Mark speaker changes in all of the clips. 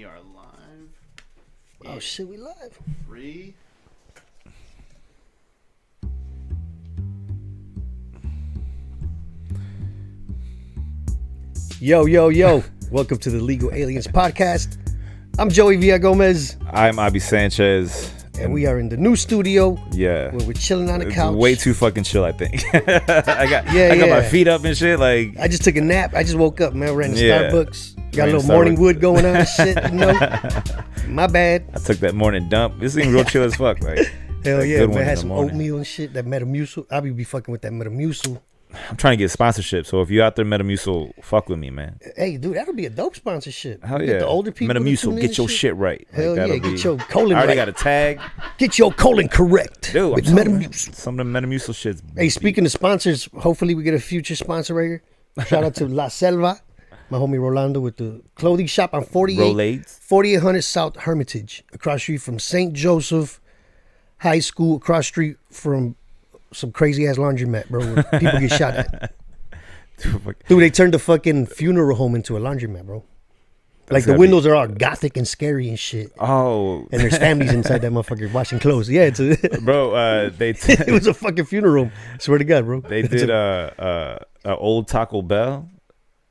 Speaker 1: We are live.
Speaker 2: Oh shit, we live.
Speaker 1: 3.
Speaker 2: Yo. Welcome to the Legal Aliens Podcast. I'm Joey Villagomez.
Speaker 3: I'm Abi Sanchez.
Speaker 2: And we are in the new studio.
Speaker 3: Yeah.
Speaker 2: Where we're chilling on the
Speaker 3: It's
Speaker 2: couch.
Speaker 3: way too fucking chill, I think. I got my feet up and shit. Like,
Speaker 2: I just took a nap. I just woke up, man. Ran to
Speaker 3: Yeah.
Speaker 2: Starbucks. Got a little morning wood going on and shit, you know. My bad.
Speaker 3: I took that morning dump. This seemed real chill as fuck. Like,
Speaker 2: Hell yeah,
Speaker 3: good
Speaker 2: man.
Speaker 3: one
Speaker 2: Had
Speaker 3: in the
Speaker 2: some
Speaker 3: morning.
Speaker 2: oatmeal and shit. That Metamucil. I be fucking with that Metamucil.
Speaker 3: I'm trying to get sponsorship. So if you out there, Metamucil, fuck with me, man.
Speaker 2: Hey, dude, that'll be a dope sponsorship.
Speaker 3: Hell
Speaker 2: Get
Speaker 3: yeah.
Speaker 2: the older people to tune
Speaker 3: Metamucil,
Speaker 2: in
Speaker 3: get
Speaker 2: and
Speaker 3: your shit right.
Speaker 2: Hell
Speaker 3: that'll
Speaker 2: yeah, get your colon
Speaker 3: I already
Speaker 2: right.
Speaker 3: got a tag.
Speaker 2: Get your colon correct.
Speaker 3: Dude,
Speaker 2: with
Speaker 3: I'm telling you,
Speaker 2: Metamucil.
Speaker 3: some of the Metamucil shit's.
Speaker 2: Hey, speaking of sponsors, hopefully we get a future sponsor right here. Shout out to La Selva, my homie Rolando with the clothing shop on 4800 South Hermitage, across street from St. Joseph High School, across street from some crazy ass laundromat, bro, where people get shot at. Dude, they turned the fucking funeral home into a laundromat, bro. Like the windows are all gothic and scary and shit.
Speaker 3: Oh.
Speaker 2: And there's families inside that motherfucker washing clothes. Yeah, it's a
Speaker 3: Bro,
Speaker 2: it was a fucking funeral home. Swear to God, bro.
Speaker 3: They did a old Taco Bell.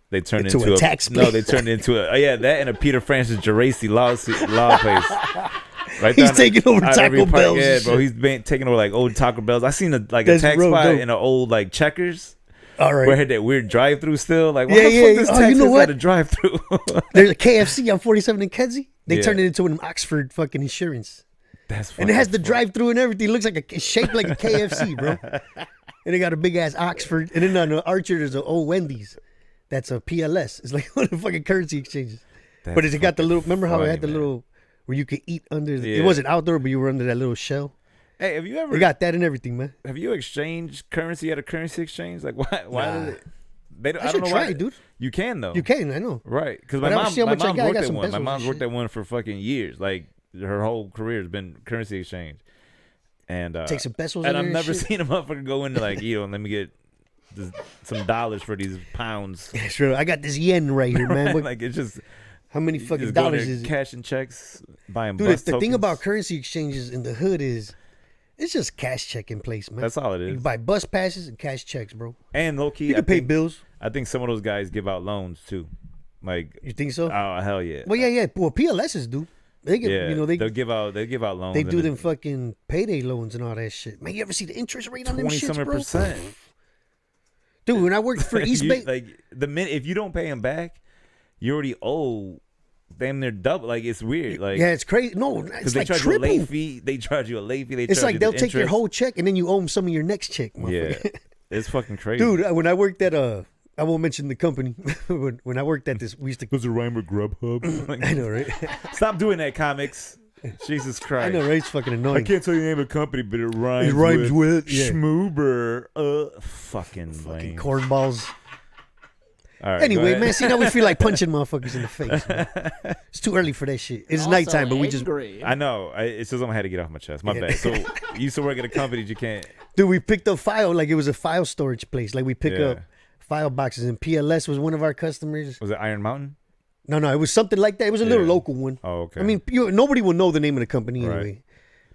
Speaker 3: They turned
Speaker 2: into a tax place.
Speaker 3: No, they turned into that and a Peter Francis Geraci law place. Right,
Speaker 2: he's taking over Taco Bells.
Speaker 3: Yeah, bro, he's been taking over like old Taco Bells. I seen a tax spot
Speaker 2: dope.
Speaker 3: in an old like Checkers.
Speaker 2: All right.
Speaker 3: Where it had that weird drive-through still. Like, why
Speaker 2: Yeah,
Speaker 3: the
Speaker 2: yeah.
Speaker 3: fuck this
Speaker 2: Oh,
Speaker 3: Texas
Speaker 2: you know what?
Speaker 3: had a drive-through?
Speaker 2: There's a KFC on 47 in Kedzie. They
Speaker 3: Yeah.
Speaker 2: turned it into an Oxford fucking insurance.
Speaker 3: That's
Speaker 2: And it has the drive-through and everything. It looks like it's shaped like a KFC, bro. And they got a big ass Oxford. And then on the Archer, there's an old Wendy's. That's a PLS. It's like one of the fucking currency exchanges. But it got the little. Remember how it had the little where you could eat under? It wasn't outdoor, but you were under that little shell.
Speaker 3: Hey, have you ever?
Speaker 2: They got that and everything, man.
Speaker 3: Have you exchanged currency at a currency exchange? Like, why?
Speaker 2: Nah.
Speaker 3: Did it? They don't,
Speaker 2: I
Speaker 3: I don't
Speaker 2: should
Speaker 3: know
Speaker 2: try
Speaker 3: why.
Speaker 2: it, dude.
Speaker 3: You can though.
Speaker 2: You can, I know.
Speaker 3: Right, because
Speaker 2: But
Speaker 3: my
Speaker 2: I
Speaker 3: mom,
Speaker 2: see how
Speaker 3: my
Speaker 2: much I
Speaker 3: mom's
Speaker 2: got. I
Speaker 3: worked
Speaker 2: got
Speaker 3: at
Speaker 2: some
Speaker 3: one. My
Speaker 2: pesos
Speaker 3: mom's
Speaker 2: and
Speaker 3: worked
Speaker 2: shit.
Speaker 3: at one for fucking years. Like her whole career has been currency exchange. And
Speaker 2: Take some pesos.
Speaker 3: and
Speaker 2: in
Speaker 3: I've
Speaker 2: there
Speaker 3: never
Speaker 2: shit.
Speaker 3: seen a motherfucker go into like, let me get some dollars for these pounds.
Speaker 2: It's true. I got this yen right here, man. What-
Speaker 3: Like it's just
Speaker 2: how many
Speaker 3: you
Speaker 2: fucking
Speaker 3: just go in
Speaker 2: dollars
Speaker 3: there
Speaker 2: is it?
Speaker 3: cashing checks, buying
Speaker 2: Dude,
Speaker 3: bus
Speaker 2: the thing
Speaker 3: tokens.
Speaker 2: about currency exchanges in the hood is it's just cash check in place, man.
Speaker 3: That's all it
Speaker 2: You
Speaker 3: is.
Speaker 2: can buy bus passes and cash checks, bro.
Speaker 3: And low key,
Speaker 2: You can pay bills.
Speaker 3: I think some of those guys give out loans too. Like,
Speaker 2: You think so?
Speaker 3: oh hell yeah.
Speaker 2: Well, yeah. Well, PLSs do. They get,
Speaker 3: Yeah,
Speaker 2: you know,
Speaker 3: they'll give out loans.
Speaker 2: they
Speaker 3: and
Speaker 2: do
Speaker 3: it-
Speaker 2: them fucking payday loans and all that shit. Man, you ever see the interest rate on them
Speaker 3: 20
Speaker 2: shits,
Speaker 3: something
Speaker 2: bro?
Speaker 3: percent.
Speaker 2: Dude, when I worked for East
Speaker 3: You-
Speaker 2: Bay,
Speaker 3: like the minute if you don't pay them back, you already owe damn near double. Like it's weird. Like
Speaker 2: yeah, it's crazy. No,
Speaker 3: because
Speaker 2: it's
Speaker 3: they
Speaker 2: like
Speaker 3: charge you a
Speaker 2: triple.
Speaker 3: late fee. They charge you a late fee.
Speaker 2: It's like they'll take your whole check and then you owe them some of your next check.
Speaker 3: Yeah,
Speaker 2: motherfucker.
Speaker 3: it's fucking crazy.
Speaker 2: Dude, when I worked at I won't mention the company. when I worked at this, we used to.
Speaker 3: Does it rhyme with Grubhub? Like,
Speaker 2: I know, right?
Speaker 3: stop doing that, comics. Jesus Christ.
Speaker 2: I know, right? It's fucking
Speaker 3: I
Speaker 2: annoying.
Speaker 3: can't tell you the name of the company, but it rhymes.
Speaker 2: It rhymes with yeah.
Speaker 3: Schmoober. Fucking lame.
Speaker 2: Cornballs.
Speaker 3: All right,
Speaker 2: Anyway,
Speaker 3: go ahead.
Speaker 2: man, see now we feel like punching motherfuckers in the face. Man. It's too early for that shit. It's
Speaker 1: Also
Speaker 2: nighttime, but we just
Speaker 1: angry.
Speaker 3: I know. It's just I had to get off my chest. My bad. So you used to work at a company that you can't.
Speaker 2: dude, we picked up file like it was a file storage place. Like we pick
Speaker 3: Yeah.
Speaker 2: up file boxes, and PLS was one of our customers.
Speaker 3: Was it Iron Mountain?
Speaker 2: No, it was something like that. It was a little
Speaker 3: Yeah.
Speaker 2: local one.
Speaker 3: Oh, okay.
Speaker 2: I mean, nobody will know the name of the company
Speaker 3: Right.
Speaker 2: anyway.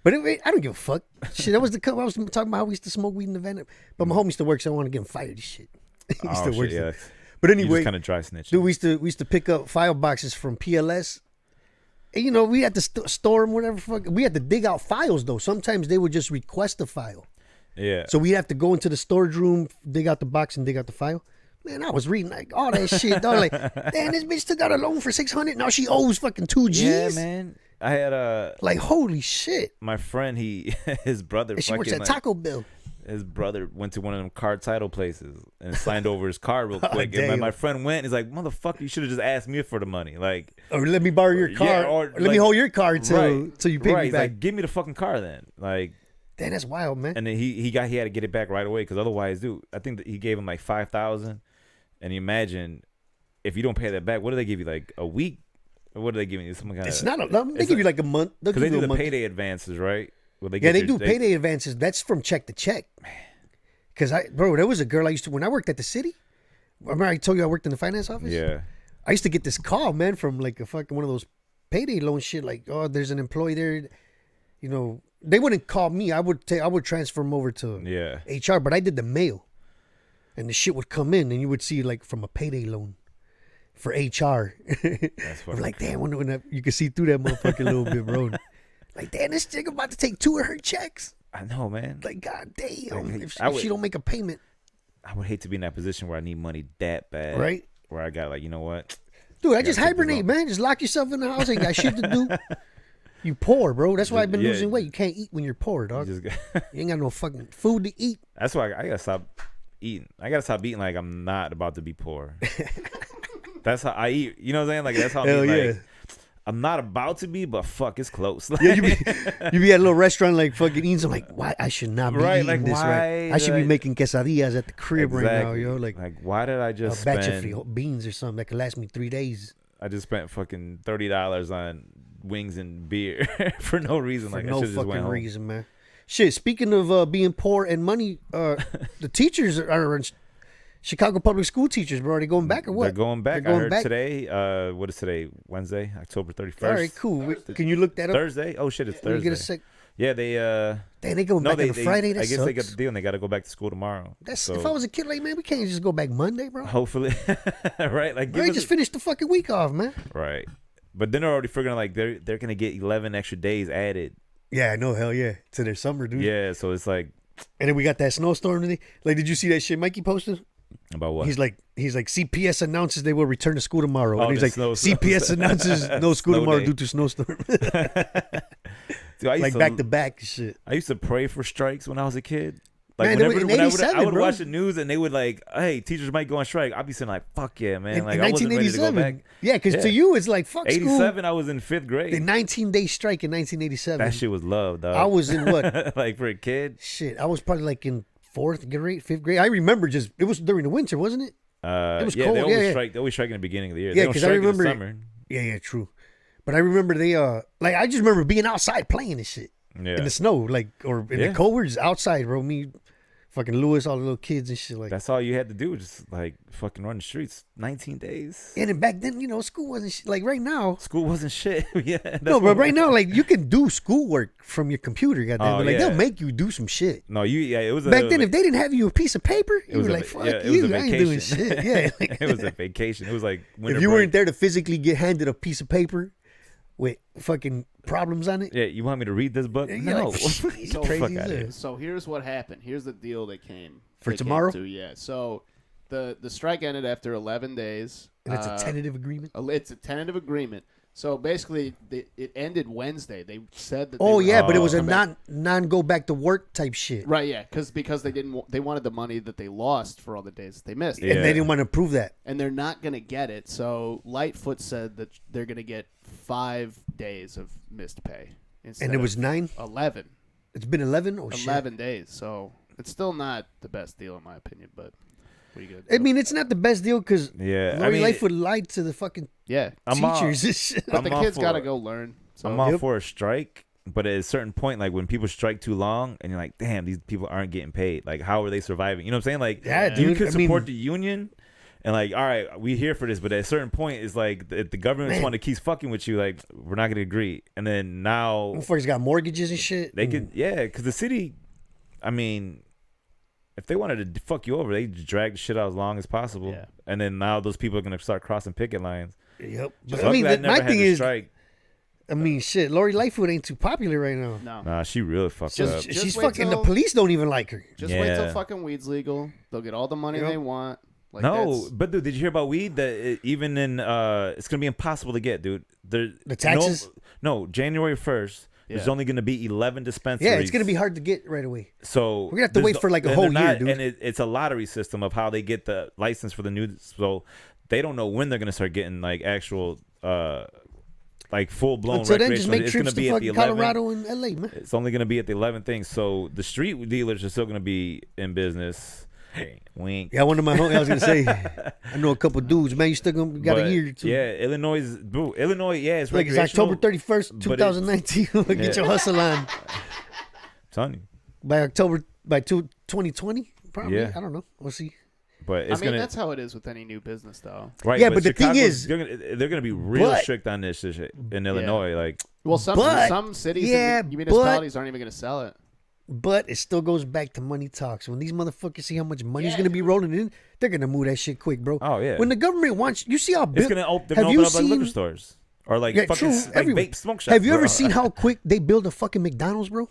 Speaker 2: But I don't give a fuck. Shit, that was the I was talking about how we used to smoke weed in the van. But my homie used to work, so I want to get him fired. And shit. He
Speaker 3: oh,
Speaker 2: still
Speaker 3: shit,
Speaker 2: works
Speaker 3: yeah.
Speaker 2: there. But
Speaker 3: You
Speaker 2: anyway,
Speaker 3: just kind of dry snitch.
Speaker 2: dude, we used to pick up file boxes from PLS. And, you know, we had to store them, whatever. Fuck. We had to dig out files though. Sometimes they would just request a file,
Speaker 3: Yeah.
Speaker 2: so we have to go into the storage room, dig out the box, and dig out the file. Man, I was reading like all that shit. Dog. Like, damn, this bitch took out a loan for $600. Now she owes fucking $2 G's.
Speaker 3: Yeah, man. I had
Speaker 2: Like, holy shit.
Speaker 3: my friend. His brother.
Speaker 2: And she works
Speaker 3: fucking,
Speaker 2: at
Speaker 3: like,
Speaker 2: Taco Bell.
Speaker 3: His brother went to one of them car title places and signed over his car real quick. And
Speaker 2: damn.
Speaker 3: my friend went. And he's like, "Motherfucker, you should have just asked me for the money." Like,
Speaker 2: Or let me borrow your car.
Speaker 3: Yeah,
Speaker 2: or
Speaker 3: or,
Speaker 2: let me
Speaker 3: like-
Speaker 2: hold your car till you pay
Speaker 3: right.
Speaker 2: me
Speaker 3: He's
Speaker 2: back.
Speaker 3: like, give me the fucking car then. Like,
Speaker 2: Damn, that's wild, man.
Speaker 3: and then he had to get it back right away because otherwise, dude, I think that he gave him like $5,000. And you imagine if you don't pay that back, what do they give you? Like a week? Or what are they giving you? Some kind of.
Speaker 2: It's not a they
Speaker 3: it's
Speaker 2: give you like a month. They'll
Speaker 3: because they
Speaker 2: give you
Speaker 3: do
Speaker 2: a
Speaker 3: the
Speaker 2: month.
Speaker 3: payday advances, right? Well,
Speaker 2: Yeah, they do payday advances. That's from check to check. Because there was a girl I used to when I worked at the city. Remember I told you I worked in the finance office?
Speaker 3: Yeah.
Speaker 2: I used to get this call, man, from like a fucking one of those payday loan shit. Like, oh, there's an employee there. You know, they wouldn't call me. I would transfer them over to HR, but I did the mail, and the shit would come in, and you would see like from a payday loan for HR.
Speaker 3: That's
Speaker 2: I'm like, damn, wonder when you can see through that motherfucking little bit, bro. Like, damn, this chick about to take 2 of her checks.
Speaker 3: I know, man.
Speaker 2: Like, god damn,
Speaker 3: Like,
Speaker 2: if she don't make a payment.
Speaker 3: I would hate to be in that position where I need money that bad.
Speaker 2: Right?
Speaker 3: Where I got like, you know what?
Speaker 2: Dude, I just hibernate, man. Just lock yourself in the house. Ain't got shit to do. You poor, bro. That's why I've been losing weight. You can't eat when you're poor, dog. You ain't got no fucking food to eat.
Speaker 3: That's why I gotta stop eating. I gotta stop eating like I'm not about to be poor. That's how I eat. You know what I'm saying? Like that's how I'm eating, like, I'm not about to be, but fuck, it's close. Like,
Speaker 2: you be at a little restaurant like fucking eating. So like, why I should not be eating
Speaker 3: like,
Speaker 2: this right? I should be making quesadillas at the crib right now, yo. Like
Speaker 3: why did I just
Speaker 2: a batch of beans or something that could last me 3 days?
Speaker 3: I just spent fucking $30 on wings and beer for no reason.
Speaker 2: For
Speaker 3: like
Speaker 2: no
Speaker 3: I just
Speaker 2: fucking
Speaker 3: went home.
Speaker 2: reason, man. Shit. Speaking of being poor and money, the teachers are. Chicago public school teachers, bro, are they going back or what?
Speaker 3: They're going back. I heard today. What is today? Wednesday, October 31st.
Speaker 2: All right, cool. Can you look that up?
Speaker 3: Thursday? Oh shit, it's Thursday.
Speaker 2: Get a sec.
Speaker 3: Yeah, they.
Speaker 2: Damn, they going back on a Friday. That
Speaker 3: I guess
Speaker 2: sucks.
Speaker 3: they got the deal, and they got to go back to school tomorrow.
Speaker 2: So, if I was a kid, like, man, we can't just go back Monday, bro.
Speaker 3: Hopefully, right? Like,
Speaker 2: they just finished the fucking week off, man.
Speaker 3: Right, but then they're already figuring like they're gonna get 11 extra days added.
Speaker 2: Yeah, I know. Hell yeah, to their summer, dude.
Speaker 3: Yeah, so it's like.
Speaker 2: And then we got that snowstorm today. Like, did you see that shit Mikey posted?
Speaker 3: About what?
Speaker 2: He's like CPS announces they will return to school tomorrow.
Speaker 3: Oh,
Speaker 2: and he's like, CPS announces no school tomorrow due to snowstorm.
Speaker 3: Dude,
Speaker 2: like back to back shit.
Speaker 3: I used to pray for strikes when I was a kid. Like
Speaker 2: man,
Speaker 3: whenever I would watch the news and they would like, hey, teachers might go on strike. I'd be saying like, fuck yeah, man. Like I wasn't ready to go back.
Speaker 2: Yeah, because to you it's like fuck
Speaker 3: 87,
Speaker 2: school.
Speaker 3: I was in 5th grade.
Speaker 2: The 19-day strike in 1987.
Speaker 3: That shit was love, dog.
Speaker 2: I was in what?
Speaker 3: Like for a kid?
Speaker 2: Shit, I was probably like in 4th grade, 5th grade. I remember it was during the winter, wasn't it?
Speaker 3: It
Speaker 2: was
Speaker 3: cold.
Speaker 2: They
Speaker 3: always strike in the beginning of the year.
Speaker 2: Yeah, because I remember
Speaker 3: in the summer.
Speaker 2: Yeah, true. But I remember they like I just remember being outside playing this shit in the snow, like or in the cold. We're just outside, bro. Me, fucking Lewis, all the little kids and shit. Like
Speaker 3: that's all you had to do, just like fucking run the streets. 19 days.
Speaker 2: And then back then, school wasn't like right now.
Speaker 3: School wasn't shit. Yeah.
Speaker 2: No, but right now, like you can do schoolwork from your computer. Goddamn, but like they'll make you do some shit.
Speaker 3: No, it was
Speaker 2: back then. If they didn't have you a piece of paper, you were like, "Fuck you, I ain't doing shit." Yeah,
Speaker 3: like, it was a vacation. It was like
Speaker 2: if you weren't there to physically get handed a piece of paper with fucking problems on it.
Speaker 3: Yeah, you want me to read this book? No.
Speaker 2: Like,
Speaker 1: so here's what happened. Here's the deal they came
Speaker 2: for tomorrow.
Speaker 1: Yeah. So the strike ended after 11 days.
Speaker 2: And it's a tentative agreement.
Speaker 1: It's a tentative agreement. So basically, it ended Wednesday. They said that.
Speaker 2: But it was a non go back to work type shit.
Speaker 1: Right. Yeah. Because they wanted the money that they lost for all the days that they missed.
Speaker 2: Yeah. And they didn't want to prove that.
Speaker 1: And they're not going to get it. So Lightfoot said that they're going to get 5 days of missed pay.
Speaker 2: And it was 9?
Speaker 1: 11.
Speaker 2: It's been 11? Oh,
Speaker 1: 11 days. So it's still not the best deal in my opinion, but pretty good.
Speaker 2: I mean, it's not the best deal because Lori Lightfoot lied to the fucking teachers.
Speaker 1: But the kids got to go learn. So.
Speaker 3: I'm all for a strike, but at a certain point, like when people strike too long and you're like, damn, these people aren't getting paid. Like, how are they surviving? You know what I'm saying? Like,
Speaker 2: dude,
Speaker 3: you could support the union. And like, all right, we here for this, but at a certain point, it's like if the government want to keep fucking with you, like we're not gonna agree. And then now,
Speaker 2: motherfuckers got mortgages and shit.
Speaker 3: They could, because the city, I mean, if they wanted to fuck you over, they drag the shit out as long as possible. Yeah. And then now those people are gonna start crossing picket lines.
Speaker 2: Yep. But I mean, my thing is, I mean, shit, Lori Lightfoot ain't too popular right now.
Speaker 1: No.
Speaker 3: Nah, she really fucked up.
Speaker 2: She's fucking. The police don't even like her.
Speaker 1: Just wait till fucking weed's legal. They'll get all the money they want. Like
Speaker 3: no, but dude, did you hear about weed? That even in it's gonna be impossible to get, dude.
Speaker 2: The taxes?
Speaker 3: No, January 1st. There's only gonna be 11 dispensaries.
Speaker 2: Yeah, it's gonna be hard to get right away.
Speaker 3: So
Speaker 2: we're gonna have to wait for like a whole year, dude.
Speaker 3: And it's a lottery system of how they get the license for the new. So they don't know when they're gonna start getting like actual, like full blown.
Speaker 2: So then just make trips to fucking Colorado and LA, man.
Speaker 3: It's only gonna be at the 11th thing. So the street dealers are still gonna be in business. Wink.
Speaker 2: Yeah, one of my homies. I was gonna say, I know a couple dudes, man. You still got a year or two.
Speaker 3: Yeah, Illinois, it's
Speaker 2: like it's October 31st, 2019. Get your hustle on.
Speaker 3: I'm telling you.
Speaker 2: By 2020, probably. Yeah. I don't know. We'll see.
Speaker 3: But it's
Speaker 1: that's how it is with any new business, though.
Speaker 3: Right.
Speaker 2: Yeah, but the thing is,
Speaker 3: they're gonna be real strict on this shit in Illinois. Like,
Speaker 1: well, some cities, and municipalities aren't even gonna sell it.
Speaker 2: But it still goes back to money talks. When these motherfuckers see how much money's going to be rolling in, they're going to move that shit quick, bro.
Speaker 3: Oh, yeah.
Speaker 2: When the government wants... You see how...
Speaker 3: It's going to open up like liquor stores. Or like fucking like vape smoke shops.
Speaker 2: Have you ever seen how quick they build a fucking McDonald's, bro?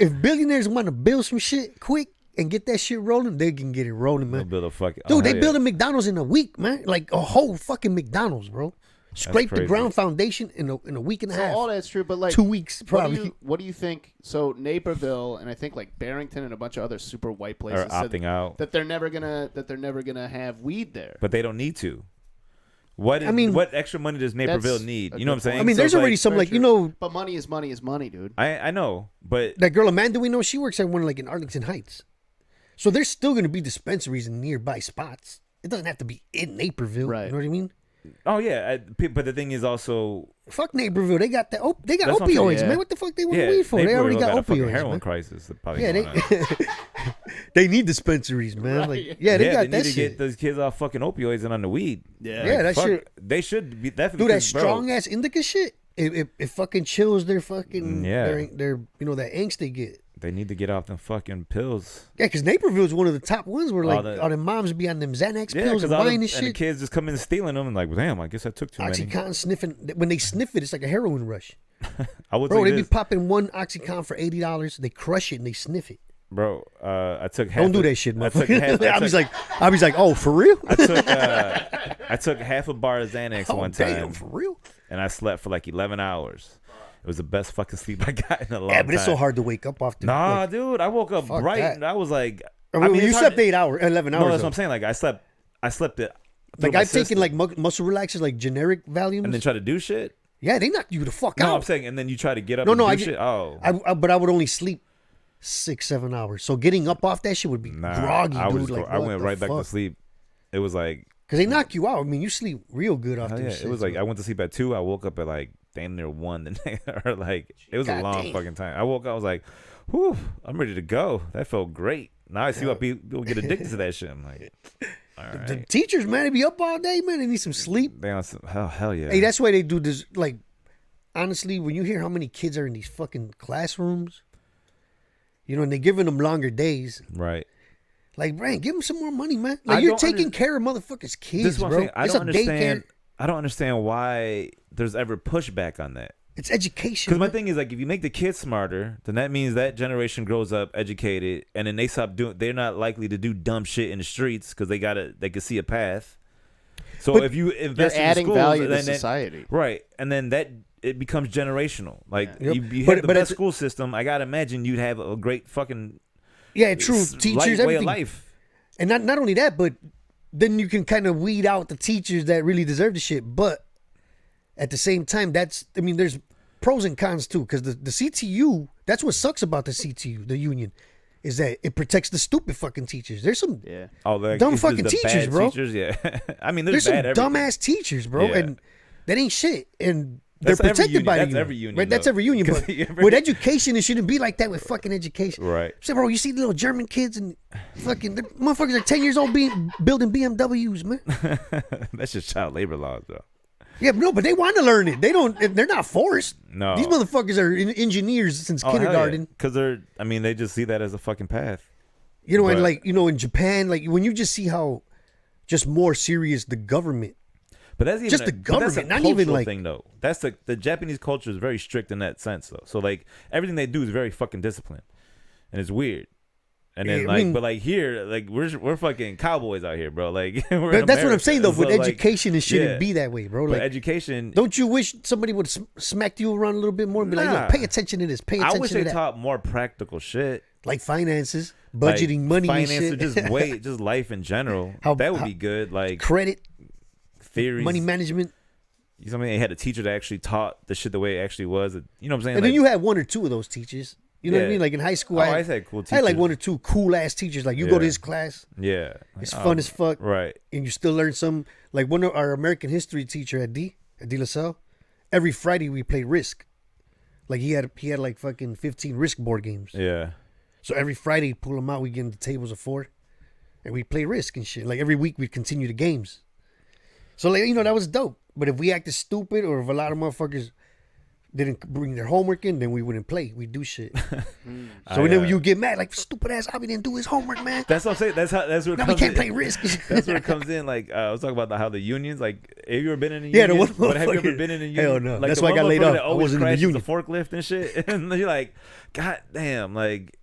Speaker 2: If billionaires want to build some shit quick and get that shit rolling, they can get it rolling, man.
Speaker 3: They'll build a fucking...
Speaker 2: Dude, they build a McDonald's in a week, man. Like a whole fucking McDonald's, bro. Scrape the ground foundation in a week and a half.
Speaker 1: All that's true, but like
Speaker 2: 2 weeks probably.
Speaker 1: What do you think? So Naperville and I think like Barrington and a bunch of other super white places
Speaker 3: are opting out
Speaker 1: that they're never gonna have weed there.
Speaker 3: But they don't need to. What extra money does Naperville need? You know what I'm saying?
Speaker 2: I mean, there's already some like
Speaker 1: But money is money is money, dude.
Speaker 3: I know, but
Speaker 2: that girl Amanda we know, she works at one like in Arlington Heights, so there's still going to be dispensaries in nearby spots. It doesn't have to be in Naperville, right? You know what I mean?
Speaker 3: Oh yeah, but the thing is also
Speaker 2: fuck Naperville. They got opioids, man. What the fuck they want weed for? They already got opioids.
Speaker 3: Heroin crisis.
Speaker 2: They need dispensaries, man. Right. Like, they got that shit.
Speaker 3: They need to get those kids off fucking opioids and on the weed.
Speaker 2: Yeah, that shit.
Speaker 3: They should be definitely.
Speaker 2: Dude, that strong ass indica shit. It fucking chills their fucking their that angst they get.
Speaker 3: They need to get off them fucking pills.
Speaker 2: Yeah, because Naperville is one of the top ones where like all the moms be on them Xanax pills and buying this shit.
Speaker 3: And the kids just come in stealing them and like, well, damn, I guess I took too many.
Speaker 2: Oxycontin sniffing. When they sniff it, it's like a heroin rush.
Speaker 3: Bro,
Speaker 2: they be popping one Oxycontin for $80. They crush it and they sniff it.
Speaker 3: Bro, I took half.
Speaker 2: Don't do that shit, motherfucker. I was like, oh, for real?
Speaker 3: I took half a bar of Xanax one time.
Speaker 2: Damn, for real?
Speaker 3: And I slept for like 11 hours. It was the best fucking sleep I got in a long time.
Speaker 2: Yeah, but it's so hard to wake up off the...
Speaker 3: Nah, dude. I woke up bright and I was like...
Speaker 2: you slept 11 hours.
Speaker 3: No, that's what I'm saying. Like, I slept it...
Speaker 2: Like, I've taken, like, muscle relaxers, like, generic Valiums.
Speaker 3: And then try to do shit?
Speaker 2: Yeah, they knock you the fuck out.
Speaker 3: No, I'm saying, and then you try to get up and do shit? Oh.
Speaker 2: But I would only sleep 6-7 hours. So getting up off that shit would be groggy, dude.
Speaker 3: I went right back to sleep. It was like...
Speaker 2: Because they knock you out. I mean, you sleep real good off this shit.
Speaker 3: It was like, I went to sleep at 2. I woke up at, like, damn near 1 or like it was a long fucking time. I woke up, I was like, whew, I'm ready to go. That felt great. Now I see why people get addicted to that shit. I'm like, all right.
Speaker 2: The teachers, man, they be up all day, man. They need some sleep.
Speaker 3: They on some hell yeah.
Speaker 2: Hey, that's why they do this. Like, honestly, when you hear how many kids are in these fucking classrooms, and they're giving them longer days,
Speaker 3: right?
Speaker 2: Like, Brian, give them some more money, man. Like, you're taking care of motherfuckers' kids, bro.
Speaker 3: I don't understand. I don't understand why there's ever pushback on that.
Speaker 2: It's education.
Speaker 3: Because my thing is, like, if you make the kids smarter, then that means that generation grows up educated, and then they stop doing. They're not likely to do dumb shit in the streets because they can see a path. So if you invest in schools,
Speaker 1: value to society,
Speaker 3: right, and then it becomes generational. Like you have the best school system. I gotta imagine you'd have a great fucking
Speaker 2: true teachers,
Speaker 3: way of life,
Speaker 2: and not only that, but then you can kind of weed out the teachers that really deserve the shit. But at the same time, there's pros and cons too. Because the CTU, that's what sucks about the CTU, the union, is that it protects the stupid fucking teachers. There's some dumb fucking teachers, bro.
Speaker 3: Yeah. I mean,
Speaker 2: there's some dumbass teachers, bro, and that ain't shit. And they're protected by the union. That's every union. Right? That's every union. But with education, it shouldn't be like that with fucking education.
Speaker 3: Right.
Speaker 2: So, bro, you see little German kids and fucking motherfuckers are 10 years old building BMWs, man.
Speaker 3: That's just child labor laws, though.
Speaker 2: Yeah, no, but they want to learn it. They're not forced.
Speaker 3: No.
Speaker 2: These motherfuckers are engineers since kindergarten.
Speaker 3: Because they just see that as a fucking path.
Speaker 2: And like, in Japan, like when you just see how just more serious the government.
Speaker 3: But that's even
Speaker 2: just the government, not even like
Speaker 3: thing though. That's the Japanese culture is very strict in that sense though. So like everything they do is very fucking disciplined, and it's weird. And then but like here, like we're fucking cowboys out here, bro. Like
Speaker 2: that's what I'm saying though. But education, it shouldn't be that way, bro. Like
Speaker 3: education,
Speaker 2: don't you wish somebody would smack you around a little bit more and be like, "Yo, pay attention to this. Pay attention to that."
Speaker 3: I wish they taught more practical shit,
Speaker 2: like finances, budgeting, money,
Speaker 3: finance,
Speaker 2: and shit.
Speaker 3: just life in general. That would be good. Like
Speaker 2: credit.
Speaker 3: Theories,
Speaker 2: money management.
Speaker 3: You know what I mean? They had a teacher that actually taught the shit the way it actually was. You know what I'm saying?
Speaker 2: And then you had one or two of those teachers. You know what I mean? Like in high school,
Speaker 3: I had cool teachers.
Speaker 2: I had like one or two cool ass teachers. Like you go to this class, it's fun as fuck,
Speaker 3: right?
Speaker 2: And you still learn some. Like one of our American history teacher at De La Salle, every Friday we played Risk. Like he had like fucking 15 Risk board games.
Speaker 3: Yeah.
Speaker 2: So every Friday, pull them out. We get into tables of 4, and we play Risk and shit. Like every week, we continue the games. So like that was dope. But if we acted stupid, or if a lot of motherfuckers didn't bring their homework in, then we wouldn't play. We do shit. So whenever you get mad, like stupid ass Javi didn't do his homework, man.
Speaker 3: That's what I'm saying. That's where it
Speaker 2: now
Speaker 3: comes
Speaker 2: we can't
Speaker 3: in.
Speaker 2: play Risk.
Speaker 3: That's where it comes in. Like I was talking about how the unions. Like, have you ever been in a union?
Speaker 2: The one
Speaker 3: But have you ever been in a union?
Speaker 2: Hell no.
Speaker 3: Like,
Speaker 2: that's why I got laid off. I wasn't in the union.
Speaker 3: The forklift and shit, and you're like, God damn, like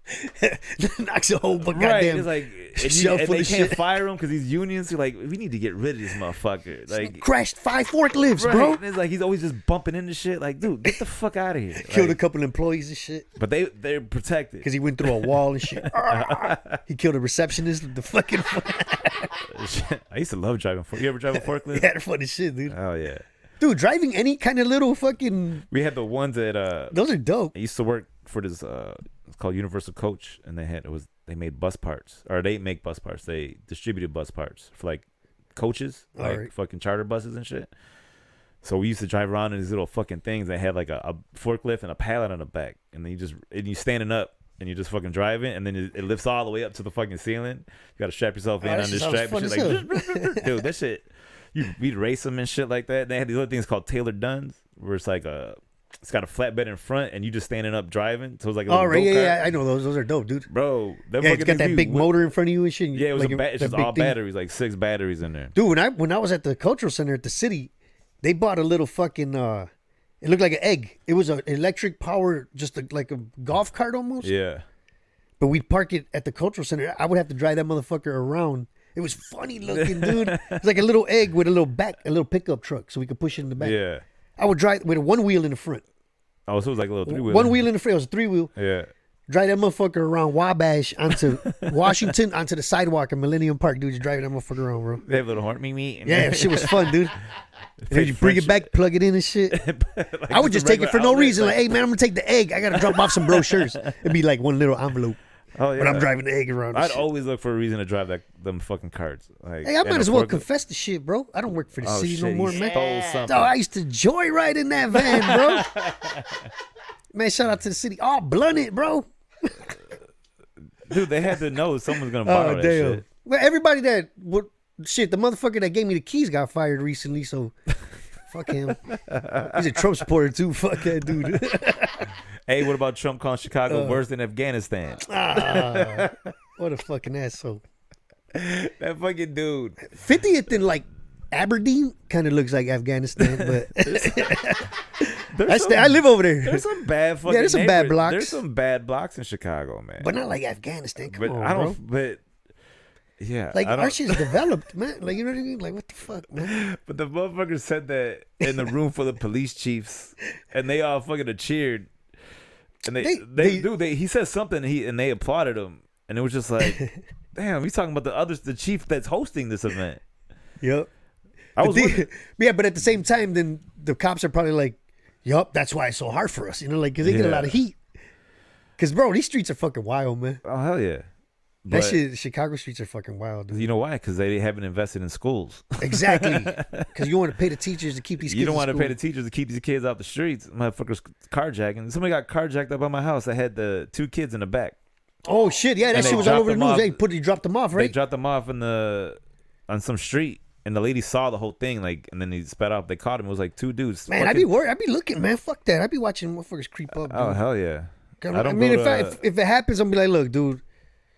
Speaker 2: knocks a whole fucking
Speaker 3: right.
Speaker 2: goddamn
Speaker 3: It's like and they can't fire him because these unions are like, we need to get rid of this motherfucker. Like
Speaker 2: crashed 5 forklifts,
Speaker 3: right.
Speaker 2: bro.
Speaker 3: And it's like he's always just bumping into shit. Like, dude, get the fuck out of here.
Speaker 2: Killed
Speaker 3: like,
Speaker 2: a couple employees and shit.
Speaker 3: But they're protected
Speaker 2: because he went through a wall and shit. He killed a receptionist with the fucking.
Speaker 3: I used to love driving. You ever drive a forklift?
Speaker 2: Yeah, they're funny shit, dude.
Speaker 3: Oh yeah,
Speaker 2: dude, driving any kind of little fucking.
Speaker 3: We had the ones that
Speaker 2: those are dope.
Speaker 3: I used to work for this. It's called Universal Coach, and they made bus parts, or they make bus parts. They distributed bus parts for like coaches, like fucking charter buses and shit. So we used to drive around in these little fucking things that had like a forklift and a pallet on the back, and then you standing up and you just fucking drive it, and then it lifts all the way up to the fucking ceiling. You got to strap yourself in on this strap and shit. Like, dude, that shit. We'd race them and shit like that. They had these other things called Taylor Duns, where it's like it's got a flatbed in front, and you just standing up driving. So it's like a little go-kart.
Speaker 2: Yeah, I know those. Those are dope, dude.
Speaker 3: Bro,
Speaker 2: it's got that big motor in front of you and shit.
Speaker 3: Yeah, it was
Speaker 2: like
Speaker 3: it's just all batteries, like 6 batteries in there.
Speaker 2: Dude, when I was at the cultural center at the city, they bought a little fucking. It looked like an egg. It was an electric power, just like a golf cart almost.
Speaker 3: Yeah.
Speaker 2: But we'd park it at the cultural center. I would have to drive that motherfucker around. It was funny looking, dude. It's like a little egg with a little pickup truck, so we could push it in the back.
Speaker 3: Yeah.
Speaker 2: I would drive with a 1 wheel in the front.
Speaker 3: Oh, so it was like a little 3-wheel.
Speaker 2: 1 wheel in the front. It was a 3-wheel.
Speaker 3: Yeah.
Speaker 2: Drive that motherfucker around Wabash onto Washington, onto the sidewalk in Millennium Park, dude. Just driving that motherfucker around, bro.
Speaker 3: They have a little horn me.
Speaker 2: Yeah, shit was fun, dude. And then you bring it back, plug it in and shit.
Speaker 3: Like
Speaker 2: I would just take it for no reason.
Speaker 3: Like,
Speaker 2: hey, man, I'm going to take the egg. I got to drop off some brochures. It'd be like one little envelope.
Speaker 3: Oh, yeah.
Speaker 2: But I'm driving the egg around.
Speaker 3: I'd always look for a reason to drive them fucking carts. Like,
Speaker 2: hey, I might as well confess the shit, bro. I don't work for the city no more, man.
Speaker 3: Something.
Speaker 2: I used to joyride in that van, bro. Man, shout out to the city. Oh, blunt it, bro.
Speaker 3: Dude, they had to know someone's going to borrow that shit.
Speaker 2: Well, everybody the motherfucker that gave me the keys got fired recently, so fuck him. He's a Trump supporter, too. Fuck that dude.
Speaker 3: Hey, what about Trump calling Chicago worse than Afghanistan?
Speaker 2: What a fucking asshole.
Speaker 3: That fucking dude.
Speaker 2: 50th in, like, Aberdeen kind of looks like Afghanistan, but I live over there.
Speaker 3: There's some bad fucking
Speaker 2: there's some bad blocks.
Speaker 3: There's some bad blocks in Chicago, man.
Speaker 2: But not like Afghanistan. Come on,
Speaker 3: I don't.
Speaker 2: bro.
Speaker 3: But yeah,
Speaker 2: like our shit's developed, man. Like, you know what I mean? Like, what the fuck, man?
Speaker 3: But the motherfucker said that in the room full of police chiefs, and they all fucking cheered. And he said something, and they applauded him, and it was just like, damn, he's talking about the chief that's hosting this event.
Speaker 2: Yep. But at the same time, then the cops are probably like, yup, that's why it's so hard for us, because they get a lot of heat. Because, bro, these streets are fucking wild, man.
Speaker 3: Oh, hell yeah.
Speaker 2: That shit, Chicago streets are fucking wild, dude.
Speaker 3: You know why? Because they haven't invested in schools.
Speaker 2: Exactly. Because you want to pay the teachers to keep these kids
Speaker 3: You don't want
Speaker 2: to
Speaker 3: pay the teachers to keep these kids off the streets. Motherfuckers carjacking. Somebody got carjacked up by my house. I had the 2 kids in the back.
Speaker 2: Oh, shit. Yeah, that shit was all over the news. They dropped them off, right?
Speaker 3: They dropped them off on some street. And the lady saw the whole thing, and then he sped off. They caught him. It was like 2 dudes.
Speaker 2: Man, I'd be worried. I'd be looking, man. Fuck that. I'd be watching motherfuckers creep up, dude.
Speaker 3: Oh, hell yeah.
Speaker 2: I mean, if it happens, I'm be like, look, dude,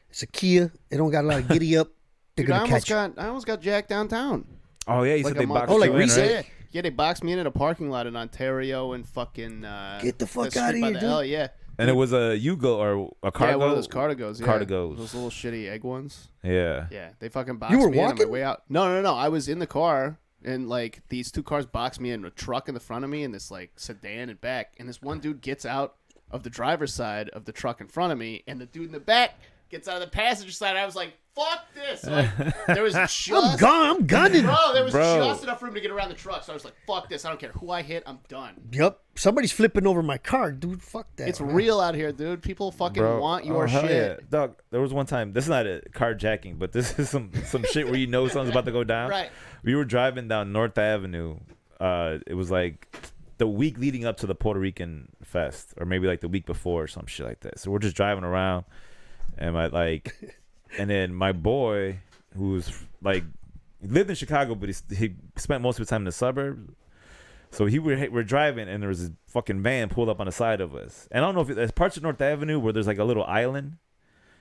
Speaker 2: it's a Kia. It don't got a lot of giddy up. They're gonna catch you.
Speaker 1: I almost got jacked downtown.
Speaker 3: Oh, yeah, you said they boxed
Speaker 2: you in,
Speaker 3: right?
Speaker 1: Yeah, they boxed me in a parking lot in Ontario and fucking...
Speaker 2: Get the fuck out of here, dude.
Speaker 1: Yeah.
Speaker 3: And it was a Yugo or a Cargo?
Speaker 1: Yeah, one of those Cargos. Yeah.
Speaker 3: Cargos.
Speaker 1: Those little shitty egg ones.
Speaker 3: Yeah.
Speaker 1: Yeah, they fucking boxed
Speaker 2: You were
Speaker 1: me in on
Speaker 2: walking?
Speaker 1: my way out. No. I was in the car, and, like, these 2 cars boxed me in a truck in the front of me and this, like, sedan in back. And this one dude gets out of the driver's side of the truck in front of me, and the dude in the back gets out of the passenger side. I was like, fuck this. Like, there was just...
Speaker 2: I'm gunning.
Speaker 1: Bro, there was just enough room to get around the truck. So I was like, fuck this. I don't care who I hit. I'm done.
Speaker 2: Yep. Somebody's flipping over my car, dude. Fuck that.
Speaker 1: It's real out here, dude. People fucking want your
Speaker 3: hell
Speaker 1: shit.
Speaker 3: Yeah. Dog, there was one time, this is not a carjacking, but this is some shit where something's about to go down.
Speaker 1: Right.
Speaker 3: We were driving down North Avenue. It was like the week leading up to the Puerto Rican Fest, or maybe like the week before or some shit like that. So we're just driving around. and and then my boy, who's like lived in Chicago, but he spent most of his time in the suburbs. So we're driving, and there was this fucking van pulled up on the side of us. And I don't know if there's parts of North Avenue where there's like a little island.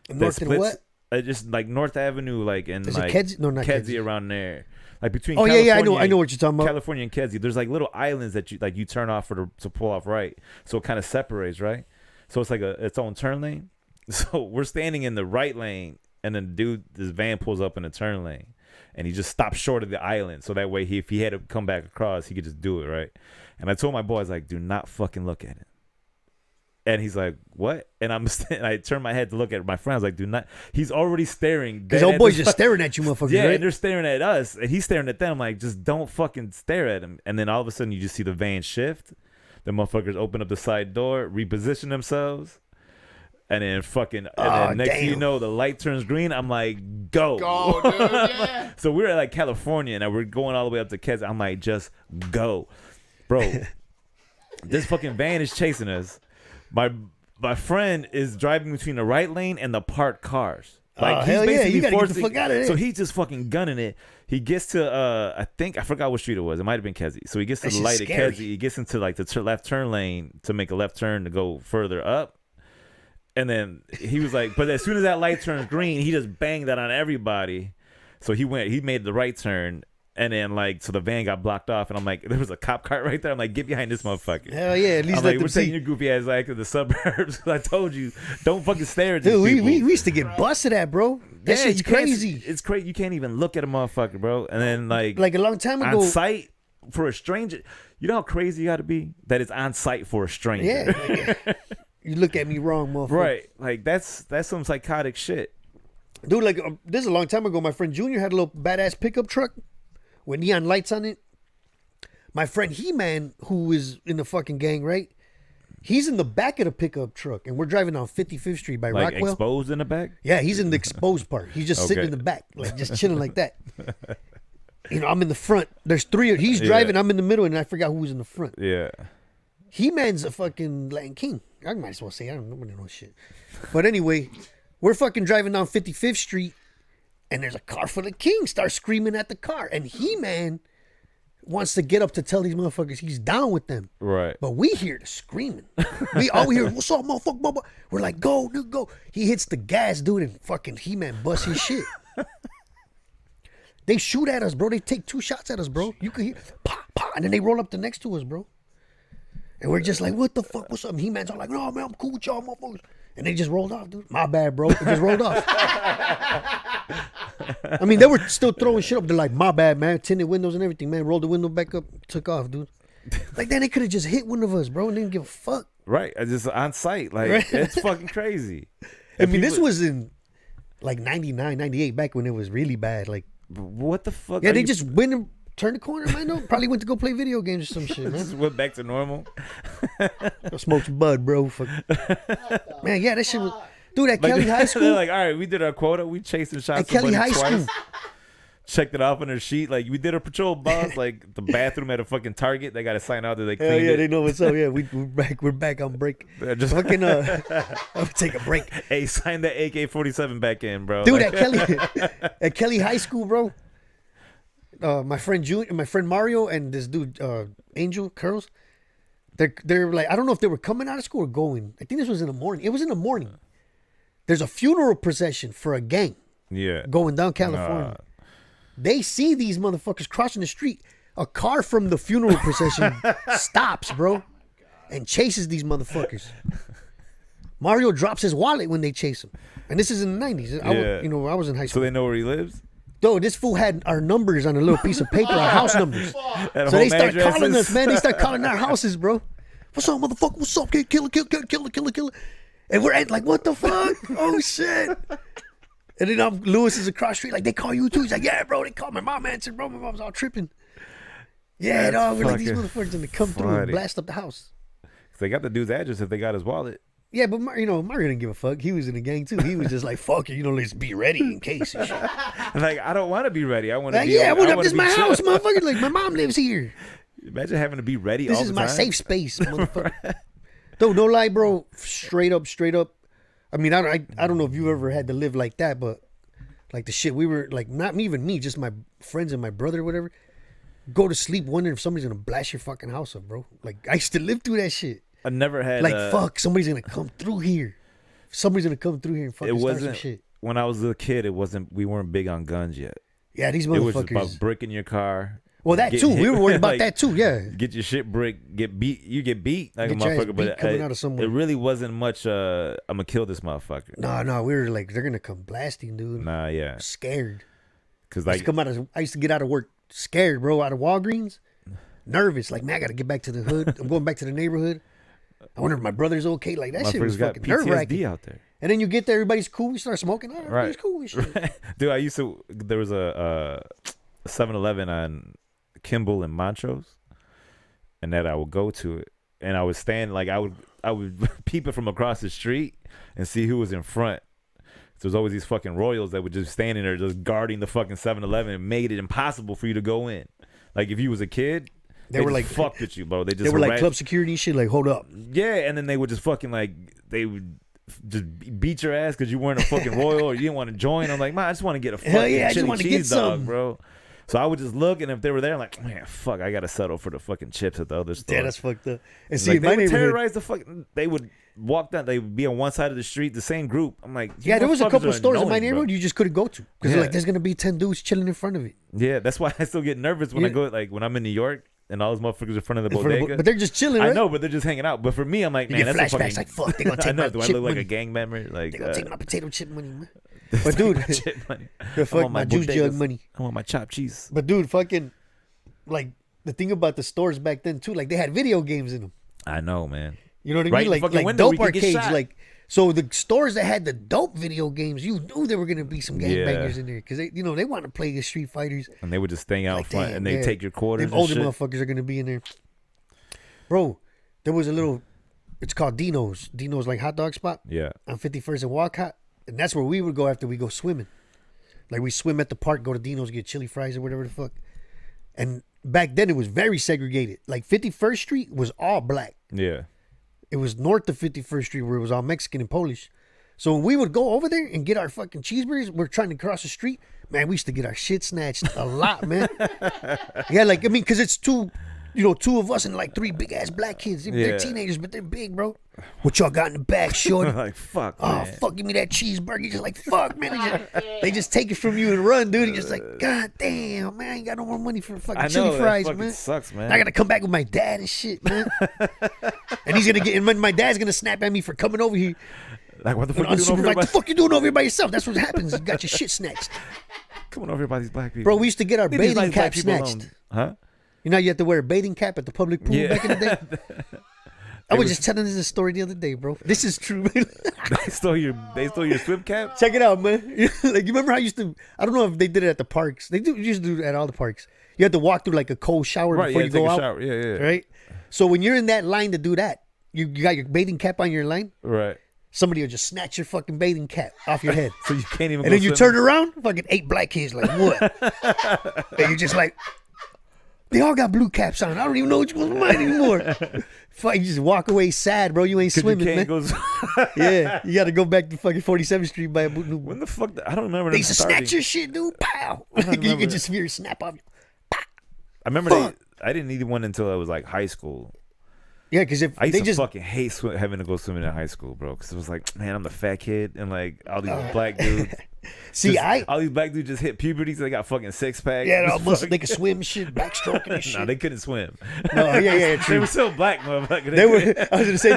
Speaker 2: North and what?
Speaker 3: Just like North Avenue, like in
Speaker 2: Is
Speaker 3: like
Speaker 2: it Kedzie? No, not
Speaker 3: Kedzie
Speaker 2: Kedzie.
Speaker 3: around there. Like between
Speaker 2: Oh
Speaker 3: California,
Speaker 2: yeah, I know what you're talking about.
Speaker 3: California and Kedzie, there's like little islands that you turn off to pull off right, so it kind of separates, right? So it's like its own turn lane. So we're standing in the right lane, and then this van pulls up in the turn lane, and he just stops short of the island, so that way if he had to come back across, he could just do it, right? And I told my boys, like, do not fucking look at it. And he's like, what? And I turn my head to look at my friend. I was like, do not. He's already staring.
Speaker 2: Because old boy's just staring at you, motherfucker.
Speaker 3: Yeah,
Speaker 2: right?
Speaker 3: and they're staring at us. And he's staring at them. I'm like, just don't fucking stare at him. And then all of a sudden, you just see the van shift. The motherfuckers open up the side door, reposition themselves. And then next thing you know, the light turns green. I'm like, go.
Speaker 1: Go, dude, yeah.
Speaker 3: So we're at like California, and we're going all the way up to Kedzie. I'm like, just go. Bro, this fucking van is chasing us. My friend is driving between the right lane and the parked cars. Like he's
Speaker 2: hell yeah,
Speaker 3: basically
Speaker 2: you gotta get the
Speaker 3: forcing.
Speaker 2: fuck out of there.
Speaker 3: So he's just fucking gunning it. He gets to I forgot what street it was. It might have been Kedzie. So he gets to
Speaker 2: That
Speaker 3: the
Speaker 2: shit's
Speaker 3: light at
Speaker 2: scary.
Speaker 3: Kedzie. He gets into like the left turn lane to make a left turn to go further up. And then he was like, but as soon as that light turns green, he just banged that on everybody. So he made the right turn. And then, so the van got blocked off, and I'm like, there was a cop car right there. I'm like, get behind this motherfucker.
Speaker 2: Hell yeah, at least
Speaker 3: I'm
Speaker 2: let
Speaker 3: like,
Speaker 2: them
Speaker 3: we're
Speaker 2: see.
Speaker 3: taking your goofy ass to the suburbs. I told you, don't fucking stare at these
Speaker 2: Dude,
Speaker 3: people.
Speaker 2: we used to get busted at, bro. That shit's
Speaker 3: you can't-
Speaker 2: crazy.
Speaker 3: It's crazy. You can't even look at a motherfucker, bro. And then,
Speaker 2: Like a long time ago.
Speaker 3: on sight for a stranger. You know how crazy you got to be that it's on sight for a stranger.
Speaker 2: Yeah. You look at me wrong, motherfucker.
Speaker 3: Right. Like, that's some psychotic shit.
Speaker 2: Dude, this is a long time ago. My friend Junior had a little badass pickup truck with neon lights on it. My friend He-Man, who is in the fucking gang, right? He's in the back of the pickup truck, and we're driving on 55th Street by
Speaker 3: Like
Speaker 2: Rockwell.
Speaker 3: exposed in the back?
Speaker 2: Yeah, he's in the exposed part. He's just sitting
Speaker 3: Okay.
Speaker 2: in the back, like just chilling like that. I'm in the front. There's three. He's driving. I'm in the middle, and I forgot who was in the front.
Speaker 3: Yeah.
Speaker 2: He-Man's a fucking Latin king. I might as well say I don't know shit. But anyway, we're fucking driving down 55th Street, and there's a car full of kings start screaming at the car, and He-Man wants to get up to tell these motherfuckers he's down with them.
Speaker 3: Right.
Speaker 2: But we hear the screaming. We hear, what's up, motherfucker? We're like, go, nigga, go. He hits the gas, dude, and fucking He-Man busts his shit. They shoot at us, bro. They take 2 shots at us, bro. You can hear, pop, pop, and then they roll up the next to us, bro. And we're just like, what the fuck? What's up? And He-Man's all like, no, man, I'm cool with y'all, motherfuckers. And they just rolled off, dude. My bad, bro. It just rolled off. I mean, they were still throwing shit up. They're like, my bad, man. Tinted windows and everything, man. Rolled the window back up, took off, dude. Like, then they could have just hit one of us, bro, and didn't give a fuck.
Speaker 3: Right. Just on sight. Like,
Speaker 2: Right.
Speaker 3: it's fucking crazy.
Speaker 2: I mean, this was in like 99, 98, back when it was really bad. Like,
Speaker 3: What the fuck?
Speaker 2: yeah,
Speaker 3: are
Speaker 2: they
Speaker 3: you-
Speaker 2: just went and turned the corner, man. No, probably went to go play video games or some shit, man.
Speaker 3: just went back to normal.
Speaker 2: Go smoke some bud, bro. Fuck. Man, yeah, that shit was... Dude, at Kelly High
Speaker 3: They're
Speaker 2: School...
Speaker 3: like, all right, we did our quota. We chased and shot
Speaker 2: At Kelly
Speaker 3: somebody
Speaker 2: High
Speaker 3: twice.
Speaker 2: School.
Speaker 3: Checked it off on their sheet. Like, we did a patrol boss. Like, the bathroom at a fucking Target. They got to sign out that they
Speaker 2: Hell
Speaker 3: cleaned
Speaker 2: yeah,
Speaker 3: it.
Speaker 2: they know what's up. Yeah, we're back on break.
Speaker 3: Just
Speaker 2: Fucking, I'm gonna take a break.
Speaker 3: Hey, sign that AK-47 back in, bro.
Speaker 2: Dude,
Speaker 3: Like,
Speaker 2: at Kelly High School, bro. My friend Mario, and this dude Angel Curls, they're like, I don't know if they were coming out of school or going. I think this was in the morning. It was in the morning. There's a funeral procession for a gang
Speaker 3: yeah.
Speaker 2: going down California. They see these motherfuckers crossing the street. A car from the funeral procession stops, bro, and chases these motherfuckers. Mario drops his wallet when they chase him, and this is in the 90s. I was in high
Speaker 3: So
Speaker 2: school.
Speaker 3: they know where he lives?
Speaker 2: Though this fool had our numbers on a little piece of paper, our house numbers.
Speaker 3: At
Speaker 2: So they
Speaker 3: home
Speaker 2: start
Speaker 3: addresses?
Speaker 2: calling us, man. They start calling our houses, bro. What's up, motherfucker? What's up? Kill. And we're at like, what the fuck? Oh shit. And then Lewis is across the street, like, they call you too. He's like, yeah, bro, they call my mom answered, bro. My mom's all tripping. Yeah,
Speaker 3: That's
Speaker 2: dog. We're like, these
Speaker 3: fucking
Speaker 2: motherfuckers gonna come through and
Speaker 3: funny.
Speaker 2: blast up the house.
Speaker 3: They got the dude's address if they got his wallet.
Speaker 2: Yeah, but Mario didn't give a fuck. He was in the gang too. He was just like, fuck it, let's be ready in case and shit.
Speaker 3: Like, I don't want to be ready. I want to
Speaker 2: Like,
Speaker 3: be
Speaker 2: yeah, what
Speaker 3: I
Speaker 2: up?
Speaker 3: wanna
Speaker 2: This is
Speaker 3: be
Speaker 2: my
Speaker 3: chill.
Speaker 2: house, motherfucker. Like, my mom lives here.
Speaker 3: Imagine having to be ready
Speaker 2: This
Speaker 3: all
Speaker 2: is
Speaker 3: the
Speaker 2: my
Speaker 3: time.
Speaker 2: safe space, motherfucker. Dude, no lie, bro. Straight up. I mean, I don't know if you ever had to live like that, but like the shit we were like, not even me, just my friends and my brother or whatever. Go to sleep wondering if somebody's gonna blast your fucking house up, bro. Like I used to live through that shit.
Speaker 3: I never had
Speaker 2: Like fuck, somebody's gonna come through here. Somebody's gonna come through here and fucking start some shit.
Speaker 3: When I was a kid. It wasn't. We weren't big on guns yet.
Speaker 2: Yeah, these
Speaker 3: It was
Speaker 2: motherfuckers.
Speaker 3: about bricking your car.
Speaker 2: Well, that too. We were worried about that too. Yeah.
Speaker 3: Get your shit bricked. Get beat. You get beat like
Speaker 2: Get
Speaker 3: a
Speaker 2: your ass
Speaker 3: motherfucker.
Speaker 2: beat
Speaker 3: But
Speaker 2: coming out of somewhere.
Speaker 3: it really wasn't much. I'm gonna kill this motherfucker.
Speaker 2: No, we were like, they're gonna come blasting, dude.
Speaker 3: Nah, yeah.
Speaker 2: Scared.
Speaker 3: Because
Speaker 2: I used to get out of work scared, bro. Out of Walgreens, nervous. Like, man, I gotta get back to the hood. I'm going back to the neighborhood. I wonder if my brother's okay. Like that shit was fucking nerve wracking
Speaker 3: out there.
Speaker 2: And then you get there, everybody's cool. We start smoking. Oh, everybody's
Speaker 3: Right.
Speaker 2: cool and shit.
Speaker 3: Dude, there was a 7-Eleven on Kimball and Montrose, and that I would go to it, and I would stand like I would peep it from across the street and see who was in front. So there's always these fucking royals that were just standing there, just guarding the fucking 7-Eleven, and made it impossible for you to go in. Like if you was a kid, they were like fucked with you, bro. They were
Speaker 2: like club security and shit. Like, hold up.
Speaker 3: Yeah, and then they would just fucking like they would just beat your ass because you weren't a fucking royal or you didn't want to join. I'm like, man, I just want to get a fucking chili cheese dog, bro. So I would just look, and if they were there, I'm like, man, fuck, I gotta settle for the fucking chips at the other store.
Speaker 2: Yeah, that's fucked up. And see,
Speaker 3: like,
Speaker 2: in my
Speaker 3: they would
Speaker 2: neighborhood,
Speaker 3: terrorize the fucking. They would walk down. They would be on one side of the street, the same group. I'm like,
Speaker 2: yeah, there was a couple of stores in my neighborhood
Speaker 3: bro.
Speaker 2: you just couldn't go to because like there's gonna be 10 dudes chilling in front of it.
Speaker 3: Yeah, that's why I still get nervous when I go, like when I'm in New York. And all those motherfuckers in front of the bodega.
Speaker 2: But they're just chilling, right?
Speaker 3: I know, but they're just hanging out. But for me, I'm like, man,
Speaker 2: that's
Speaker 3: a
Speaker 2: flashbacks. Like, fuck, they gonna take
Speaker 3: I know.
Speaker 2: my
Speaker 3: Do I
Speaker 2: chip
Speaker 3: look like
Speaker 2: money.
Speaker 3: a gang member? Like,
Speaker 2: They gonna take my potato chip money, man.
Speaker 3: But
Speaker 2: But dude,
Speaker 3: chip money.
Speaker 2: the fuck my juice jug money.
Speaker 3: I want my chopped cheese.
Speaker 2: But dude, fucking, like the thing about the stores back then too, like they had video games in them.
Speaker 3: I know, man.
Speaker 2: You know what I
Speaker 3: Right
Speaker 2: mean?
Speaker 3: in the
Speaker 2: Like
Speaker 3: fucking window,
Speaker 2: dope
Speaker 3: we could get
Speaker 2: arcades.
Speaker 3: shot.
Speaker 2: Like so, the stores that had the dope video games, you knew there were gonna be some gangbangers in there because they want to play the Street Fighters.
Speaker 3: And they would just stay out
Speaker 2: Like,
Speaker 3: front
Speaker 2: damn,
Speaker 3: and they
Speaker 2: yeah.
Speaker 3: take your quarters.
Speaker 2: Them older
Speaker 3: and shit.
Speaker 2: motherfuckers are gonna be in there. Bro, there was a little. It's called Dino's. Dino's like hot dog spot.
Speaker 3: Yeah.
Speaker 2: On 51st and Walcott, and that's where we would go after we go swimming. Like we swim at the park, go to Dino's, get chili fries or whatever the fuck. And back then it was very segregated. Like 51st Street was all black.
Speaker 3: Yeah.
Speaker 2: It was north of 51st Street where it was all Mexican and Polish. So when we would go over there and get our fucking cheeseburgers, we're trying to cross the street. Man, we used to get our shit snatched a lot, man. Yeah, like I mean, because it's two of us and like 3 big ass black kids. They're teenagers, but they're big, bro. What y'all got in the bag, shorty?
Speaker 3: Like fuck.
Speaker 2: Oh,
Speaker 3: man.
Speaker 2: fuck, give me that cheeseburger. You're just like, fuck, man. They just take it from you and run, dude. And you're just like, God damn, man, I ain't got no more money for fucking chili fries,
Speaker 3: that fucking
Speaker 2: man.
Speaker 3: sucks, man.
Speaker 2: I gotta come back with my dad and shit, man. And he's gonna and my dad's gonna snap at me for coming over here.
Speaker 3: Like what the fuck you doing over
Speaker 2: Like,
Speaker 3: here?
Speaker 2: the fuck you doing over here by yourself? That's what happens. You got your shit snatched.
Speaker 3: Coming over here by these black people.
Speaker 2: Bro, we used to get our
Speaker 3: Leave these
Speaker 2: bathing
Speaker 3: nice black
Speaker 2: cap
Speaker 3: people
Speaker 2: snatched.
Speaker 3: alone. Huh?
Speaker 2: You know, you had to wear a bathing cap at the public pool back in the day. I was just telling this story the other day, bro. This is true, man.
Speaker 3: They stole your swim cap.
Speaker 2: Check it out, man. Like, you remember how I used to? I don't know if they did it at the parks. They used to do it at all the parks. You had to walk through like a cold shower
Speaker 3: Right,
Speaker 2: before
Speaker 3: yeah,
Speaker 2: you go
Speaker 3: take a
Speaker 2: out.
Speaker 3: shower. Yeah.
Speaker 2: Right. So when you're in that line to do that, you got your bathing cap on your line.
Speaker 3: Right.
Speaker 2: Somebody will just snatch your fucking bathing cap off your head.
Speaker 3: So you can't even.
Speaker 2: And then you turn around, fucking 8 black kids like, what? And you're just like, they all got blue caps on. I don't even know which one's mine anymore. Fuck, you just walk away sad, bro. You ain't swimming, man. Yeah, you got to go back to fucking 47th Street by a boot.
Speaker 3: When the fuck? I don't remember.
Speaker 2: They used to snatch your shit, dude. Pow. You could just hear it snap off.
Speaker 3: I remember I didn't need one until I was like high school.
Speaker 2: Yeah, because if
Speaker 3: I used
Speaker 2: they
Speaker 3: to
Speaker 2: just
Speaker 3: fucking hate having to go swimming in high school, bro. Because it was like, man, I'm the fat kid, and like all these black dudes.
Speaker 2: see,
Speaker 3: all these black dudes just hit puberty, so they got fucking 6-pack.
Speaker 2: Yeah, they could swim shit, backstroking and shit.
Speaker 3: No, they couldn't swim.
Speaker 2: No, yeah, true.
Speaker 3: They were still black, motherfucker.
Speaker 2: They were. I was gonna say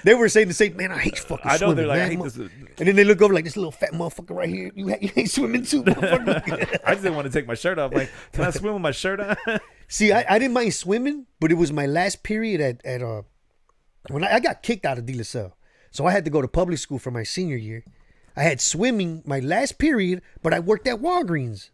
Speaker 2: they were saying the same. Man, I hate fucking
Speaker 3: I know
Speaker 2: swimming.
Speaker 3: they're like,
Speaker 2: man.
Speaker 3: I hate this.
Speaker 2: And then they look over like this little fat motherfucker right here. You ain't swimming too, motherfucker.
Speaker 3: I just didn't want to take my shirt off. Like, can I swim with my shirt on?
Speaker 2: See, I didn't mind swimming, but it was my last period at when I got kicked out of De La Salle, so I had to go to public school for my senior year. I had swimming my last period, but I worked at Walgreens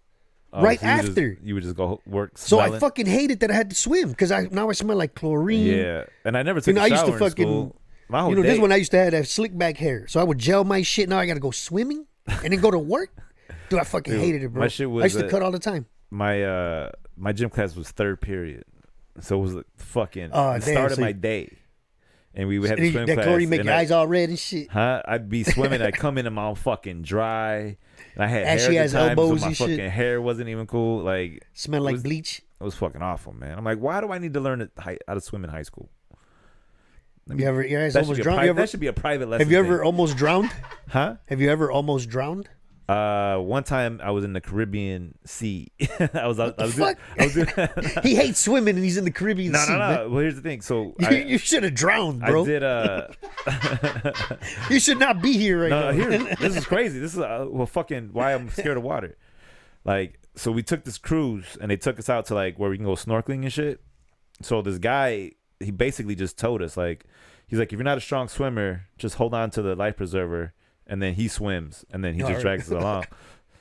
Speaker 2: right
Speaker 3: so
Speaker 2: after.
Speaker 3: You would just go work.
Speaker 2: So
Speaker 3: smelling?
Speaker 2: I fucking hated that I had to swim because now I smell like chlorine.
Speaker 3: Yeah, and I never took
Speaker 2: You know,
Speaker 3: a
Speaker 2: I
Speaker 3: shower
Speaker 2: used to
Speaker 3: in
Speaker 2: fucking.
Speaker 3: school. My whole
Speaker 2: You know,
Speaker 3: day.
Speaker 2: this one I used to have slick back hair, so I would gel my shit. Now I got to go swimming and then go to work. Dude, I fucking hated it, bro.
Speaker 3: my shit was,
Speaker 2: I used to cut all the time.
Speaker 3: My gym class was 3rd period, so it was fucking
Speaker 2: Oh,
Speaker 3: the
Speaker 2: damn,
Speaker 3: start of
Speaker 2: so
Speaker 3: my day. and we would have the swim
Speaker 2: that
Speaker 3: class.
Speaker 2: chlorine make
Speaker 3: and
Speaker 2: your eyes all red and shit.
Speaker 3: Huh? I'd be swimming. I'd come in and I'm all fucking dry. And I had
Speaker 2: Ashy
Speaker 3: hair at
Speaker 2: ass
Speaker 3: the time,
Speaker 2: elbows
Speaker 3: so my
Speaker 2: and
Speaker 3: fucking
Speaker 2: shit.
Speaker 3: hair wasn't even cool. Like
Speaker 2: Smell like bleach.
Speaker 3: It was fucking awful, man. I'm like, why do I need to learn how to swim in high school?
Speaker 2: Your ass almost drowned?
Speaker 3: That should be a private lesson.
Speaker 2: Have you ever almost drowned?
Speaker 3: Huh?
Speaker 2: Have you ever almost drowned?
Speaker 3: One time I was in the Caribbean Sea. I was doing,
Speaker 2: He hates swimming and he's in the Caribbean Sea.
Speaker 3: No. Well, here's the thing. So
Speaker 2: you should have drowned, bro.
Speaker 3: I did.
Speaker 2: You should not be here right now.
Speaker 3: This is crazy. This is fucking why I'm scared of water. Like, so we took this cruise and they took us out to like where we can go snorkeling and shit. So this guy, he basically just told us like, he's like, if you're not a strong swimmer, just hold on to the life preserver. And then he swims, and then he just drags us along.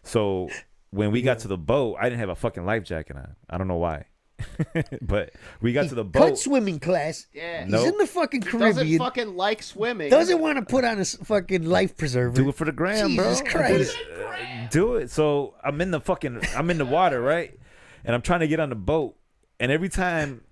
Speaker 3: So when we got to the boat, I didn't have a fucking life jacket on. I don't know why. But we got to the boat.
Speaker 2: Cut swimming class.
Speaker 1: Yeah.
Speaker 2: He's in the fucking Caribbean.
Speaker 1: Doesn't fucking like swimming.
Speaker 2: Doesn't want to put on a fucking life preserver.
Speaker 3: Do it for the gram, bro.
Speaker 2: Jesus Christ.
Speaker 3: Do it. So I'm in the water, right? And I'm trying to get on the boat. And every time,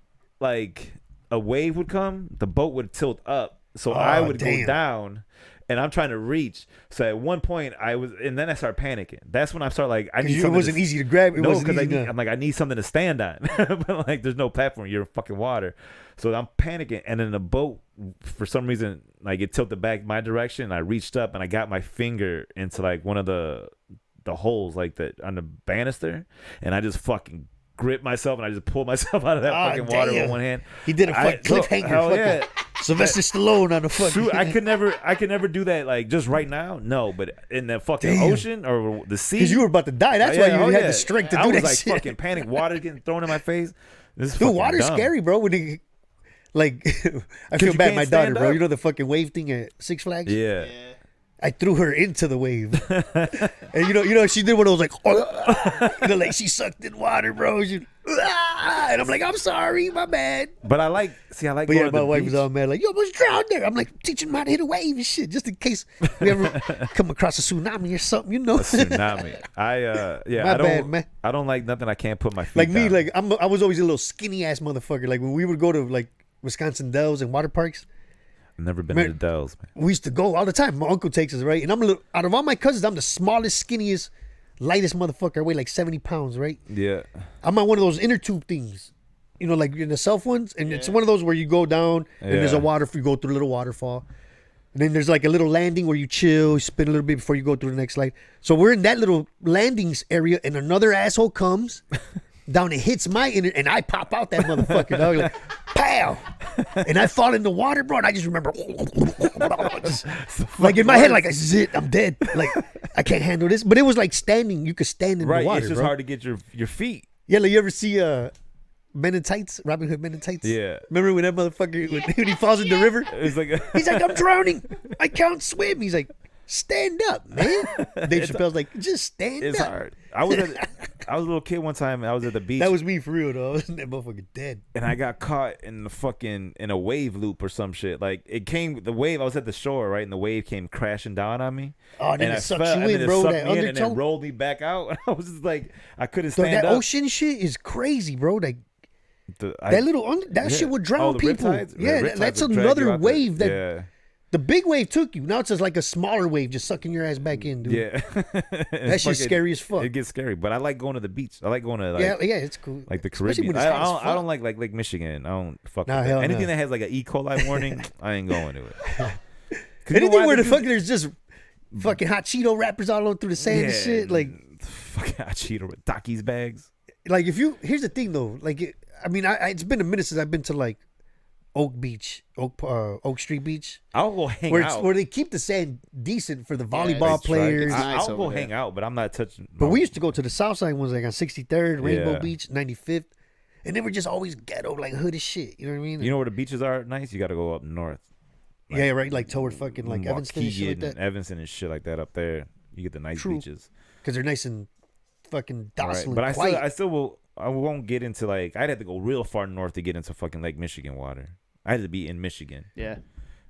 Speaker 3: like, a wave would come, the boat would tilt up. So I would go down. And I'm trying to reach. So at one point and then I start panicking. That's when I start like, I need something.
Speaker 2: It wasn't easy to grab.
Speaker 3: No, because I'm like, I need something to stand on. But like, there's no platform. You're in fucking water. So I'm panicking. And then the boat, for some reason, like it tilted back my direction. And I reached up and I got my finger into like one of the holes like that on the banister. And I just fucking gripped myself and I just pulled myself out of that fucking water with one hand.
Speaker 2: He did a fucking cliffhanger.
Speaker 3: Hell yeah.
Speaker 2: Sylvester Stallone on the fucking.
Speaker 3: I could never do that like just right now. No, but in the fucking ocean or the sea.
Speaker 2: Because you were about to die. That's why you had the strength to do that shit.
Speaker 3: I was like fucking panic. Water getting thrown in my face. This is
Speaker 2: Dude, water's
Speaker 3: dumb.
Speaker 2: Scary, bro. When it, like, I feel bad. My daughter, bro. You know the fucking wave thing at Six Flags?
Speaker 3: Yeah.
Speaker 2: I threw her into the wave, and you know, she did one of those like, like she sucked in water, bro. And I'm like, I'm sorry, my bad.
Speaker 3: But I like. But
Speaker 2: yeah, my wife was all mad, like, you almost drowned there. I'm like, teaching them how to hit a wave and shit, just in case we ever come across a tsunami or something, you know.
Speaker 3: A tsunami. I don't like nothing I can't put my feet.
Speaker 2: Like me,
Speaker 3: down.
Speaker 2: like I was always a little skinny ass motherfucker. Like when we would go to like Wisconsin Dells and water parks.
Speaker 3: I've never been to the Dells, man.
Speaker 2: We used to go all the time. My uncle takes us, right? And out of all my cousins, I'm the smallest, skinniest, lightest motherfucker. I weigh like 70 pounds, right?
Speaker 3: Yeah.
Speaker 2: I'm on one of those inner tube things, you know, like in the self ones. And it's one of those where you go down and there's a you go through a little waterfall. And then there's like a little landing where you chill, you spin a little bit before you go through the next slide. So we're in that little landings area and another asshole comes down and hits my inner, and I pop out that motherfucker, dog, like, pow! And I fall in the water, bro, and I just remember, like in my head, like, I'm dead. Like, I can't handle this. But it was like standing. You could stand in the water,
Speaker 3: Right, it's just
Speaker 2: bro.
Speaker 3: hard to get your feet.
Speaker 2: Yeah, like you ever see Men in Tights? Robin Hood Men in Tights?
Speaker 3: Yeah.
Speaker 2: Remember when that motherfucker, when he falls in the river?
Speaker 3: It's like
Speaker 2: He's like, I'm drowning. I can't swim. He's like, stand up, man. Dave Chappelle's like, just stand up.
Speaker 3: It's hard. I was a little kid one time and I was at the beach.
Speaker 2: That was me for real, though. That motherfucker dead.
Speaker 3: And I got caught in a wave loop or some shit. Like the wave, I was at the shore, right? And the wave came crashing down on me.
Speaker 2: Oh, then
Speaker 3: and
Speaker 2: it sucks you in, bro. That
Speaker 3: and
Speaker 2: undertow.
Speaker 3: then rolled me back out. And I was just like, I couldn't
Speaker 2: So
Speaker 3: stand
Speaker 2: that
Speaker 3: up.
Speaker 2: ocean shit is crazy, bro. Like that shit would drown
Speaker 3: the
Speaker 2: people.
Speaker 3: riptides?
Speaker 2: Yeah,
Speaker 3: Riptides
Speaker 2: that's
Speaker 3: would drag you
Speaker 2: another
Speaker 3: out
Speaker 2: wave.
Speaker 3: there.
Speaker 2: That the big wave took you. Now it's just like a smaller wave, just sucking your ass back in, dude.
Speaker 3: Yeah.
Speaker 2: That shit's scary as fuck.
Speaker 3: It gets scary, but I like going to the beach. I like going to
Speaker 2: yeah, it's cool.
Speaker 3: like the
Speaker 2: Especially
Speaker 3: Caribbean.
Speaker 2: when it's hot as
Speaker 3: I don't
Speaker 2: fuck.
Speaker 3: like Lake Michigan. I don't fuck
Speaker 2: Nah,
Speaker 3: with
Speaker 2: hell
Speaker 3: that. Anything
Speaker 2: no.
Speaker 3: that has like an E. coli warning, I ain't going to it. 'Cause
Speaker 2: Anything where the fuck there's just fucking hot Cheeto wrappers all over through the sand and shit. Like
Speaker 3: fucking hot Cheeto with Takis bags.
Speaker 2: Like here's the thing though. Like it's been a minute since I've been to like Oak Street Beach.
Speaker 3: I'll go hang out.
Speaker 2: Where they keep the sand decent for the volleyball
Speaker 1: that's right.
Speaker 2: players.
Speaker 1: It's nice
Speaker 3: I'll go
Speaker 1: over there.
Speaker 3: hang out, but I'm not touching.
Speaker 2: But we used to go to the south side ones like on 63rd, Rainbow
Speaker 3: Yeah.
Speaker 2: Beach, 95th. And they were just always ghetto, like hood as shit. You know what I mean?
Speaker 3: You know where the beaches are nice? You got to go up north.
Speaker 2: Yeah, right. Like toward fucking like Evanston and shit like
Speaker 3: Waukegan
Speaker 2: that.
Speaker 3: Evanston and shit like that up there. You get the nice
Speaker 2: True.
Speaker 3: beaches.
Speaker 2: Because they're nice and fucking docile
Speaker 3: But
Speaker 2: and quiet.
Speaker 3: I won't get into like, I'd have to go real far north to get into fucking Lake Michigan water. I had to be in Michigan.
Speaker 1: Yeah.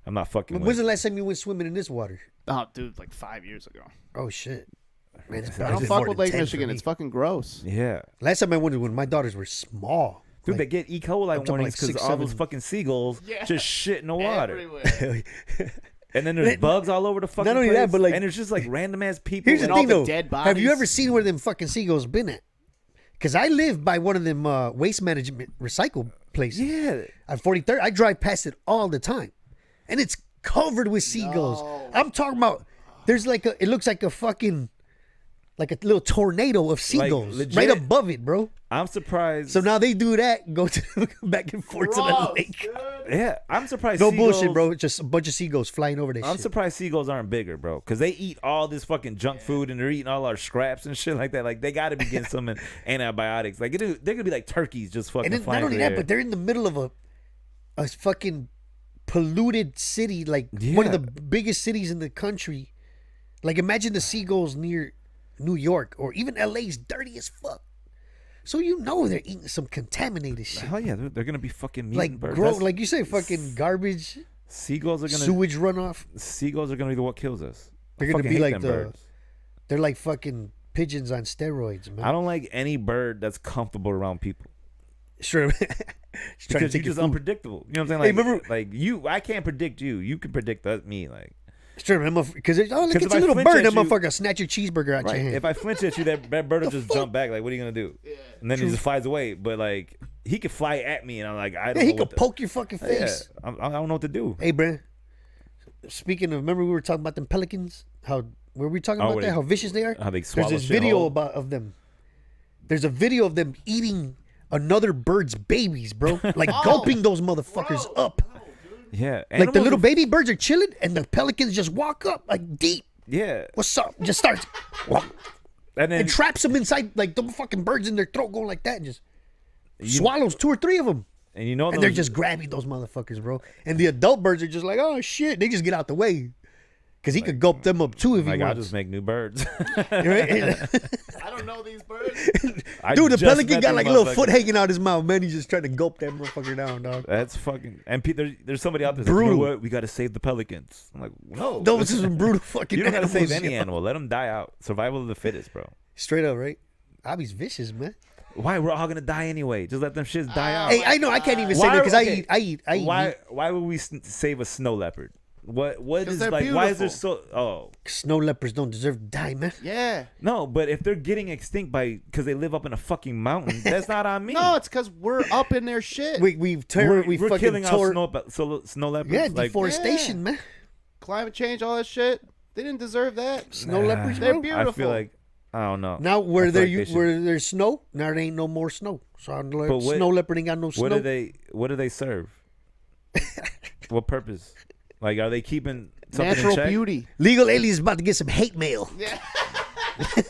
Speaker 3: I'm not fucking
Speaker 2: When's the last time you went swimming in this water?
Speaker 1: Oh, dude, like 5 years ago.
Speaker 2: Oh, shit. Man, it's
Speaker 1: I don't
Speaker 2: been
Speaker 1: fuck
Speaker 2: more
Speaker 1: with
Speaker 2: than
Speaker 1: Lake
Speaker 2: 10 for
Speaker 1: Michigan.
Speaker 2: me.
Speaker 1: It's fucking gross.
Speaker 3: Yeah.
Speaker 2: Last time I went was when my daughters were small.
Speaker 3: Dude, they get E. coli
Speaker 2: talking
Speaker 3: warnings because
Speaker 2: like
Speaker 3: all
Speaker 2: 6,
Speaker 3: those
Speaker 2: 7.
Speaker 3: fucking seagulls just shit in the water.
Speaker 1: Everywhere.
Speaker 3: And then there's bugs all over the fucking
Speaker 2: Not only
Speaker 3: place.
Speaker 2: that, but, like-
Speaker 3: and it's just like random ass people.
Speaker 2: Here's the
Speaker 3: like,
Speaker 2: thing,
Speaker 1: the
Speaker 2: though.
Speaker 1: dead
Speaker 2: Have you
Speaker 1: bodies.
Speaker 2: ever seen where them fucking seagulls been at? Because I live by one of them waste management recycle places.
Speaker 3: Yeah.
Speaker 2: On 43rd, I drive past it all the time, and it's covered with seagulls.
Speaker 1: No.
Speaker 2: I'm talking about. There's like it looks like a fucking, like a little tornado of seagulls
Speaker 3: legit?
Speaker 2: right above it, bro.
Speaker 3: I'm surprised.
Speaker 2: So now they do that, go to back and forth to the
Speaker 1: Gross,
Speaker 2: lake.
Speaker 1: dude.
Speaker 3: Yeah, I'm surprised.
Speaker 2: No
Speaker 3: seagulls,
Speaker 2: bullshit, bro. Just a bunch of seagulls flying over this
Speaker 3: I'm
Speaker 2: shit.
Speaker 3: surprised seagulls aren't bigger, bro, because they eat all this fucking junk food and they're eating all our scraps and shit like that. Like they got to be getting some antibiotics. Like they're gonna be like turkeys just fucking
Speaker 2: And then,
Speaker 3: flying
Speaker 2: not only
Speaker 3: through
Speaker 2: that,
Speaker 3: the
Speaker 2: but
Speaker 3: air.
Speaker 2: they're in the middle of a fucking polluted city, like one of
Speaker 3: Yeah.
Speaker 2: the biggest cities in the country. Like imagine the seagulls near New York or even LA's dirty as fuck. So you know they're eating some contaminated shit.
Speaker 3: Hell yeah, they're gonna be fucking meat
Speaker 2: Like
Speaker 3: birds.
Speaker 2: gross, like you say, fucking garbage,
Speaker 3: Seagulls are gonna
Speaker 2: sewage runoff.
Speaker 3: Seagulls are gonna be what kills us.
Speaker 2: They're
Speaker 3: I
Speaker 2: gonna
Speaker 3: fucking
Speaker 2: be
Speaker 3: hate
Speaker 2: like
Speaker 3: them
Speaker 2: the.
Speaker 3: birds.
Speaker 2: They're like fucking pigeons on steroids, man.
Speaker 3: I don't like any bird that's comfortable around people
Speaker 2: Sure. Just trying to
Speaker 3: because you're
Speaker 2: take your
Speaker 3: just
Speaker 2: food.
Speaker 3: unpredictable. You know what I'm
Speaker 2: Hey,
Speaker 3: saying? Like,
Speaker 2: remember-
Speaker 3: like you, I can't predict you. You can predict me. Like,
Speaker 2: Sure, because look,
Speaker 3: 'Cause
Speaker 2: it's
Speaker 3: if
Speaker 2: a
Speaker 3: I
Speaker 2: little
Speaker 3: flinch
Speaker 2: bird.
Speaker 3: at
Speaker 2: That
Speaker 3: you-
Speaker 2: motherfucker snatch your cheeseburger out
Speaker 3: right?
Speaker 2: your hand.
Speaker 3: If I flinch at you, that bird will just jump back. Like, what are you gonna do?
Speaker 1: Yeah.
Speaker 3: And then he just flies away. But like, he could fly at me, and I'm like, I don't
Speaker 2: Yeah,
Speaker 3: know.
Speaker 2: he
Speaker 3: what
Speaker 2: could
Speaker 3: the-
Speaker 2: poke your fucking
Speaker 3: Yeah,
Speaker 2: face.
Speaker 3: I don't know what to do.
Speaker 2: Hey, Brent. Speaking of, remember we were talking about them pelicans? How were we talking
Speaker 3: Oh,
Speaker 2: about
Speaker 3: where
Speaker 2: that?
Speaker 3: they-
Speaker 2: How vicious they are?
Speaker 3: how they
Speaker 2: There's
Speaker 3: swallow
Speaker 2: this
Speaker 3: shit
Speaker 2: video
Speaker 3: whole.
Speaker 2: of them. There's a video of them eating another bird's babies, bro. Like gulping those motherfuckers up.
Speaker 3: Yeah,
Speaker 2: Like the
Speaker 3: animals
Speaker 2: little
Speaker 3: are-
Speaker 2: baby birds are chilling, and the pelicans just walk up like deep.
Speaker 3: Yeah,
Speaker 2: What's up? Just starts
Speaker 3: and then
Speaker 2: and traps them inside like the fucking birds in their throat, going like that, and just swallows 2 or 3 of them.
Speaker 3: and you know
Speaker 2: And they're
Speaker 3: those-
Speaker 2: just grabbing those motherfuckers, bro. And the adult birds are just like, oh shit, they just get out the way. Because he could gulp them up too if
Speaker 3: like
Speaker 2: he
Speaker 3: I'll
Speaker 2: wants.
Speaker 3: just make new birds.
Speaker 2: Right?
Speaker 1: I don't know these birds.
Speaker 3: I
Speaker 2: Dude, the
Speaker 3: just
Speaker 2: pelican
Speaker 3: met
Speaker 2: got
Speaker 3: these
Speaker 2: like a little
Speaker 3: motherfuckers.
Speaker 2: foot hanging out his mouth, man. He's just trying to gulp that motherfucker down, dog.
Speaker 3: That's fucking. And there's somebody out there. Like, you
Speaker 2: Brutal.
Speaker 3: know what? We got to save the pelicans. I'm like, no.
Speaker 2: Those are some brutal fucking
Speaker 3: You don't got to
Speaker 2: animals,
Speaker 3: save any
Speaker 2: yo.
Speaker 3: animal. Let them die out. Survival of the fittest, bro.
Speaker 2: Straight up, right? Abby's vicious, man.
Speaker 3: Why? We're all gonna die anyway. Just let them shits die out.
Speaker 2: Hey, I know I can't even say
Speaker 3: Why-
Speaker 2: that because
Speaker 3: okay,
Speaker 2: I eat meat.
Speaker 3: Why would we save a snow leopard? What
Speaker 1: 'Cause
Speaker 3: is
Speaker 1: they're
Speaker 3: like? Why is there
Speaker 1: beautiful.
Speaker 3: so? Oh
Speaker 2: Snow leopards don't deserve to die, man.
Speaker 1: Yeah.
Speaker 3: no, but if they're getting extinct because they live up in a fucking mountain, that's not on me.
Speaker 1: No, it's because we're up in their shit.
Speaker 2: We're
Speaker 3: we're
Speaker 2: fucking
Speaker 3: killing
Speaker 2: tore.
Speaker 3: out snow leopards.
Speaker 2: Yeah,
Speaker 3: like,
Speaker 2: deforestation,
Speaker 1: Yeah.
Speaker 2: man.
Speaker 1: Climate change, all that shit. They didn't deserve that.
Speaker 2: Snow leopards,
Speaker 1: They're
Speaker 2: bro.
Speaker 1: beautiful.
Speaker 3: I feel like I don't know.
Speaker 2: Now
Speaker 3: I
Speaker 2: where
Speaker 3: feel
Speaker 2: there
Speaker 3: like they should-
Speaker 2: where there's snow, now there ain't no more snow. So I'm like,
Speaker 3: But what-
Speaker 2: snow leopard ain't got no snow.
Speaker 3: What do they serve? What purpose? Like, are they keeping something in
Speaker 1: natural
Speaker 3: check?
Speaker 1: beauty.
Speaker 2: Legal aliens about to get some hate mail.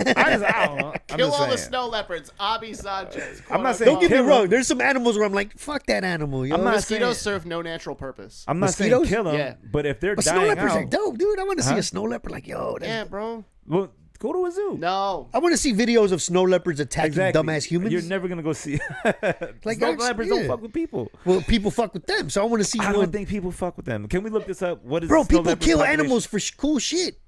Speaker 3: I don't know. I'm
Speaker 1: Kill
Speaker 3: just
Speaker 1: all the
Speaker 3: saying.
Speaker 1: snow leopards. Abi Sanchez.
Speaker 3: I'm not saying
Speaker 2: Don't get me
Speaker 3: kill
Speaker 2: wrong.
Speaker 3: 'em.
Speaker 2: There's some animals where I'm like, fuck that animal. Yo.
Speaker 3: I'm not
Speaker 1: Mosquitoes
Speaker 3: saying-
Speaker 1: serve no natural purpose.
Speaker 3: I'm not
Speaker 2: Mosquitoes?
Speaker 3: saying kill them,
Speaker 1: Yeah.
Speaker 3: but if they're
Speaker 2: But snow
Speaker 3: dying
Speaker 2: leopards are
Speaker 3: out,
Speaker 2: dope, dude. I want to see
Speaker 3: Huh?
Speaker 2: a snow leopard. Like, yo, that's
Speaker 1: Yeah, bro.
Speaker 3: well, go to a zoo.
Speaker 1: No.
Speaker 2: I want to see videos of snow leopards attacking
Speaker 3: Exactly.
Speaker 2: dumbass humans.
Speaker 3: You're never gonna go see.
Speaker 2: Like,
Speaker 3: Snow
Speaker 2: that's-
Speaker 3: leopards
Speaker 2: yeah.
Speaker 3: don't fuck with people.
Speaker 2: Well, people fuck with them, so I want to see
Speaker 3: I
Speaker 2: one.
Speaker 3: don't think people fuck with them. Can we look this up? What is
Speaker 2: Bro,
Speaker 3: the snow
Speaker 2: people
Speaker 3: leopard
Speaker 2: kill
Speaker 3: population?
Speaker 2: animals for cool shit.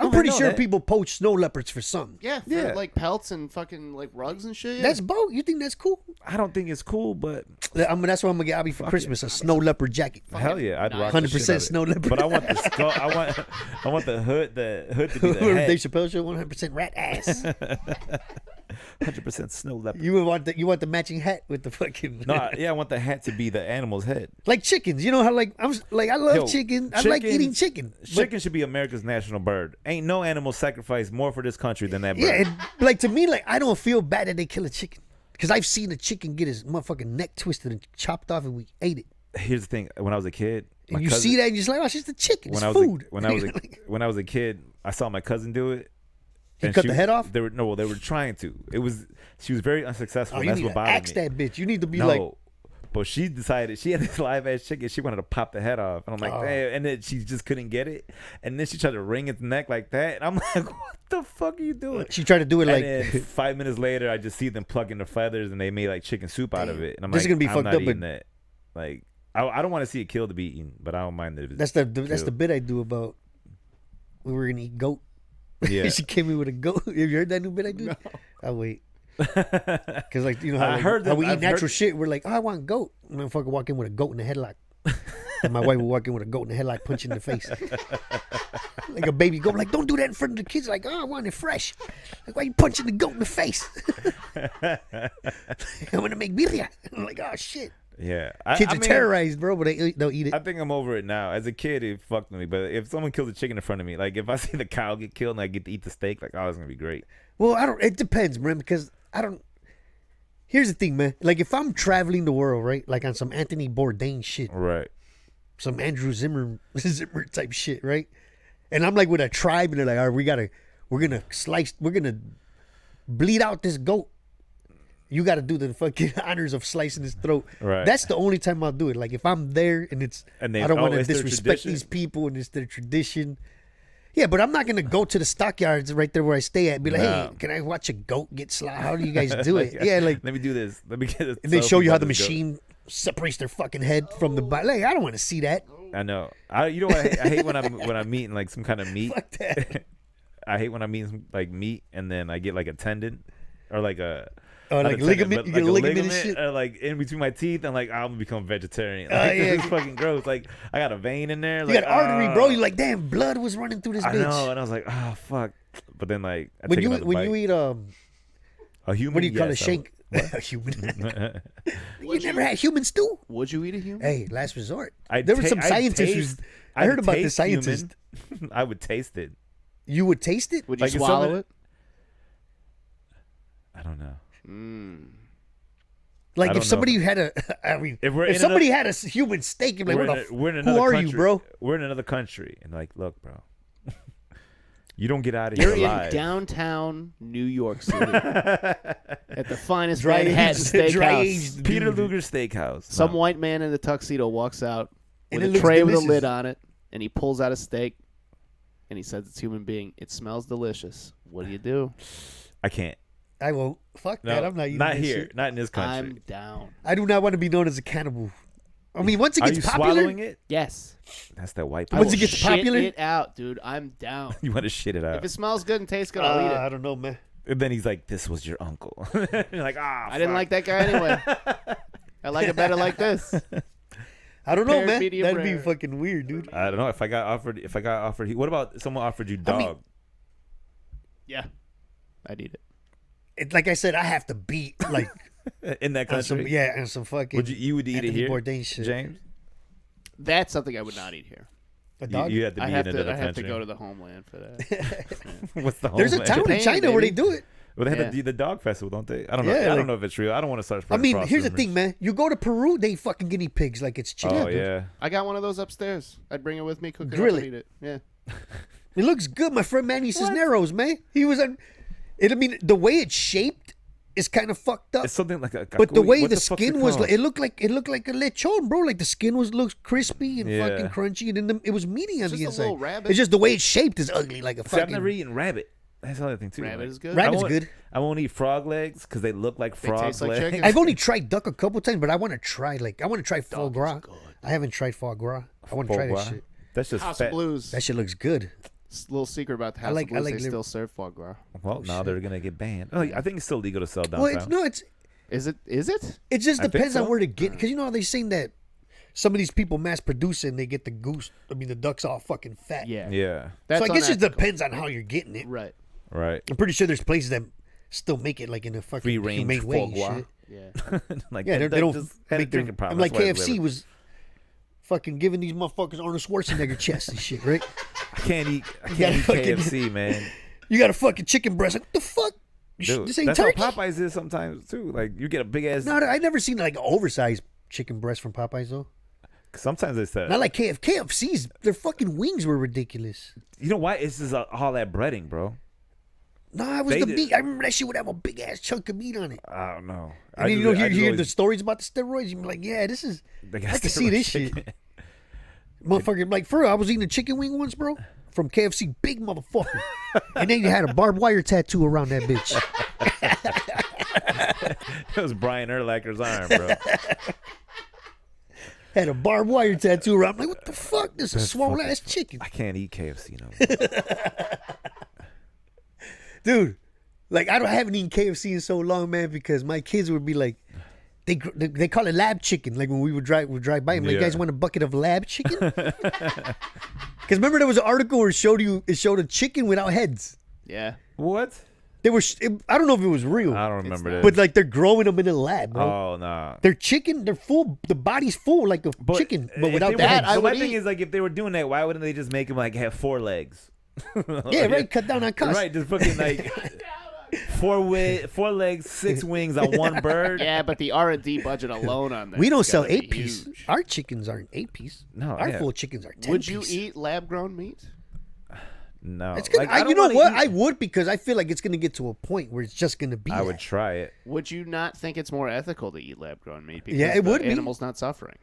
Speaker 2: I'm
Speaker 3: No, I
Speaker 2: pretty
Speaker 3: know
Speaker 2: sure
Speaker 3: that.
Speaker 2: people poach snow leopards for something.
Speaker 1: Yeah, for
Speaker 3: Yeah.
Speaker 1: like pelts and fucking like rugs and shit. Yeah.
Speaker 2: That's both. You think that's cool?
Speaker 3: I don't think it's cool, but
Speaker 2: That's what I'm gonna get Abby for Christmas: a snow leopard jacket.
Speaker 3: hell yeah, I'd rock
Speaker 2: 100%
Speaker 3: the shit out of it.
Speaker 2: snow leopard.
Speaker 3: But I want the skull. I want the hood to be the
Speaker 2: Dave
Speaker 3: head.
Speaker 2: Chappelle show 100% rat ass.
Speaker 3: 100% snow leopard.
Speaker 2: you want the matching hat with the fucking
Speaker 3: No, yeah, I want the hat to be the animal's head.
Speaker 2: like chickens. You know how like I love
Speaker 3: Yo,
Speaker 2: chicken. I like eating chicken. But,
Speaker 3: Chicken should be America's national bird. Ain't no animal sacrificed more for this country than that bird.
Speaker 2: yeah, and, like to me, like I don't feel bad that they kill a chicken because I've seen a chicken get his motherfucking neck twisted and chopped off, and we ate it.
Speaker 3: Here's the thing: when I was a kid, my
Speaker 2: And you
Speaker 3: cousin-
Speaker 2: see that, and you're just like, oh, it's just a chicken. It's
Speaker 3: when I was
Speaker 2: food.
Speaker 3: when I was a kid, I saw my cousin do it.
Speaker 2: He
Speaker 3: and
Speaker 2: cut the head off?
Speaker 3: They were trying to. She was very unsuccessful.
Speaker 2: Oh,
Speaker 3: and
Speaker 2: you
Speaker 3: that's
Speaker 2: need
Speaker 3: what
Speaker 2: to
Speaker 3: bothered
Speaker 2: axe
Speaker 3: me.
Speaker 2: that bitch. You need to be
Speaker 3: No,
Speaker 2: like,
Speaker 3: but she decided she had this live ass chicken. She wanted to pop the head off, and I'm like,
Speaker 2: Oh.
Speaker 3: damn. And then she just couldn't get it, and then she tried to wring its neck like that. And I'm like, what the fuck are you doing?
Speaker 2: she tried to do it
Speaker 3: And
Speaker 2: like.
Speaker 3: then 5 minutes later, I just see them plucking the feathers, and they made like chicken soup out of it. And I'm
Speaker 2: This
Speaker 3: like,
Speaker 2: is gonna be
Speaker 3: I'm
Speaker 2: fucked
Speaker 3: not
Speaker 2: up, but-
Speaker 3: eating that. Like, I don't want to see it killed to be eaten, but I don't mind that.
Speaker 2: That's the bit I do about we were gonna eat goat.
Speaker 3: Yeah.
Speaker 2: She came in with a goat. Have you heard that new bit I do?
Speaker 1: No.
Speaker 2: Oh wait. Because like you know how, like,
Speaker 3: heard
Speaker 2: how we eat
Speaker 3: I've
Speaker 2: natural
Speaker 3: heard-
Speaker 2: shit. We're like, oh, I want goat. And motherfucker walk in with a goat in the headlock. And my wife would walk in with a goat in the headlock, punch in the face. Like a baby goat. Like, don't do that in front of the kids. Like, oh, I want it fresh. Like, why you punching the goat in the face? I'm gonna make birria. I'm like, oh shit.
Speaker 3: Yeah,
Speaker 2: Kids are terrorized, bro, but they'll eat it.
Speaker 3: I think I'm over it now. As a kid, it fucked with me. But if someone kills a chicken in front of me, like if I see the cow get killed and I get to eat the steak, like, oh, it's gonna be great.
Speaker 2: Well, I don't. It depends, man, because I don't. Here's the thing, man. Like, if I'm traveling the world, right, like on some Anthony Bourdain shit,
Speaker 3: Right.
Speaker 2: some Andrew Zimmer type shit, right, and I'm like with a tribe, and they're like, all right, we're gonna bleed out this goat. You got to do the fucking honors of slicing his throat.
Speaker 3: Right.
Speaker 2: That's the only time I'll do it. Like if I'm there and I don't want to
Speaker 3: it's their
Speaker 2: disrespect
Speaker 3: tradition?
Speaker 2: these people and it's their tradition. Yeah, but I'm not gonna go to the stockyards right there where I stay at and be like, hey, can I watch a goat get slaughtered? How do you guys do it? Yeah, like
Speaker 3: let me do this. Let me get this.
Speaker 2: and they show you how the machine separates their fucking head from the body. Like, I don't want to see that.
Speaker 3: I know. You know what? I hate when I'm eating like some kind of meat.
Speaker 2: Fuck that.
Speaker 3: I hate when I'm eating some, like meat and then I get like a tendon or like a.
Speaker 2: Oh,
Speaker 3: not
Speaker 2: like
Speaker 3: a
Speaker 2: ligament. You
Speaker 3: but
Speaker 2: get a ligament and shit.
Speaker 3: or like in between my teeth. I'm like, I'm gonna become vegetarian.
Speaker 2: Oh,
Speaker 3: Like,
Speaker 2: yeah.
Speaker 3: this is fucking gross. Like I got a vein in there.
Speaker 2: You
Speaker 3: Like,
Speaker 2: got artery, bro. You're like, damn, blood was running through this
Speaker 3: I
Speaker 2: bitch.
Speaker 3: know, and I was like, oh fuck. But then like I
Speaker 2: When
Speaker 3: take
Speaker 2: you
Speaker 3: another
Speaker 2: when
Speaker 3: bite.
Speaker 2: you eat
Speaker 3: a human,
Speaker 2: what do you call it,
Speaker 3: yes, I
Speaker 2: shank? A human. You never had human stew?
Speaker 1: Would you eat a human?
Speaker 2: Hey, last resort.
Speaker 3: I'd
Speaker 2: There were
Speaker 3: ta-
Speaker 2: some
Speaker 3: I'd
Speaker 2: scientists.
Speaker 3: taste-
Speaker 2: I heard
Speaker 3: I'd
Speaker 2: about the
Speaker 3: taste
Speaker 2: scientist.
Speaker 3: human. I would taste it.
Speaker 2: You would taste it?
Speaker 1: Would you
Speaker 3: Like, if
Speaker 1: swallow
Speaker 3: someone-
Speaker 1: it?
Speaker 3: I don't know.
Speaker 2: Like
Speaker 3: I
Speaker 2: if
Speaker 3: don't
Speaker 2: somebody
Speaker 3: know.
Speaker 2: had a, I mean,
Speaker 3: If we're
Speaker 2: if
Speaker 3: in
Speaker 2: somebody had a human steak, you'd be like,
Speaker 3: We're in
Speaker 2: who
Speaker 3: another
Speaker 2: are
Speaker 3: country.
Speaker 2: you, bro?
Speaker 3: We're in another country, and like, look, bro, you don't get out of
Speaker 1: You're
Speaker 3: here
Speaker 1: in
Speaker 3: alive.
Speaker 1: downtown New York City at the finest
Speaker 2: Dry
Speaker 1: Manhattan
Speaker 2: aged, dry
Speaker 1: steakhouse.
Speaker 2: aged.
Speaker 3: Peter
Speaker 2: dude.
Speaker 3: Luger Steakhouse.
Speaker 1: Some
Speaker 3: No.
Speaker 1: white man in a tuxedo walks out
Speaker 2: And
Speaker 1: with
Speaker 2: it
Speaker 1: a
Speaker 2: looks
Speaker 1: tray with a
Speaker 2: delicious.
Speaker 1: lid on it, and he pulls out a steak, and he says it's human being. It smells delicious. What do you do?
Speaker 3: I can't.
Speaker 2: I won't. Fuck
Speaker 3: No,
Speaker 2: that. I'm not eating
Speaker 3: not
Speaker 2: this
Speaker 3: here.
Speaker 2: shit.
Speaker 3: Not in this country.
Speaker 1: I'm down.
Speaker 2: I do not want to be known as a cannibal. I mean, once it
Speaker 3: Are
Speaker 2: gets
Speaker 3: you
Speaker 2: popular,
Speaker 3: swallowing it?
Speaker 1: Yes.
Speaker 3: That's that white
Speaker 1: I
Speaker 3: people.
Speaker 2: Once it
Speaker 1: will
Speaker 2: gets
Speaker 1: shit
Speaker 2: popular-
Speaker 1: it out, dude. I'm down.
Speaker 3: You want to shit it out.
Speaker 1: If it smells good and tastes good, I'll eat it.
Speaker 2: I don't know, man.
Speaker 3: And then he's like, "This was your uncle." You're like, ah.
Speaker 1: I didn't like that guy anyway. I like it better like this.
Speaker 2: I don't know,
Speaker 1: Paired
Speaker 2: man.
Speaker 1: medium
Speaker 2: That'd be
Speaker 1: rare.
Speaker 2: fucking weird, dude.
Speaker 3: I don't know if I got offered. What about someone offered you dog?
Speaker 2: mean-
Speaker 1: Yeah. I'd eat it.
Speaker 2: Like I said, I have to beat like
Speaker 3: in that
Speaker 2: on some
Speaker 3: country?
Speaker 2: and some fucking.
Speaker 3: Would you would eat
Speaker 2: Anthony
Speaker 3: it here,
Speaker 2: Bourdain shit.
Speaker 3: James?
Speaker 1: That's something I would not eat here.
Speaker 2: A dog?
Speaker 3: You have to be
Speaker 1: I
Speaker 3: in
Speaker 1: have
Speaker 3: another
Speaker 1: to. I have
Speaker 3: country.
Speaker 1: to go to the homeland for that.
Speaker 3: What's the
Speaker 2: There's a
Speaker 3: homeland?
Speaker 2: town in
Speaker 1: Japan,
Speaker 2: China where they
Speaker 1: baby.
Speaker 2: do it.
Speaker 3: Well, they have
Speaker 1: Yeah.
Speaker 3: the dog festival, don't they? I don't know.
Speaker 2: Yeah,
Speaker 3: I
Speaker 2: like-
Speaker 3: don't know if it's real. I don't want to start.
Speaker 2: I mean,
Speaker 3: cross
Speaker 2: here's the
Speaker 3: rumors.
Speaker 2: thing, man. You go to Peru, they fucking guinea pigs like it's chicken.
Speaker 3: Oh
Speaker 2: dude.
Speaker 3: yeah.
Speaker 1: I got one of those upstairs. I'd bring it with me, cook it
Speaker 2: Grill
Speaker 1: up,
Speaker 2: it.
Speaker 1: and eat it. Yeah.
Speaker 2: It looks good. My friend Manny Cisneros, man. He was on. I mean, the way it's shaped is kind of fucked up.
Speaker 3: It's something like a.
Speaker 2: But the way
Speaker 3: what
Speaker 2: the
Speaker 3: fuck's
Speaker 2: skin
Speaker 3: it
Speaker 2: was,
Speaker 3: called?
Speaker 2: like, it looked like a lechon, bro. Like the skin looks crispy and
Speaker 3: Yeah.
Speaker 2: fucking crunchy, and then it was meaty on
Speaker 1: Just
Speaker 2: the
Speaker 1: a
Speaker 2: inside.
Speaker 1: little rabbit.
Speaker 2: It's just the way it's shaped is ugly, like a
Speaker 3: See, I've
Speaker 2: fucking.
Speaker 3: never eaten rabbit. That's the other thing too.
Speaker 1: Rabbit
Speaker 3: like,
Speaker 1: is good.
Speaker 2: Rabbit's
Speaker 3: I won't-
Speaker 2: good.
Speaker 3: I won't eat frog legs because they look like
Speaker 1: They
Speaker 3: frog
Speaker 1: taste like
Speaker 3: legs.
Speaker 1: chicken.
Speaker 2: I've only tried duck a couple times, but I want to try foie
Speaker 1: Dog is
Speaker 2: gras.
Speaker 1: good.
Speaker 2: I haven't tried foie gras. I want to try that
Speaker 3: Foie gras?
Speaker 2: shit.
Speaker 3: That's just
Speaker 1: House
Speaker 3: fat.
Speaker 1: of Blues.
Speaker 2: That shit looks good.
Speaker 1: Little secret about the House
Speaker 2: like-
Speaker 1: of Blues.
Speaker 2: I like
Speaker 1: They
Speaker 2: liver-
Speaker 1: still serve foie gras.
Speaker 3: Well, now they're gonna get banned. Oh, I think it's still legal to sell downtown.
Speaker 2: Well, it's
Speaker 1: Is it? Is it?
Speaker 2: it just
Speaker 3: I think
Speaker 2: depends on
Speaker 3: so.
Speaker 2: where to get, because you know how they saying that some of these people mass produce it and they get the goose. I mean, the duck's all fucking fat.
Speaker 1: Yeah.
Speaker 3: Yeah.
Speaker 1: That's
Speaker 2: So I guess it
Speaker 1: unethical.
Speaker 2: depends on how you're getting it.
Speaker 1: Right.
Speaker 3: Right.
Speaker 2: I'm pretty sure there's places that still make it like in a fucking
Speaker 3: Free range
Speaker 2: humane way.
Speaker 3: foie
Speaker 2: and
Speaker 3: gras.
Speaker 2: shit.
Speaker 1: Yeah.
Speaker 3: Like
Speaker 2: Yeah,
Speaker 3: that
Speaker 2: they don't
Speaker 3: just had a
Speaker 2: make their,
Speaker 3: drinking problem.
Speaker 2: I'm like
Speaker 3: That's why I
Speaker 2: KFC
Speaker 3: live.
Speaker 2: was fucking giving these motherfuckers Arnold Schwarzenegger chest and shit, right?
Speaker 3: I can't eat
Speaker 2: gotta fucking-
Speaker 3: KFC, man.
Speaker 2: You got a fucking chicken breast. Like, what the fuck?
Speaker 3: Dude,
Speaker 2: This ain't
Speaker 3: that's
Speaker 2: turkey.
Speaker 3: how Popeyes is sometimes too. Like you get a big ass.
Speaker 2: No, I never seen like an oversized chicken breast from Popeyes though.
Speaker 3: Sometimes they said.
Speaker 2: Not like KFC's. Their fucking wings were ridiculous.
Speaker 3: You know why? It's just all that breading, bro.
Speaker 2: Nah, it was
Speaker 3: They
Speaker 2: the
Speaker 3: did-
Speaker 2: meat. I remember that shit would have a big ass chunk of meat on it.
Speaker 3: I don't know.
Speaker 2: And then you know, hear the stories about the steroids. You're like, yeah, this is.
Speaker 3: They got
Speaker 2: I can see this shit.
Speaker 3: chicken.
Speaker 2: Motherfucker, like for real, I was eating a chicken wing once, bro, from KFC, big motherfucker, and then you had a barbed wire tattoo around that bitch.
Speaker 3: It was Brian Urlacher's arm, bro.
Speaker 2: Had a barbed wire tattoo around. I'm like, what the fuck? This is a
Speaker 3: That's
Speaker 2: swole
Speaker 3: fucking-
Speaker 2: ass chicken,
Speaker 3: I can't eat KFC no more.
Speaker 2: dude. Like I haven't eaten KFC in so long, man, because my kids would be like, they call it lab chicken. Like when we would drive by, I'm like, you guys want a bucket of lab chicken? Because remember there was an article where it showed a chicken without heads.
Speaker 1: Yeah.
Speaker 3: What?
Speaker 2: They were. I don't know if it was real.
Speaker 3: I don't remember that.
Speaker 2: But like they're growing them in a lab, bro.
Speaker 3: Oh nah.
Speaker 2: They're chicken. They're full. The body's full like a chicken, but without
Speaker 3: that.
Speaker 2: heads.
Speaker 3: So my thing is like, if they were doing that, why wouldn't they just make them like have 4 legs?
Speaker 2: Yeah, right. Cut down on cost.
Speaker 3: Right, just fucking like 4 legs, 6 wings on one bird.
Speaker 1: Yeah, but the R&D budget alone on that.
Speaker 2: We don't sell 8-piece. Our chickens aren't 8-piece.
Speaker 3: No,
Speaker 2: our full chickens are 10-piece.
Speaker 1: Would you eat lab-grown meat?
Speaker 3: No.
Speaker 2: It's gonna, you know what? I would, because I feel like it's going to get to a point where it's just going to be.
Speaker 3: I would try it.
Speaker 1: Would you not think it's more ethical to eat lab-grown meat because
Speaker 2: it would be.
Speaker 1: animal's not suffering?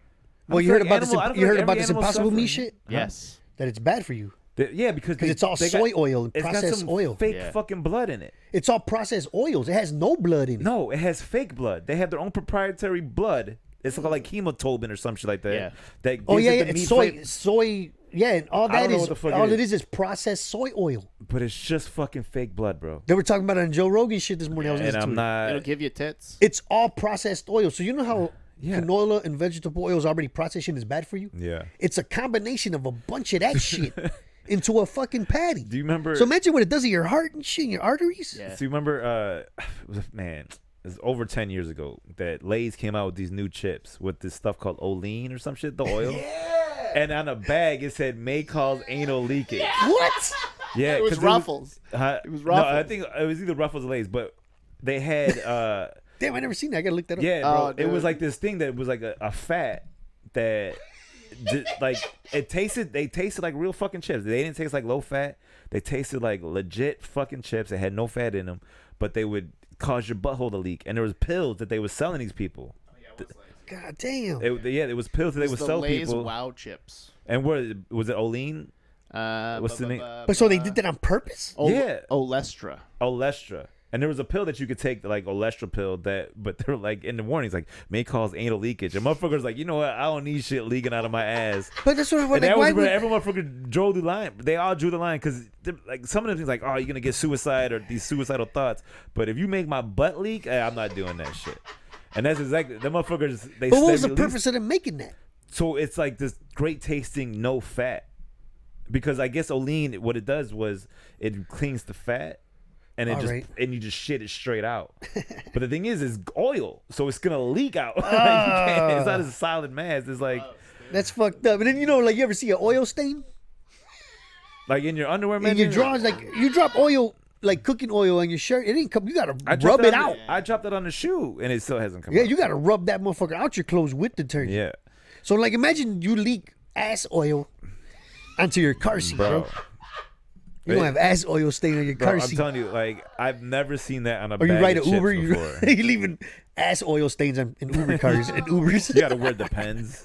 Speaker 2: Well, you heard about this Impossible meat shit?
Speaker 1: Yes.
Speaker 2: That it's bad for you.
Speaker 3: Yeah, because
Speaker 2: it's all soy oil and processed
Speaker 3: got some
Speaker 2: oil.
Speaker 3: Fake fucking blood in it.
Speaker 2: It's all processed oils. It has no blood in it.
Speaker 3: No, it has fake blood. They have their own proprietary blood. It's called like hemoglobin or some shit like that.
Speaker 1: Yeah.
Speaker 3: That
Speaker 2: Oh
Speaker 3: gives
Speaker 2: yeah,
Speaker 3: it the
Speaker 2: it's
Speaker 3: meat
Speaker 2: soy. Yeah, and all that is all
Speaker 3: it
Speaker 2: is is processed soy oil.
Speaker 3: But it's just fucking fake blood, bro.
Speaker 2: They were talking about it on Joe Rogan shit this morning. I was
Speaker 3: And
Speaker 2: listening
Speaker 3: I'm
Speaker 2: to it.
Speaker 3: not.
Speaker 1: It'll give you tits.
Speaker 2: It's all processed oil. So you know how canola and vegetable oil is already processed and is bad for you?
Speaker 3: Yeah.
Speaker 2: It's a combination of a bunch of that shit into a fucking patty.
Speaker 3: Do you remember?
Speaker 2: So imagine what it does to your heart and shit, and your arteries.
Speaker 1: Yeah.
Speaker 3: So you remember? Man, it was over 10 years ago that Lay's came out with these new chips with this stuff called Olean or some shit, the oil. Yeah. And on a bag it said may cause anal leakage.
Speaker 1: Yeah.
Speaker 2: What?
Speaker 3: Yeah,
Speaker 1: It was Ruffles.
Speaker 3: It
Speaker 1: was Ruffles.
Speaker 3: No, I think it was either Ruffles or Lay's, but they had.
Speaker 2: Damn, I never seen that. I gotta look that up.
Speaker 3: Yeah, bro.
Speaker 1: Oh,
Speaker 3: it was
Speaker 1: dude.
Speaker 3: like this thing that was like a fat that. Like it tasted, they tasted like real fucking chips. They didn't taste like low fat. They tasted like legit fucking chips. They had no fat in them, but they would cause your butthole to leak. And there was pills that they were selling these people.
Speaker 2: God damn.
Speaker 3: It was pills that they would sell
Speaker 1: Lay's
Speaker 3: people.
Speaker 1: Wow chips.
Speaker 3: And where was it? Olean?
Speaker 1: What's
Speaker 3: the name?
Speaker 2: But so they did that on purpose?
Speaker 3: Yeah.
Speaker 1: Olestra.
Speaker 3: Olestra. And there was a pill that you could take, like Olestra pill, but they're like in the warnings, like may cause anal leakage. And motherfuckers like, you know what? I don't need shit leaking out of my ass.
Speaker 2: But that's what I'm
Speaker 3: And
Speaker 2: like. Why would...
Speaker 3: every motherfucker drew the line. They all drew the line because like some of them things like, oh, you're gonna get suicide or these suicidal thoughts. But if you make my butt leak, I'm not doing that shit. And that's exactly the motherfuckers. But
Speaker 2: what was the purpose of them making that?
Speaker 3: So it's like this great tasting, no fat. Because I guess Olean, what it does was it cleans the fat. And it and you just shit it straight out. But the thing is, it's oil, so it's gonna leak out. It's not a solid mass. It's like
Speaker 2: that's fucked up. And then like you ever see an oil stain?
Speaker 3: Like in your underwear, man.
Speaker 2: In your drawers, like you drop oil, like cooking oil on your shirt. It ain't come. You gotta rub it out.
Speaker 3: I dropped it on the shoe, and it still hasn't come out.
Speaker 2: Yeah, you gotta rub that motherfucker out your clothes with detergent.
Speaker 3: Yeah.
Speaker 2: So like, imagine you leak ass oil onto your car seat, bro. You don't have ass oil stain on your car seat.
Speaker 3: I'm telling you, like I've never seen that on a.
Speaker 2: Or you ride an Uber,
Speaker 3: you're
Speaker 2: leaving ass oil stains in Uber cars and Ubers.
Speaker 3: You gotta wear Depends.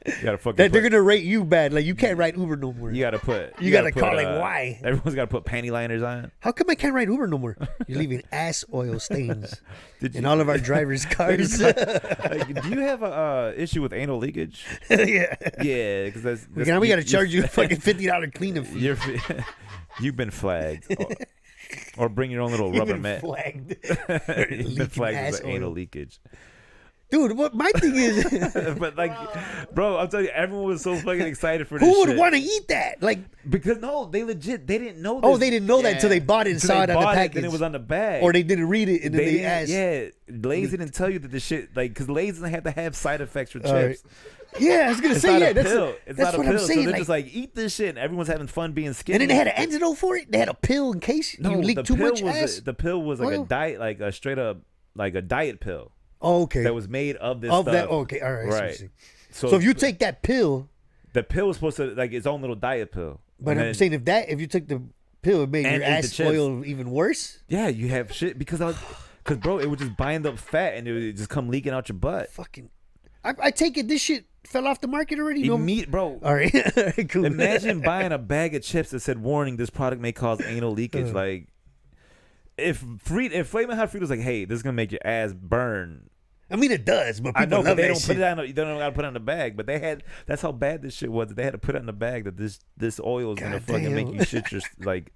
Speaker 3: You gotta fucking.
Speaker 2: They're gonna rate you bad. Like you can't ride Uber no more.
Speaker 3: You gotta put.
Speaker 2: You gotta call like why?
Speaker 3: Everyone's gotta put panty liners on.
Speaker 2: How come I can't ride Uber no more? You're leaving ass oil stains in all of our drivers' cars.
Speaker 3: Like, do you have a issue with anal leakage?
Speaker 2: Yeah.
Speaker 3: Yeah, because that's
Speaker 2: we gotta charge you fucking $50 cleaning fee.
Speaker 3: You've been flagged. Or bring your own little rubber mat.
Speaker 2: Flagged.
Speaker 3: You've been flagged with anal leakage.
Speaker 2: Dude, what my thing is,
Speaker 3: but like, bro, I'm telling you, everyone was so fucking excited for this.
Speaker 2: Who would
Speaker 3: shit.
Speaker 2: want to eat that? Like,
Speaker 3: because they didn't know. This.
Speaker 2: Oh, they didn't know that until they bought it and saw it on the package.
Speaker 3: Then it was on the bag,
Speaker 2: or they didn't read it and then they asked.
Speaker 3: Yeah, Lay's didn't tell you that the shit, like, because Lay's doesn't have to have side effects for chips.
Speaker 2: Right. Yeah, I was gonna say,
Speaker 3: It's not a
Speaker 2: what
Speaker 3: pill.
Speaker 2: I'm saying.
Speaker 3: So they're just like, eat this shit, and everyone's having fun being skinny.
Speaker 2: And then they had an antidote for it. They had a pill in case you leak too much ass.
Speaker 3: The pill was like a diet, like a straight up, like a diet pill.
Speaker 2: Oh, okay.
Speaker 3: That was made of this stuff.
Speaker 2: That, okay, all right.
Speaker 3: Right.
Speaker 2: So if you take that pill,
Speaker 3: the pill was supposed to like its own little diet pill.
Speaker 2: But I'm saying if you took the pill, it made your ass oil even worse.
Speaker 3: Yeah, you have shit because bro, it would just bind up fat and it would just come leaking out your butt.
Speaker 2: Fucking, I take it. This shit fell off the market already.
Speaker 3: Bro.
Speaker 2: All right, cool.
Speaker 3: Imagine buying a bag of chips that said, "Warning: This product may cause anal leakage." Like, if Flamin' Hot Fritos like, "Hey, this is gonna make your ass burn."
Speaker 2: I mean, it does, but people
Speaker 3: I know,
Speaker 2: love
Speaker 3: but they
Speaker 2: that
Speaker 3: don't
Speaker 2: shit.
Speaker 3: put it on. You don't gotta put it on the bag. But that's how bad this shit was. They had to put it on the bag that this oil is gonna fucking make you shit your like.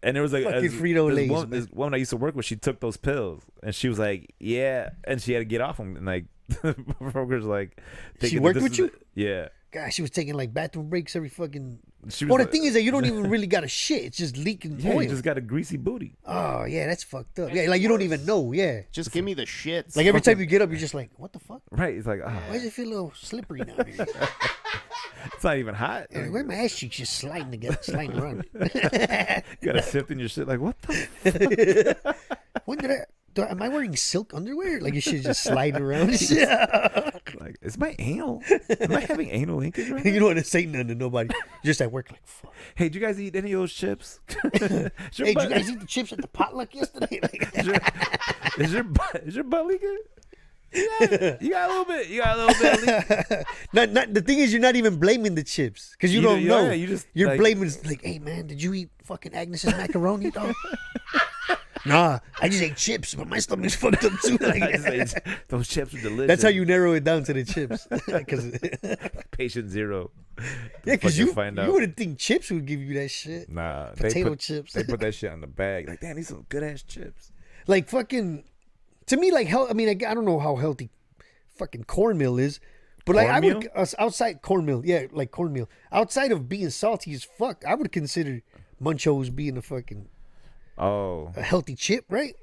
Speaker 3: And there was like
Speaker 2: Fucking Frito-Lays, man.
Speaker 3: this woman I used to work with. She took those pills, and she was like, "Yeah," and she had to get off them. And like, the broker's like,
Speaker 2: She worked with you?
Speaker 3: Yeah.
Speaker 2: Gosh, she was taking like bathroom breaks every fucking.
Speaker 3: She was
Speaker 2: Well, the
Speaker 3: like-
Speaker 2: thing is that you don't even really got a shit. It's just leaking
Speaker 3: Yeah,
Speaker 2: oil.
Speaker 3: you just got a greasy booty.
Speaker 2: Oh yeah, that's fucked up. Yeah, like you don't even know. Yeah,
Speaker 1: Just give me the shits.
Speaker 2: like every time you get up, you're just like, what the fuck?
Speaker 3: Right? It's like,
Speaker 2: Why does it feel a little slippery down here?
Speaker 3: it's not even hot.
Speaker 2: Yeah, where my ass cheeks just sliding together, sliding around.
Speaker 3: You got a sift in your shit. Like, what the?
Speaker 2: When did am I wearing silk underwear? Like you should just slide around.
Speaker 3: Like, is my anal? Am I having anal linkage right
Speaker 2: You
Speaker 3: now?
Speaker 2: don't want to say nothing to nobody. You're just at work like, fuck.
Speaker 3: Hey, did you guys eat any of those chips?
Speaker 2: Hey, did you guys eat the chips at the potluck yesterday? Like,
Speaker 3: is your butt leaking? Yeah, you got a little bit. You got a little bit.
Speaker 2: not the thing is, you're not even blaming the chips because you don't know.
Speaker 3: Yeah, you just
Speaker 2: you're
Speaker 3: like,
Speaker 2: blaming like, hey man, did you eat fucking Agnes's macaroni, dog? Nah, I just ate chips, but my stomach's fucked up too.
Speaker 3: I
Speaker 2: Like,
Speaker 3: just ate, those chips are delicious.
Speaker 2: that's how you narrow it down to the chips. Cause,
Speaker 3: patient zero.
Speaker 2: yeah, because
Speaker 3: Fucking
Speaker 2: you
Speaker 3: find out.
Speaker 2: wouldn't think chips would give you that shit.
Speaker 3: Nah,
Speaker 2: Potato chips.
Speaker 3: They put that shit on the bag. Like, damn, these some good ass chips.
Speaker 2: Like fucking, to me, like I mean, I don't know how healthy fucking cornmeal is, but like I would outside cornmeal, yeah, like cornmeal. Outside of being salty as fuck, I would consider Munchos being a healthy chip, right?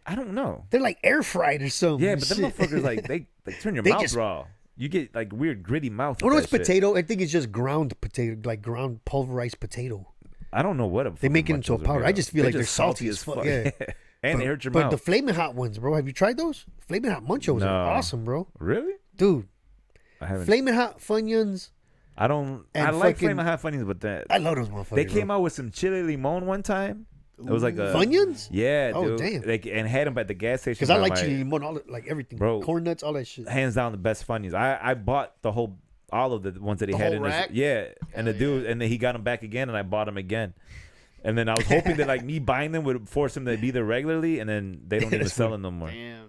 Speaker 3: I don't know.
Speaker 2: They're like air fried or something.
Speaker 3: Yeah, but them
Speaker 2: shit.
Speaker 3: motherfuckers like they turn your
Speaker 2: They
Speaker 3: mouth
Speaker 2: just-
Speaker 3: raw. You get like weird gritty mouth.
Speaker 2: Oh
Speaker 3: with
Speaker 2: no,
Speaker 3: that
Speaker 2: it's
Speaker 3: shit.
Speaker 2: potato. I think it's just ground potato, like ground pulverized potato.
Speaker 3: I don't know what
Speaker 2: They make it into a powder. I just feel like they're salty as fuck. Yeah.
Speaker 3: And they hurt your
Speaker 2: But
Speaker 3: mouth.
Speaker 2: the Flamin' Hot ones, bro. Have you tried those? Flamin' Hot Munchos
Speaker 3: No.
Speaker 2: are awesome, bro.
Speaker 3: Really?
Speaker 2: Dude,
Speaker 3: I haven't.
Speaker 2: Flamin' Hot Funyuns.
Speaker 3: I don't.
Speaker 2: and
Speaker 3: I like
Speaker 2: fucking-
Speaker 3: Flamin' Hot Funnies, but that
Speaker 2: I love those motherfuckers.
Speaker 3: they came out with some chili limon one time. It was like a
Speaker 2: Funyuns?
Speaker 3: Yeah,
Speaker 2: Oh,
Speaker 3: dude.
Speaker 2: damn.
Speaker 3: Like, and had them at the gas station.
Speaker 2: Because I
Speaker 3: by
Speaker 2: like
Speaker 3: my-
Speaker 2: chili limon, like everything.
Speaker 3: Bro.
Speaker 2: Corn nuts, all that shit.
Speaker 3: hands down the best Funnies. I bought all of the ones that he
Speaker 1: The
Speaker 3: had
Speaker 1: whole
Speaker 3: in his
Speaker 1: rack?
Speaker 3: yeah, and the dude, and then he got them back again, and I bought them again. And then I was hoping that like me buying them would force him to be there regularly, and then they don't even
Speaker 2: That's
Speaker 3: sell them no more.
Speaker 1: Damn.
Speaker 3: I was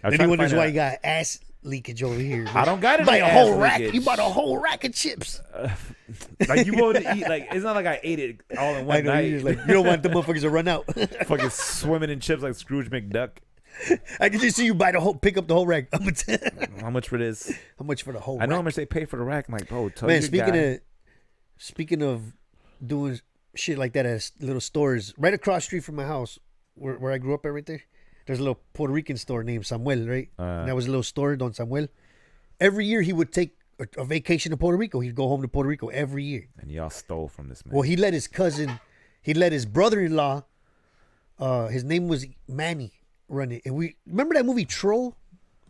Speaker 2: Then he
Speaker 3: trying to
Speaker 2: wonders
Speaker 3: find
Speaker 2: why
Speaker 3: out-
Speaker 2: you got ass leakage over here.
Speaker 3: I don't got
Speaker 2: You
Speaker 3: it.
Speaker 2: buy a whole rack. You bought a whole rack of chips.
Speaker 3: Like you won't eat. Like it's not like I ate it all in
Speaker 2: I
Speaker 3: one
Speaker 2: know,
Speaker 3: night.
Speaker 2: you're just like, you don't want the motherfuckers to run out.
Speaker 3: Fucking swimming in chips like Scrooge McDuck.
Speaker 2: I can just see you pick up the whole rack.
Speaker 3: How much for this?
Speaker 2: How much for the whole
Speaker 3: I know how
Speaker 2: rack?
Speaker 3: much they pay for the rack. I'm like, bro, tell
Speaker 2: Man,
Speaker 3: your
Speaker 2: speaking of doing shit like that at little stores, right across the street from my house, where I grew up at right there, there's a little Puerto Rican store named Samuel, right? And that was a little store, Don Samuel. Every year he would take a vacation to Puerto Rico. He'd go home to Puerto Rico every year.
Speaker 3: And y'all stole from this man.
Speaker 2: Well, he let his brother-in-law, his name was Manny, run it. And we remember that movie Troll,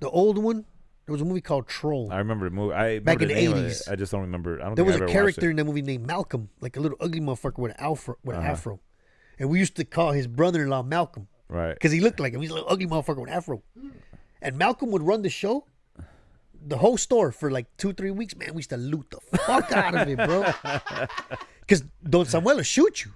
Speaker 2: the old one. There was a movie called Troll.
Speaker 3: I remember the movie. I remember
Speaker 2: Back in
Speaker 3: the
Speaker 2: the
Speaker 3: name of
Speaker 2: 80s.
Speaker 3: it. I just don't remember. I don't
Speaker 2: There
Speaker 3: think
Speaker 2: was
Speaker 3: I
Speaker 2: a
Speaker 3: ever
Speaker 2: character
Speaker 3: watched
Speaker 2: in that movie named Malcolm, like a little ugly motherfucker with an afro. And we used to call his brother-in-law Malcolm
Speaker 3: it. Right.
Speaker 2: because he looked like him. He's a little ugly motherfucker with an afro. And Malcolm would run the show, the whole store for like 2-3 weeks. Man, we used to loot the fuck out of it, bro. Because Don Samuel will shoot you.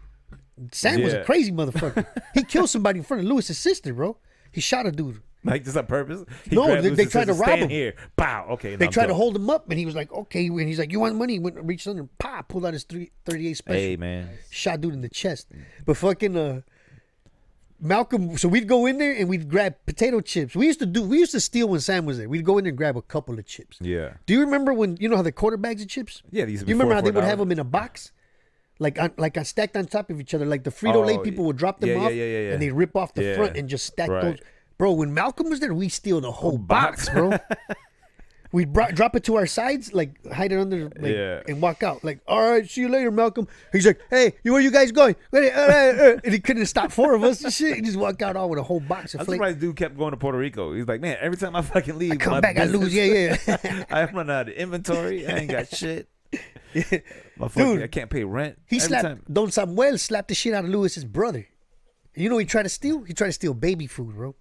Speaker 2: Sam was a
Speaker 3: Yeah.
Speaker 2: crazy motherfucker. He killed somebody in front of Lewis's sister, bro. He shot a dude.
Speaker 3: Like just on purpose? He
Speaker 2: No,
Speaker 3: grabbed
Speaker 2: they
Speaker 3: Lucy's
Speaker 2: tried to
Speaker 3: sister,
Speaker 2: rob
Speaker 3: "Stand
Speaker 2: him."
Speaker 3: here. Pow. Okay.
Speaker 2: They
Speaker 3: now
Speaker 2: tried
Speaker 3: I'm
Speaker 2: to
Speaker 3: done.
Speaker 2: hold him up, and he was like, okay. And he's like, you want money? He went, reached under, and pulled out his 38 special.
Speaker 3: Hey, man.
Speaker 2: Shot dude in the chest. But fucking Malcolm, so we'd go in there and we'd grab potato chips. We used to steal when Sam was there. We'd go in there and grab a couple of chips.
Speaker 3: Yeah.
Speaker 2: Do you remember when, you know how the quarter bags of chips?
Speaker 3: Yeah, these.
Speaker 2: You remember how they would have them in a box? Like on stacked on top of each other. Like the Frito-Lay
Speaker 3: Oh,
Speaker 2: people would drop them
Speaker 3: yeah,
Speaker 2: off
Speaker 3: yeah.
Speaker 2: and they rip off the
Speaker 3: Yeah.
Speaker 2: front and just stack
Speaker 3: Right.
Speaker 2: those. Bro, when Malcolm was there, we steal the whole box,
Speaker 3: box.
Speaker 2: bro. We'd drop it to our sides, like hide it under, like,
Speaker 3: Yeah.
Speaker 2: and walk out. Like, all right, see you later, Malcolm. He's like, hey, where you guys going? All right. And he couldn't stop 4 of us and shit. He just walked out all with a whole box of
Speaker 3: I'm
Speaker 2: flakes.
Speaker 3: surprised dude kept going to Puerto Rico. He's like, man, every time I fucking leave,
Speaker 2: I come
Speaker 3: my
Speaker 2: back, I lose.
Speaker 3: business-
Speaker 2: Yeah.
Speaker 3: I run out of inventory. I ain't got shit.
Speaker 2: Dude.
Speaker 3: I can't pay rent.
Speaker 2: He
Speaker 3: Every
Speaker 2: slapped,
Speaker 3: time-
Speaker 2: Don Samuel slapped the shit out of Lewis's brother. You know what he tried to steal? He tried to steal baby food, bro.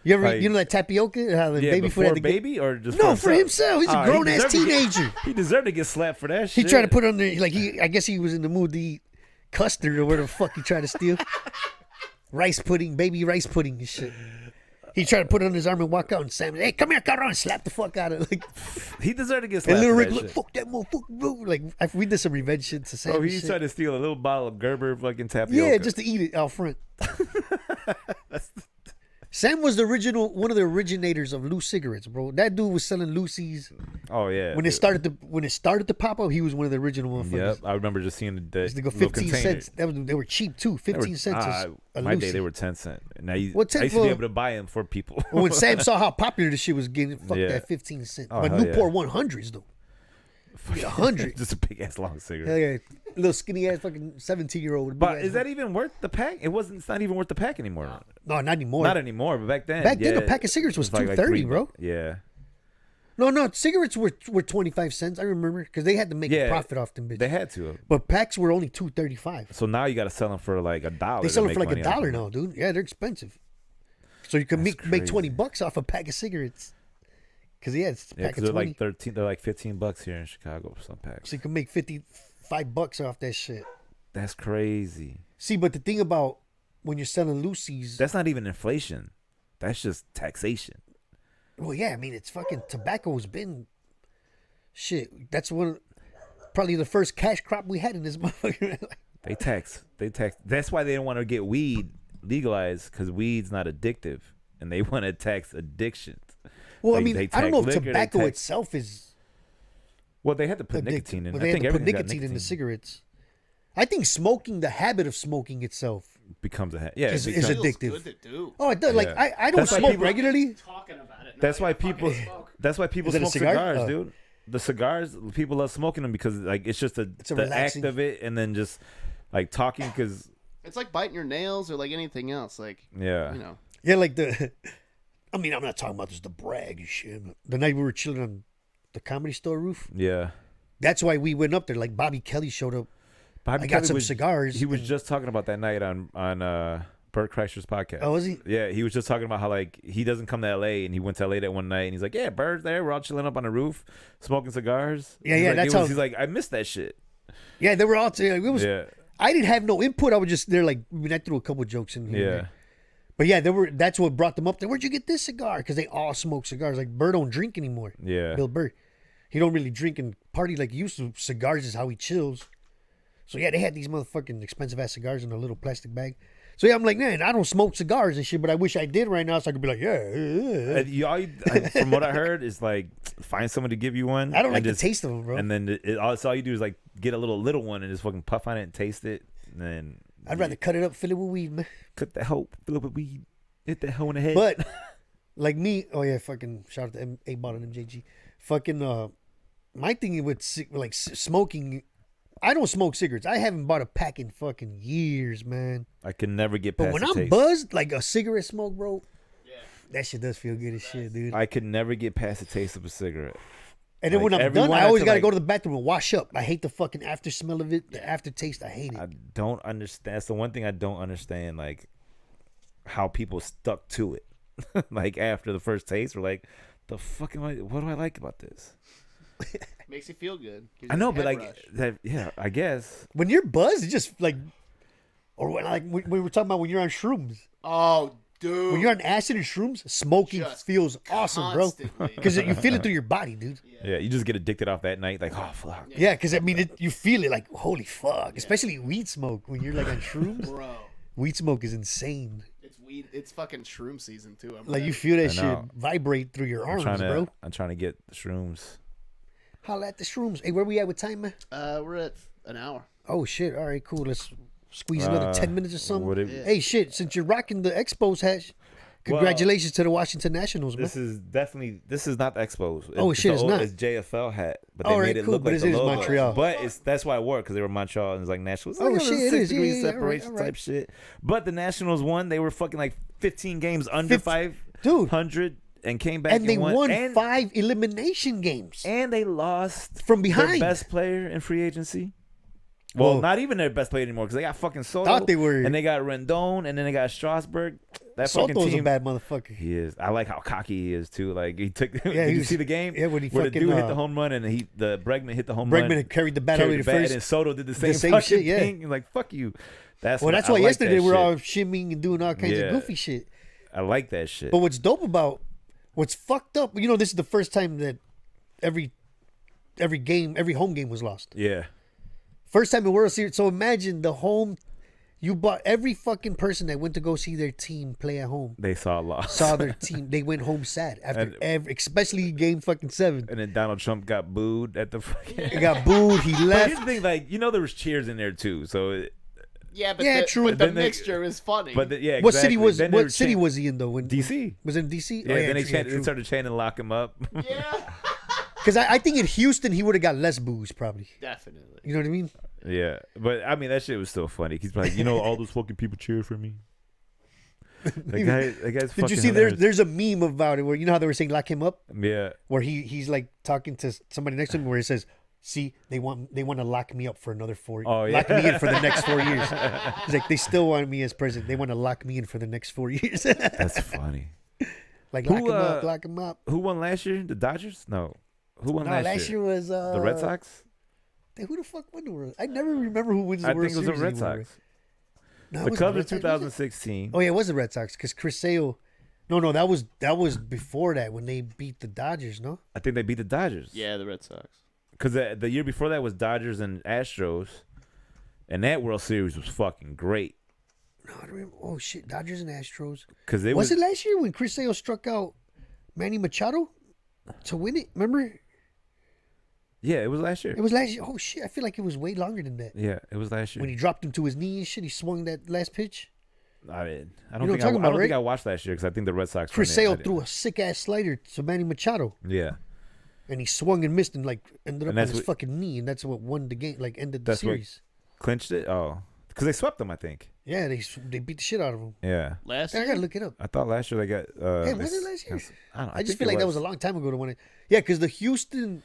Speaker 2: You ever,
Speaker 3: Like-
Speaker 2: you know that tapioca? How the
Speaker 3: Yeah,
Speaker 2: baby food
Speaker 3: before
Speaker 2: had to get...
Speaker 3: baby or just
Speaker 2: No, for himself. He's a
Speaker 3: He
Speaker 2: grown-ass
Speaker 3: deserved to get-
Speaker 2: teenager.
Speaker 3: He deserved to get slapped for that
Speaker 2: He
Speaker 3: shit.
Speaker 2: tried to put on the, like, I guess he was in the mood to eat custard or whatever the fuck he tried to steal. Rice pudding, baby rice pudding and shit. He tried to put it on his arm and walk out, and Sam, hey, come here, cabrón, slap the fuck out of it. Like,
Speaker 3: He deserved to get
Speaker 2: and
Speaker 3: slapped.
Speaker 2: little
Speaker 3: For
Speaker 2: Rick,
Speaker 3: that
Speaker 2: look,
Speaker 3: shit.
Speaker 2: fuck that motherfucker, bro. Like, we did some revenge shit to Sam.
Speaker 3: Bro,
Speaker 2: and
Speaker 3: he
Speaker 2: shit.
Speaker 3: tried to steal a little bottle of Gerber fucking tapioca.
Speaker 2: Yeah, just to eat it out front. Sam was one of the originators of loose cigarettes, bro. That dude was selling Lucy's
Speaker 3: Oh yeah.
Speaker 2: when it started to pop up. He was one of the original motherfuckers.
Speaker 3: Yep, I remember just seeing the
Speaker 2: Used to go
Speaker 3: little
Speaker 2: 15
Speaker 3: container.
Speaker 2: cents. They were cheap too. 15 cents is a
Speaker 3: my
Speaker 2: Lucy.
Speaker 3: day they were 10 cents. Now I used
Speaker 2: 10
Speaker 3: to be
Speaker 2: for-
Speaker 3: able to buy them for people.
Speaker 2: But when Sam saw how popular this shit was getting, fuck
Speaker 3: Yeah.
Speaker 2: that 15 cent.
Speaker 3: Oh,
Speaker 2: but
Speaker 3: hell
Speaker 2: Newport
Speaker 3: yeah.
Speaker 2: 100s though. 100.
Speaker 3: Just a big ass long cigarette.
Speaker 2: Hell yeah, little skinny ass fucking 17-year-old.
Speaker 3: But is that even worth the pack? It's not even worth the pack anymore.
Speaker 2: No, not anymore.
Speaker 3: Not anymore, but back then.
Speaker 2: Back then,
Speaker 3: yeah,
Speaker 2: the pack of cigarettes was
Speaker 3: it like
Speaker 2: $2.30,
Speaker 3: $3,
Speaker 2: bro.
Speaker 3: Yeah.
Speaker 2: No, cigarettes were 25 cents. I remember because they had to make a
Speaker 3: Yeah,
Speaker 2: profit off them bitches.
Speaker 3: They had to.
Speaker 2: But packs were only $2.35.
Speaker 3: So now you got to sell them for like $1.
Speaker 2: They
Speaker 3: to
Speaker 2: sell them
Speaker 3: make
Speaker 2: for like
Speaker 3: money off
Speaker 2: $1
Speaker 3: them.
Speaker 2: now, dude. Yeah, they're expensive. So you can make
Speaker 3: crazy.
Speaker 2: $20 off a pack of cigarettes. Because it's a
Speaker 3: Yeah,
Speaker 2: pack
Speaker 3: because
Speaker 2: of
Speaker 3: they're
Speaker 2: 20.
Speaker 3: like 13. They're like $15 here in Chicago for some packs.
Speaker 2: So you can make $55 off that shit.
Speaker 3: That's crazy.
Speaker 2: See, but the thing about when you're selling Lucy's,
Speaker 3: That's not even inflation. That's just taxation.
Speaker 2: well, yeah, I mean, it's fucking tobacco's been shit. That's probably the first cash crop we had in this motherfucker.
Speaker 3: They tax. That's why they don't want to get weed legalized, because weed's not addictive, and they want to tax addictions.
Speaker 2: Well, I
Speaker 3: They-
Speaker 2: mean,
Speaker 3: they
Speaker 2: I don't know if
Speaker 3: tax liquor, they
Speaker 2: tobacco
Speaker 3: tax-
Speaker 2: itself is
Speaker 3: Well, they had to put
Speaker 2: addictive.
Speaker 3: nicotine in.
Speaker 2: But
Speaker 3: I
Speaker 2: they
Speaker 3: think
Speaker 2: had to put
Speaker 3: everything's got
Speaker 2: nicotine in the cigarettes. I think smoking, the habit of smoking itself,
Speaker 3: becomes a yeah.
Speaker 2: is
Speaker 3: it becomes-
Speaker 2: addictive.
Speaker 1: Feels good to do.
Speaker 2: Oh, it does. Like
Speaker 3: Yeah.
Speaker 2: I don't
Speaker 3: That's why
Speaker 2: smoke
Speaker 3: people-
Speaker 2: regularly.
Speaker 1: Talking about it.
Speaker 3: That's why people. That's why people
Speaker 2: Is it a
Speaker 3: smoke
Speaker 2: cigar?
Speaker 3: cigars,
Speaker 2: Oh.
Speaker 3: dude. The cigars, people love smoking them because like it's just
Speaker 2: a
Speaker 3: the
Speaker 2: relaxing-
Speaker 3: act of it, and then just like talking because
Speaker 1: It's like biting your nails or like anything else. Like,
Speaker 3: yeah.
Speaker 1: you know.
Speaker 2: Yeah, like I mean, I'm not talking about this the brag and shit. The night we were chilling on the Comedy Store roof,
Speaker 3: Yeah.
Speaker 2: that's why we went up there. Like Bobby Kelly showed up.
Speaker 3: Bobby
Speaker 2: I got
Speaker 3: Kelly
Speaker 2: some
Speaker 3: was-
Speaker 2: cigars.
Speaker 3: He was
Speaker 2: and-
Speaker 3: just talking about that night on Bert Kreischer's podcast.
Speaker 2: Oh, was he?
Speaker 3: Yeah, he was just talking about how like he doesn't come to LA, and he went to LA that one night, and he's like, "Yeah, Bert's there. We're all chilling up on the roof, smoking cigars."
Speaker 2: Yeah,
Speaker 3: He's
Speaker 2: yeah,
Speaker 3: like,
Speaker 2: that's
Speaker 3: it was-
Speaker 2: how-
Speaker 3: he's like, "I missed that shit."
Speaker 2: Yeah, they were all. It was.
Speaker 3: Yeah,
Speaker 2: I didn't have no input. I was just there. Like, I mean, I threw a couple jokes in here. and
Speaker 3: yeah,
Speaker 2: there. But yeah, that's what brought them up there. Where'd you get this cigar? Because they all smoke cigars. Like Bert don't drink anymore.
Speaker 3: yeah.
Speaker 2: Bill Burr, he don't really drink and party like he used to. Cigars is how he chills. So yeah, they had these motherfucking expensive ass cigars in a little plastic bag. So yeah, I'm like, man, I don't smoke cigars and shit, but I wish I did right now, so I could be like, yeah.
Speaker 3: And from what I heard, is like find someone to give you one.
Speaker 2: I don't
Speaker 3: and
Speaker 2: like
Speaker 3: just,
Speaker 2: the taste of them, bro.
Speaker 3: And then all you do is like get a little one and just fucking puff on it and taste it. And then
Speaker 2: I'd rather cut it up, fill it with weed, man.
Speaker 3: cut the hoe, fill it with weed, hit that hoe in the head.
Speaker 2: But like me, oh yeah, fucking shout out to A-Bot and MJG. Fucking my thing with smoking, I don't smoke cigarettes. I haven't bought a pack in fucking years, man.
Speaker 3: I can never get past
Speaker 2: But when
Speaker 3: the
Speaker 2: I'm
Speaker 3: taste.
Speaker 2: buzzed, like a cigarette smoke, bro, that shit does feel good as shit, dude.
Speaker 3: I could never get past the taste of a cigarette.
Speaker 2: And then
Speaker 3: like,
Speaker 2: when I'm
Speaker 3: everyone
Speaker 2: done, I
Speaker 3: has
Speaker 2: always
Speaker 3: to,
Speaker 2: got to
Speaker 3: like-
Speaker 2: go to the bathroom and wash up. I hate the fucking after smell of it, the aftertaste. I hate it.
Speaker 3: I don't understand. That's the one thing I don't understand, like how people stuck to it. Like after the first taste, we're like, "The fuck am I? What do I like about this?"
Speaker 1: Makes you feel good. Gives
Speaker 3: I
Speaker 1: you
Speaker 3: know,
Speaker 1: a
Speaker 3: but
Speaker 1: head
Speaker 3: like
Speaker 1: rush.
Speaker 3: that. Yeah, I guess.
Speaker 2: When you're buzzed, it's just like, or when we were talking about when you're on shrooms.
Speaker 1: Oh, dude.
Speaker 2: When you're on acid and shrooms, smoking
Speaker 1: Just
Speaker 2: feels awesome, bro.
Speaker 1: constantly.
Speaker 2: Because you feel it through your body, dude.
Speaker 3: Yeah, you just get addicted off that night. Like, oh fuck.
Speaker 2: Yeah, because I mean, you feel it like, holy fuck. Especially weed smoke when you're like on shrooms.
Speaker 1: Bro,
Speaker 2: Weed smoke is insane.
Speaker 1: it's weed. It's fucking shroom season too. I'm
Speaker 2: Like you
Speaker 1: ready.
Speaker 2: feel that
Speaker 3: I
Speaker 2: shit
Speaker 3: know.
Speaker 2: vibrate through your arms, bro.
Speaker 3: I'm trying to get the shrooms.
Speaker 2: Holla at the shrooms. Hey, where we at with time, man?
Speaker 1: We're at an hour.
Speaker 2: Oh shit! All right, cool. Let's squeeze another 10 minutes or something.
Speaker 3: would it-
Speaker 2: Hey, shit! Since you're rocking the Expos hat, congratulations to the Washington Nationals, man.
Speaker 3: This is not the Expos.
Speaker 2: Oh, shit, it's not.
Speaker 3: It's JFL hat, but they
Speaker 2: All right,
Speaker 3: made it
Speaker 2: cool,
Speaker 3: look
Speaker 2: but
Speaker 3: like
Speaker 2: it
Speaker 3: the
Speaker 2: is
Speaker 3: logo.
Speaker 2: Montreal.
Speaker 3: But that's why it worked, because they were Montreal and it's like Nationals.
Speaker 2: Oh,
Speaker 3: Like,
Speaker 2: shit, it
Speaker 3: 6
Speaker 2: is.
Speaker 3: degrees
Speaker 2: Yeah, all right,
Speaker 3: separation
Speaker 2: all right.
Speaker 3: type shit. But the Nationals won. They were fucking like 15 games under 500 and came back
Speaker 2: and they won
Speaker 3: and,
Speaker 2: 5 elimination games.
Speaker 3: and they lost
Speaker 2: From behind.
Speaker 3: their best player in free agency. Well,
Speaker 2: Whoa.
Speaker 3: not even their best player anymore, because they got fucking Soto.
Speaker 2: Thought they were-
Speaker 3: and they got Rendon, and then they got Strasburg. That fucking
Speaker 2: Soto's
Speaker 3: team.
Speaker 2: a bad motherfucker.
Speaker 3: He is. I like how cocky he is too. Like he took.
Speaker 2: Yeah,
Speaker 3: did
Speaker 2: he
Speaker 3: you
Speaker 2: was-
Speaker 3: see the game?
Speaker 2: yeah, when he
Speaker 3: where the
Speaker 2: fucking,
Speaker 3: dude hit the home run and the Bregman hit the home
Speaker 2: Bregman
Speaker 3: run.
Speaker 2: had carried the bat out
Speaker 3: carried
Speaker 2: of
Speaker 3: the
Speaker 2: the
Speaker 3: bat,
Speaker 2: first.
Speaker 3: and then Soto did the same,
Speaker 2: same
Speaker 3: fucking
Speaker 2: shit, yeah.
Speaker 3: thing. Like fuck you. That's
Speaker 2: Well,
Speaker 3: what-
Speaker 2: that's
Speaker 3: I
Speaker 2: why
Speaker 3: like
Speaker 2: yesterday
Speaker 3: that
Speaker 2: we were
Speaker 3: shit.
Speaker 2: all shimmying and doing all kinds
Speaker 3: Yeah.
Speaker 2: of goofy shit.
Speaker 3: I like that shit.
Speaker 2: But what's dope about, what's fucked up, this is the first time that every home game was lost.
Speaker 3: Yeah.
Speaker 2: First time in World Series. So imagine you bought every fucking person that went to go see their team play at home.
Speaker 3: They saw a loss.
Speaker 2: Saw their team. They went home sad after especially game fucking 7.
Speaker 3: And then Donald Trump got booed at the fucking.
Speaker 2: He got booed. He
Speaker 3: But
Speaker 2: left.
Speaker 3: here's the thing, like there was cheers in there too. So.
Speaker 2: True.
Speaker 1: But the mixture is funny.
Speaker 3: But yeah,
Speaker 2: What
Speaker 3: exactly.
Speaker 2: city city was he in though? When
Speaker 3: DC.
Speaker 2: Was it in DC?
Speaker 3: Yeah, then they started chanting "lock him up."
Speaker 1: Yeah.
Speaker 2: Because I think in Houston he would have got less booze probably.
Speaker 1: Definitely.
Speaker 2: You know what I mean?
Speaker 3: Yeah, but I mean that shit was still funny. He's like, all those fucking people cheered for me. That guy's fucking.
Speaker 2: Did you see? There's a meme about it where how they were saying "lock him up."
Speaker 3: Yeah.
Speaker 2: Where he's like talking to somebody next to him where he says, "See, they want to lock me up for another 4 years.
Speaker 3: Oh, yeah.
Speaker 2: Lock me in for the next 4 years." He's like, they still want me as president. They want to lock me in for the next 4 years.
Speaker 3: That's funny.
Speaker 2: Like lock him up.
Speaker 3: Who won last year? The Dodgers? No. Who won last year?
Speaker 2: Last year was
Speaker 3: the Red Sox.
Speaker 2: Who the fuck won the World? I never remember who wins the
Speaker 3: I
Speaker 2: World
Speaker 3: think it was
Speaker 2: Series
Speaker 3: the Red
Speaker 2: anymore.
Speaker 3: Sox.
Speaker 2: No,
Speaker 3: The
Speaker 2: was
Speaker 3: Cubs
Speaker 2: Red
Speaker 3: in
Speaker 2: Sox, was it?
Speaker 3: 2016.
Speaker 2: Oh yeah, it was the Red Sox because Chris Sale. No, that was before that when they beat the Dodgers. No,
Speaker 3: I think they beat the Dodgers.
Speaker 1: Yeah, the Red Sox.
Speaker 3: Because the year before that was Dodgers and Astros, and that World Series was fucking great.
Speaker 2: no, I don't remember. Oh shit, Dodgers and Astros.
Speaker 3: Because
Speaker 2: Was it last year when Chris Sale struck out Manny Machado to win it? Remember?
Speaker 3: Yeah, it was last year.
Speaker 2: It was last year. Oh shit, I feel like it was way longer than that.
Speaker 3: Yeah, it was last year.
Speaker 2: When he dropped him to his knee and shit, he swung that last pitch.
Speaker 3: I mean, I
Speaker 2: You know
Speaker 3: don't
Speaker 2: what
Speaker 3: think
Speaker 2: I'm talking
Speaker 3: I
Speaker 2: about,
Speaker 3: don't think
Speaker 2: right?
Speaker 3: I watched last year because I think the Red Sox.
Speaker 2: Chris
Speaker 3: won it.
Speaker 2: Sale threw a sick ass slider to Manny Machado,
Speaker 3: Yeah,
Speaker 2: and he swung and missed and ended up
Speaker 3: And
Speaker 2: on
Speaker 3: that's
Speaker 2: his
Speaker 3: what-
Speaker 2: fucking knee, and that's what won the game, ended the
Speaker 3: That's what-
Speaker 2: series.
Speaker 3: clinched it. Oh, because they swept them, I think.
Speaker 2: Yeah, they beat the shit out of him.
Speaker 3: Yeah,
Speaker 1: Last
Speaker 2: I
Speaker 1: year?
Speaker 2: gotta look it up.
Speaker 3: I thought last year they got.
Speaker 2: Hey, was it last year?
Speaker 3: I don't know.
Speaker 2: I just
Speaker 3: think
Speaker 2: feel
Speaker 3: it
Speaker 2: like that was a long time ago to win it. Yeah, because the Houston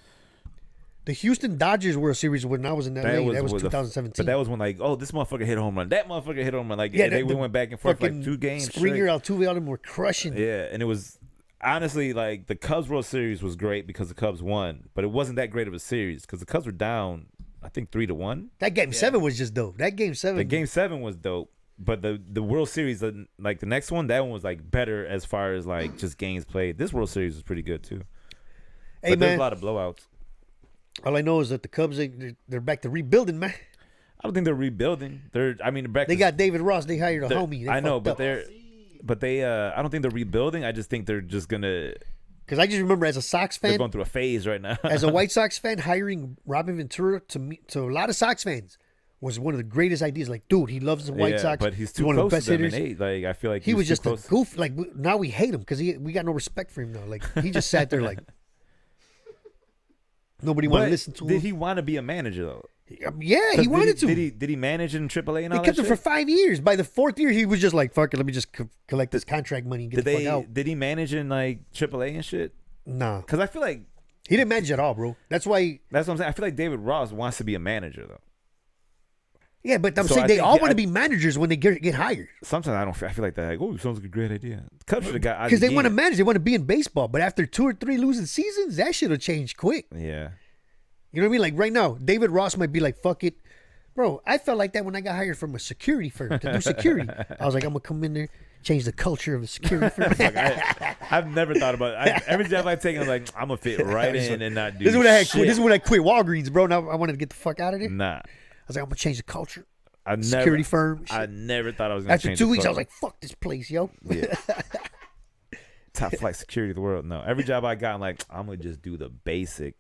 Speaker 2: Dodgers World Series when I was in LA, that was 2017.
Speaker 3: But that was when this motherfucker hit a home run. That motherfucker hit a home run.
Speaker 2: Yeah,
Speaker 3: we went back and forth for
Speaker 2: fucking
Speaker 3: 2 games.
Speaker 2: Springer,
Speaker 3: straight.
Speaker 2: Altuve, all them were crushing.
Speaker 3: Yeah, and it was honestly the Cubs World Series was great because the Cubs won, but it wasn't that great of a series because the Cubs were down, I think 3-1.
Speaker 2: That game 7 was just dope. That game 7.
Speaker 3: The game 7 was dope, but the World Series, the next one, that one was better as far as just games played. This World Series was pretty good too.
Speaker 2: Hey
Speaker 3: But there's
Speaker 2: man,
Speaker 3: a lot of blowouts.
Speaker 2: all I know is that the Cubs they're back to rebuilding, man.
Speaker 3: I don't think they're rebuilding. They're back.
Speaker 2: They got David Ross. They hired a
Speaker 3: they're-
Speaker 2: homie. They
Speaker 3: I know,
Speaker 2: fucked
Speaker 3: but
Speaker 2: up.
Speaker 3: they I don't think they're rebuilding. I just think they're just gonna.
Speaker 2: Because I just remember as a Sox
Speaker 3: They're
Speaker 2: fan,
Speaker 3: going through a phase right now.
Speaker 2: as a White Sox fan, hiring Robin Ventura to a lot of Sox fans was one of the greatest ideas. Like, dude, he loves the White Sox.
Speaker 3: but he's too
Speaker 2: one
Speaker 3: close
Speaker 2: of the best
Speaker 3: to them
Speaker 2: hitters.
Speaker 3: in age. I feel like
Speaker 2: He was
Speaker 3: too
Speaker 2: just a
Speaker 3: close.
Speaker 2: goof. Now we hate him because we got no respect for him now. He just sat there nobody wanted to listen to him.
Speaker 3: Did he want to be a manager though?
Speaker 2: Yeah, he wanted to.
Speaker 3: Did he manage in AAA and all
Speaker 2: They
Speaker 3: that
Speaker 2: kept him for
Speaker 3: shit?
Speaker 2: 5 years. By the 4th year, he was just like, "Fuck it, let me just collect this contract money and get the fuck out."
Speaker 3: Did he manage in AAA and shit?
Speaker 2: Nah,
Speaker 3: Because I feel like
Speaker 2: he didn't manage at all, bro. That's why.
Speaker 3: that's what I'm saying. I feel like David Ross wants to be a manager though.
Speaker 2: Yeah, but I'm
Speaker 3: So
Speaker 2: saying
Speaker 3: I
Speaker 2: they
Speaker 3: think
Speaker 2: all
Speaker 3: he-
Speaker 2: want
Speaker 3: I-
Speaker 2: to be managers when they get hired
Speaker 3: Sometimes I don't. I feel like that. Oh, sounds like a great idea. The Cubs should have got
Speaker 2: because they
Speaker 3: Ozzie
Speaker 2: want to
Speaker 3: Guillen.
Speaker 2: manage. They want to be in baseball. But after 2 or 3 losing seasons, that shit will change quick.
Speaker 3: Yeah.
Speaker 2: You know what I mean? Like right now, David Ross might be like, "Fuck it." Bro, I felt like that when I got hired from a security firm to do security. I was like, I'm going to come in there, change the culture of a security firm.
Speaker 3: I've never thought about it. Every job I take, I'm like, I'm gonna fit right in and not do.
Speaker 2: This is when I had
Speaker 3: shit.
Speaker 2: this is when I quit Walgreens, bro. Now I wanted to get the fuck out of there.
Speaker 3: Nah,
Speaker 2: I was like, I'm going to change the culture.
Speaker 3: I never.
Speaker 2: Security firm.
Speaker 3: I
Speaker 2: shit.
Speaker 3: never thought I was gonna.
Speaker 2: After
Speaker 3: change
Speaker 2: 2
Speaker 3: the
Speaker 2: weeks, I was
Speaker 3: culture.
Speaker 2: like, fuck this place, yo.
Speaker 3: Yeah. Top flight security of the world. No, every job I got, I'm like, I'm gonna just do the basic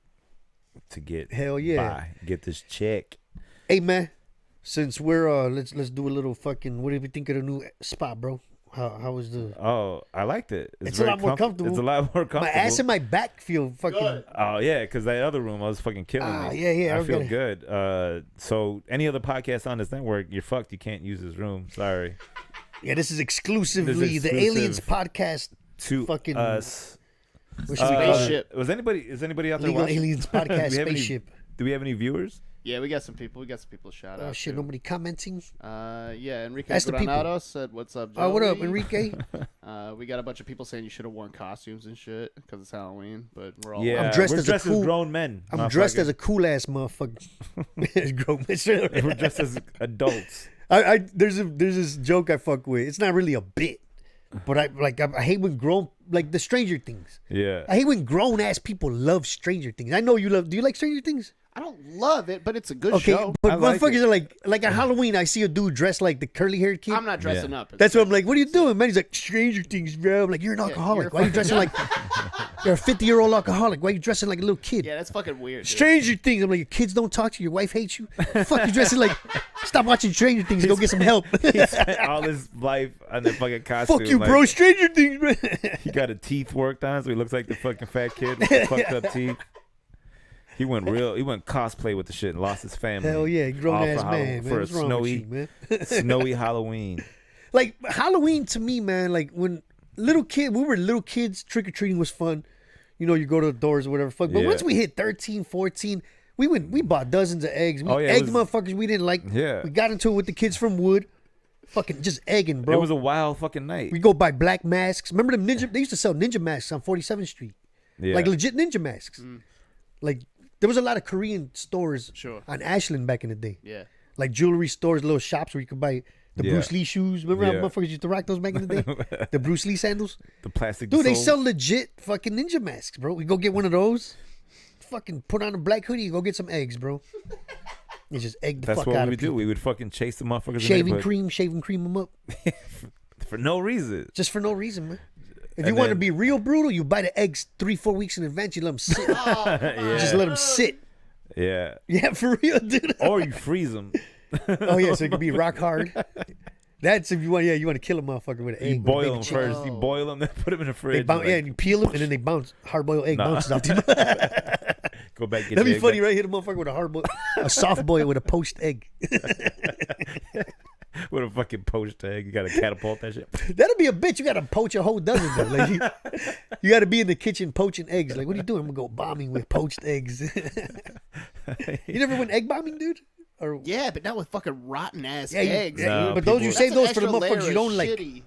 Speaker 3: to get
Speaker 2: Hell yeah.
Speaker 3: by, get this check.
Speaker 2: Hey, man, since we're, let's do a little fucking, what do you think of the new spot, bro? How was the...
Speaker 3: Oh, I liked it.
Speaker 2: It's a
Speaker 3: very
Speaker 2: lot more comfortable.
Speaker 3: It's a lot more comfortable.
Speaker 2: My ass and my back feel fucking...
Speaker 1: Good.
Speaker 3: Oh yeah, because that other room I was fucking killing me.
Speaker 2: Yeah,
Speaker 3: I
Speaker 2: I'm
Speaker 3: feel
Speaker 2: gonna-
Speaker 3: good. So any other podcast on this network, you're fucked. You can't use this room. Sorry.
Speaker 2: Yeah, this is exclusively
Speaker 3: This is
Speaker 2: the
Speaker 3: exclusive
Speaker 2: Aliens podcast.
Speaker 3: To
Speaker 2: Fucking-
Speaker 3: us.
Speaker 2: What should we call it?
Speaker 1: Spaceship.
Speaker 3: Is anybody out there
Speaker 2: Legal
Speaker 3: watching?
Speaker 2: Aliens
Speaker 3: Do we
Speaker 2: podcast
Speaker 3: have any-
Speaker 2: spaceship.
Speaker 3: Do we have any viewers?
Speaker 1: Yeah, we got some people. We got some people to shout
Speaker 2: Oh,
Speaker 1: out.
Speaker 2: shit,
Speaker 1: to.
Speaker 2: nobody commenting?
Speaker 1: Yeah, Enrique
Speaker 2: Ask the people.
Speaker 1: Granado said, "What's up, Joey?"
Speaker 2: Oh, what up, Enrique?
Speaker 1: We got a bunch of people saying you should have worn costumes and shit because it's Halloween, but we're all
Speaker 3: Yeah,
Speaker 2: I'm dressed
Speaker 3: we're
Speaker 2: as a
Speaker 3: dressed
Speaker 2: cool-
Speaker 3: as grown men.
Speaker 2: I'm dressed as a cool ass motherfucker.
Speaker 3: We're dressed as adults.
Speaker 2: There's this joke I fuck with. It's not really a bit, But I hate when like the Stranger Things.
Speaker 3: Yeah.
Speaker 2: I hate when grown ass people love Stranger Things. I know you love. Do you like Stranger Things?
Speaker 1: I don't love it, but it's a good
Speaker 2: Okay,
Speaker 1: show.
Speaker 2: but
Speaker 3: I like
Speaker 2: motherfuckers are like at Halloween. I see a dude dressed like the curly haired kid.
Speaker 1: I'm not dressing up.
Speaker 2: That's what I'm like. What are you doing, man? He's like Stranger Things, bro. I'm like, you're an alcoholic.
Speaker 1: you're
Speaker 2: Why are you dressing like you're a 50-year-old alcoholic? Why are you dressing like a little kid?
Speaker 1: Yeah, that's fucking weird. Dude.
Speaker 2: Stranger Things. I'm like, your kids don't talk to you. Your wife hates you. Fuck you dressing like. Stop watching Stranger Things. Go get some help.
Speaker 3: He spent all his life on the fucking costume.
Speaker 2: Fuck you, bro. Stranger Things, bro.
Speaker 3: He got his teeth worked on, so he looks like the fucking fat kid with the fucked up teeth. He went cosplay with the shit and lost his family.
Speaker 2: Hell yeah, grown
Speaker 3: All
Speaker 2: ass
Speaker 3: for
Speaker 2: man.
Speaker 3: for a
Speaker 2: What's wrong with you, man?
Speaker 3: snowy Halloween.
Speaker 2: Like Halloween to me, man. Like when we were little kids, trick or treating was fun. You know, you go to the doors or whatever. Fuck. But once we hit 13, 14, we bought dozens of eggs. We egged motherfuckers we didn't like.
Speaker 3: Yeah.
Speaker 2: We got into it with the kids from Wood. Fucking just egging, bro.
Speaker 3: It was a wild fucking night.
Speaker 2: We go buy black masks. Remember them ninja? They used to sell ninja masks on 47th Street.
Speaker 3: Yeah.
Speaker 2: Like legit ninja masks. Like there was a lot of Korean stores on Ashland back in the day.
Speaker 1: Yeah.
Speaker 2: Like jewelry stores, little shops where you could buy the Bruce Lee shoes. Remember how motherfuckers used to rock those back in the day? The Bruce Lee sandals?
Speaker 3: The plastic
Speaker 2: Dude, they
Speaker 3: soles.
Speaker 2: sell legit fucking ninja masks, bro. We go get one of those. Fucking put on a black hoodie and go get some eggs, bro. You just egg the
Speaker 3: That's
Speaker 2: fuck
Speaker 3: what
Speaker 2: out
Speaker 3: we
Speaker 2: of
Speaker 3: would do.
Speaker 2: people.
Speaker 3: We would fucking chase the motherfuckers.
Speaker 2: Shaving cream them up.
Speaker 3: For no reason.
Speaker 2: Just for no reason, man. If
Speaker 3: And
Speaker 2: you want to
Speaker 3: then-
Speaker 2: be real brutal, you buy the eggs 3-4 weeks in advance. You let them sit. Just let them sit.
Speaker 3: Yeah.
Speaker 2: Yeah, for real, dude.
Speaker 3: Or you freeze them.
Speaker 2: Oh yeah, so it could be rock hard. That's if you want. Yeah, you want to kill a motherfucker with an egg.
Speaker 3: You
Speaker 2: with
Speaker 3: boil
Speaker 2: baby
Speaker 3: them
Speaker 2: chicken.
Speaker 3: first. You boil them, then put them in the
Speaker 2: They
Speaker 3: fridge.
Speaker 2: bounce,
Speaker 3: like,
Speaker 2: yeah, and you peel them, and then they bounce. Hard boiled egg bounces off. That'd
Speaker 3: go back. Get
Speaker 2: be
Speaker 3: your egg
Speaker 2: funny,
Speaker 3: back.
Speaker 2: right? Hit a motherfucker with a hard boil, a soft boil with a poached egg.
Speaker 3: With a fucking poached egg. You got to catapult that shit.
Speaker 2: That'd be a bitch. You gotta poach a whole dozen. Though. Like you got to be in the kitchen poaching eggs. Like, what are you doing? I'm gonna go bombing with poached eggs. You never went egg bombing, dude? Or
Speaker 1: Yeah, but not with fucking rotten ass
Speaker 2: yeah, you-
Speaker 1: eggs.
Speaker 2: yeah,
Speaker 3: No,
Speaker 2: but those you
Speaker 3: people-
Speaker 2: save
Speaker 1: That's an
Speaker 2: those for the
Speaker 1: extra layer
Speaker 2: motherfuckers you
Speaker 1: of
Speaker 2: don't like.
Speaker 1: shitty.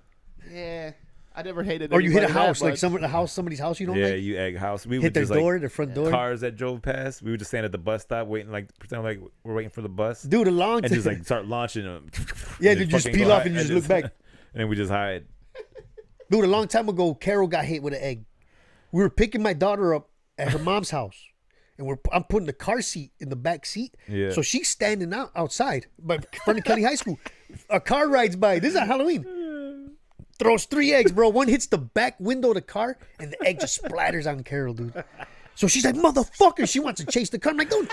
Speaker 1: Yeah, I never hated.
Speaker 2: Or you hit a
Speaker 1: anybody that
Speaker 2: house, like
Speaker 1: much.
Speaker 2: somebody's house you don't
Speaker 3: Yeah,
Speaker 2: like.
Speaker 3: you egg house. We
Speaker 2: Hit
Speaker 3: would
Speaker 2: their
Speaker 3: just
Speaker 2: door,
Speaker 3: like
Speaker 2: their front door.
Speaker 3: cars that drove past. We would just stand at the bus stop waiting, like pretend like we're waiting for the bus,
Speaker 2: Dude, a long
Speaker 3: and
Speaker 2: time.
Speaker 3: just like start launching them.
Speaker 2: Yeah,
Speaker 3: And
Speaker 2: you
Speaker 3: then
Speaker 2: just
Speaker 3: fucking
Speaker 2: peel
Speaker 3: go
Speaker 2: off
Speaker 3: hide-
Speaker 2: and you just look back.
Speaker 3: And then we just hide.
Speaker 2: Dude, a long time ago, Carol got hit with an egg. We were picking my daughter up at her mom's house, and I'm putting the car seat in the back seat.
Speaker 3: Yeah.
Speaker 2: So she's standing outside, by front of Kelly High School. A car rides by. This is on Halloween. Throws 3 eggs, bro. One hits the back window of the car, and the egg just splatters on Carol, dude. So she's like, motherfucker. She wants to chase the car. I'm like, don't.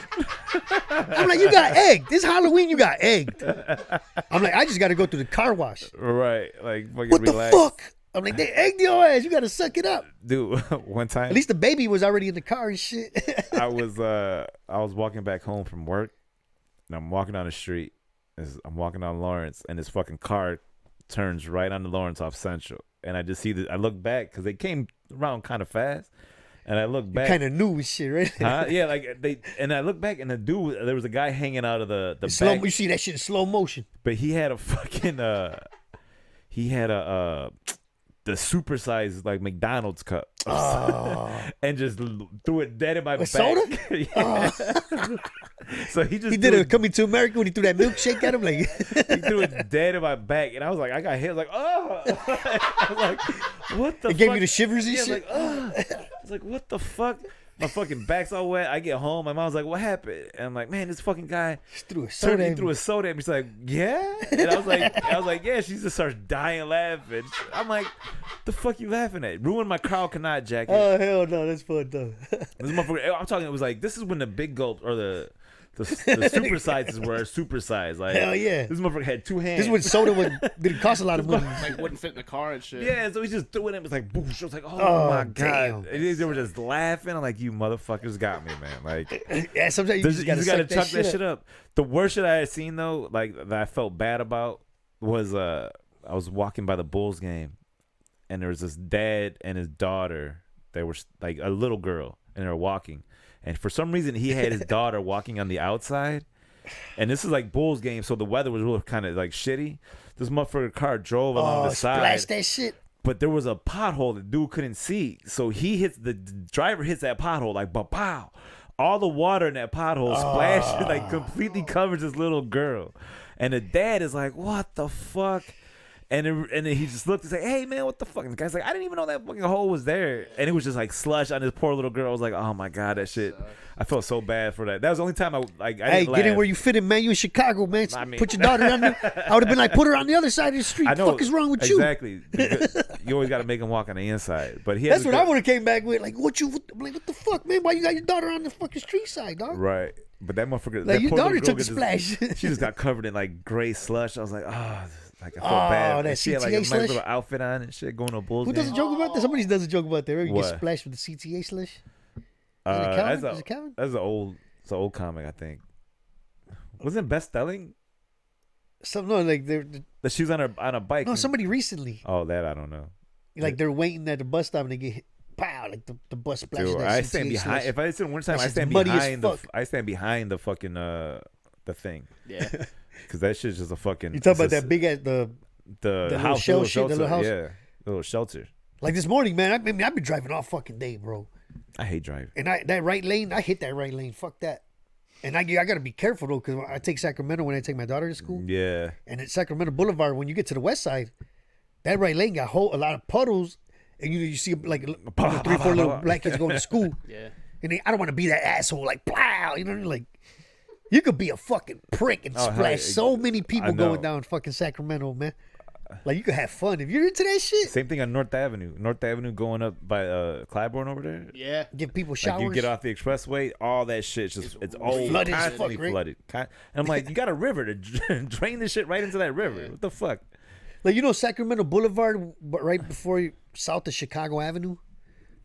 Speaker 2: I'm like, you got egged. This Halloween, you got egged. I'm like, I just got to go through the car wash.
Speaker 3: Right, like fucking
Speaker 2: What
Speaker 3: relax.
Speaker 2: the fuck? I'm like, they egged your ass. You got to suck it up.
Speaker 3: Dude, one time
Speaker 2: At least the baby was already in the car and shit.
Speaker 3: I was walking back home from work, and I'm walking down the street. I'm walking down Lawrence, and this fucking car turns right onto Lawrence off Central, and I just see that. I look back because they came around kind of fast, and I look back.
Speaker 2: Kind of new and shit, right?
Speaker 3: Huh? Yeah, like and I look back, and there was a guy hanging out of the
Speaker 2: Slow,
Speaker 3: back,
Speaker 2: you see that shit in slow motion.
Speaker 3: but he had a fucking the supersized like McDonald's cup, and just threw it dead in my back.
Speaker 2: soda?
Speaker 3: Yeah. So he just
Speaker 2: He did a Coming to America when he threw that milkshake at him. Like,
Speaker 3: he threw it dead in my back, and I was like, I got hit. I was like, oh, I was like, what the?
Speaker 2: it
Speaker 3: fuck?
Speaker 2: gave you the shivers and
Speaker 3: Yeah, I was
Speaker 2: shit.
Speaker 3: like, oh. I was like, what the fuck? My fucking back's all wet. I get home. My mom's like, what happened? And I'm like, man, this fucking guy
Speaker 2: Just threw a soda.
Speaker 3: he
Speaker 2: at
Speaker 3: threw
Speaker 2: me.
Speaker 3: a soda at me. She's like, yeah? And I was like, yeah. She just starts dying laughing. I'm like, the fuck you laughing at? Ruined my Carl Canot jacket.
Speaker 2: Oh hell no, that's fun though.
Speaker 3: This motherfucker, I'm talking, it was like, this is when the big gulp or the super sizes were super size. Like,
Speaker 2: Hell yeah.
Speaker 3: This motherfucker had 2 hands.
Speaker 2: This is when soda didn't cost a lot of money.
Speaker 1: like wouldn't fit in the car and shit.
Speaker 3: Yeah, so he just threw it in. It was like, boosh. I was like, oh my God.
Speaker 2: damn.
Speaker 3: And they were just laughing. I'm like, you motherfuckers got me, man. Like,
Speaker 2: Yeah, sometimes you
Speaker 3: you
Speaker 2: just gotta
Speaker 3: chuck
Speaker 2: suck
Speaker 3: that shit up. The worst shit I had seen, though, like, that I felt bad about was I was walking by the Bulls game, and there was this dad and his daughter. They were like a little girl, and they were walking. And for some reason, he had his daughter walking on the outside. And this is like Bulls game, so the weather was really kind of like shitty. This motherfucker car drove along the side.
Speaker 2: Splash that shit.
Speaker 3: But there was a pothole the dude couldn't see. So the driver hits that pothole like pow. All the water in that pothole splashes, like completely covers this little girl. And the dad is like, what the fuck? And then he just looked and said, "Hey man, what the fuck?" And the guy's like, "I didn't even know that fucking hole was there." And it was just like slush on this poor little girl. I was like, "Oh my god, that shit." I felt so bad for that. That was the only time I
Speaker 2: Hey,
Speaker 3: didn't
Speaker 2: get in
Speaker 3: laugh.
Speaker 2: where you fit in, man. You in Chicago, man.
Speaker 3: I mean-
Speaker 2: Put your daughter on there. I would have been like, put her on the other side of the street.
Speaker 3: I
Speaker 2: What the
Speaker 3: know
Speaker 2: fuck is wrong with you?
Speaker 3: exactly. You always got to make him walk on the inside. But
Speaker 2: That's what I would have came back with. Like, I'm like, what the fuck, man? Why you got your daughter on the fucking street side, dog?
Speaker 3: Right. But that motherfucker.
Speaker 2: Like,
Speaker 3: that
Speaker 2: your
Speaker 3: poor
Speaker 2: daughter
Speaker 3: little
Speaker 2: took a
Speaker 3: girl
Speaker 2: splash.
Speaker 3: she just got covered in like gray slush. I was like, oh, like I felt
Speaker 2: Oh,
Speaker 3: bad.
Speaker 2: that
Speaker 3: She had like a
Speaker 2: CTA
Speaker 3: nice
Speaker 2: slush?
Speaker 3: little outfit on and shit, going to a Bulls
Speaker 2: Who does a
Speaker 3: game.
Speaker 2: joke about that? Somebody does a joke about that. Right? You
Speaker 3: What?
Speaker 2: get splashed with the CTA slush.
Speaker 3: That's
Speaker 2: Is it Calvin?
Speaker 3: That's an old comic, I think. Wasn't it best selling?
Speaker 2: No, like they're
Speaker 3: That she was on a bike.
Speaker 2: no
Speaker 3: and-
Speaker 2: somebody recently.
Speaker 3: Oh, that I don't know.
Speaker 2: Like they're waiting at the bus stop and they get hit. Pow! Like the bus splashes.
Speaker 3: Dude,
Speaker 2: that
Speaker 3: I
Speaker 2: CTA
Speaker 3: stand behind.
Speaker 2: slush.
Speaker 3: If I sit in wintertime,
Speaker 2: That
Speaker 3: I
Speaker 2: shit's
Speaker 3: stand
Speaker 2: muddy as
Speaker 3: behind the.
Speaker 2: fuck.
Speaker 3: I stand behind the fucking the thing
Speaker 1: Yeah.
Speaker 3: because that shit's just a fucking.
Speaker 2: You talk
Speaker 3: it's
Speaker 2: about
Speaker 3: just
Speaker 2: that big ass
Speaker 3: the
Speaker 2: little
Speaker 3: house,
Speaker 2: shell
Speaker 3: little
Speaker 2: shit, the
Speaker 3: shelter,
Speaker 2: little house?
Speaker 3: yeah, the little shelter.
Speaker 2: like this morning, man. I've been driving all fucking day, bro.
Speaker 3: I hate driving.
Speaker 2: And that right lane, I hit that right lane. Fuck that. And I gotta be careful though, because I take Sacramento when I take my daughter to school.
Speaker 3: Yeah,
Speaker 2: And at Sacramento Boulevard, when you get to the west side, that right lane got a lot of puddles, and you see like 3-4 little black kids going to school.
Speaker 1: Yeah.
Speaker 2: And I don't want to be that asshole, like plow, you know, like you could be a fucking prick and
Speaker 3: Oh, hell
Speaker 2: splash
Speaker 3: yeah.
Speaker 2: so many people
Speaker 3: I know.
Speaker 2: going down fucking Sacramento, man. Like you could have fun if you're into that shit.
Speaker 3: same thing on North Avenue. North Avenue going up by Clybourne over there.
Speaker 1: Yeah.
Speaker 2: Give people
Speaker 3: Like
Speaker 2: showers.
Speaker 3: you get off the expressway, all that shit it's all
Speaker 2: flooded as
Speaker 3: constantly
Speaker 2: fuck, right?
Speaker 3: flooded. And I'm like, you got a river to drain this shit right into that river. What the fuck?
Speaker 2: Like you know Sacramento Boulevard, but right before south of Chicago Avenue,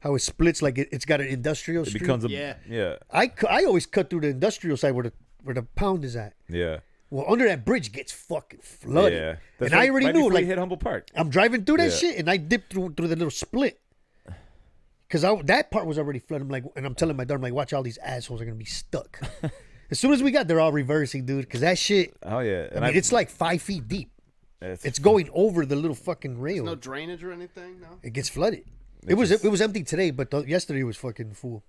Speaker 2: how it splits like it's got an industrial
Speaker 3: It
Speaker 2: street.
Speaker 3: becomes a
Speaker 1: Yeah.
Speaker 3: yeah.
Speaker 2: I always cut through the industrial side where the pound is at.
Speaker 3: Yeah.
Speaker 2: Well, under that bridge gets fucking flooded.
Speaker 3: Yeah.
Speaker 2: And I already knew,
Speaker 3: before
Speaker 2: like,
Speaker 3: you hit Humboldt Park.
Speaker 2: I'm driving through that
Speaker 3: Yeah.
Speaker 2: shit, and I dipped through the little split. Because that part was already flooded. I'm like, and I'm telling my daughter, I'm like, watch, all these assholes are going to be stuck. As soon as we got there, all reversing, dude. Because that shit,
Speaker 3: Oh yeah.
Speaker 2: I mean, it's like 5 feet deep. It's going over the little fucking rail.
Speaker 1: No drainage or anything, no?
Speaker 2: It gets flooded. It was empty today, but yesterday it was fucking full.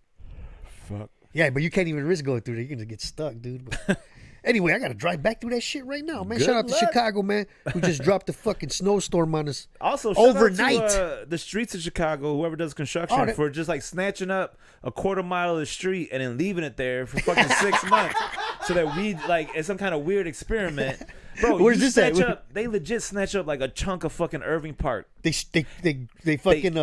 Speaker 3: fuck.
Speaker 2: Yeah, but you can't even risk going through there. You're gonna get stuck, dude. But anyway, I gotta drive back through that shit right now, man.
Speaker 3: Good
Speaker 2: Shout out to
Speaker 3: luck.
Speaker 2: Chicago, man, who just dropped a fucking snowstorm on us.
Speaker 3: Also,
Speaker 2: Overnight.
Speaker 3: shout out to, the streets of Chicago, whoever does construction,
Speaker 2: Oh, that-
Speaker 3: for just like snatching up a quarter mile of the street and then leaving it there for fucking 6 months, so that we like it's some kind of weird experiment. Bro,
Speaker 2: Where's
Speaker 3: you
Speaker 2: this at?
Speaker 3: snatch up? They legit snatch up like a chunk of fucking Irving Park.
Speaker 2: They fucking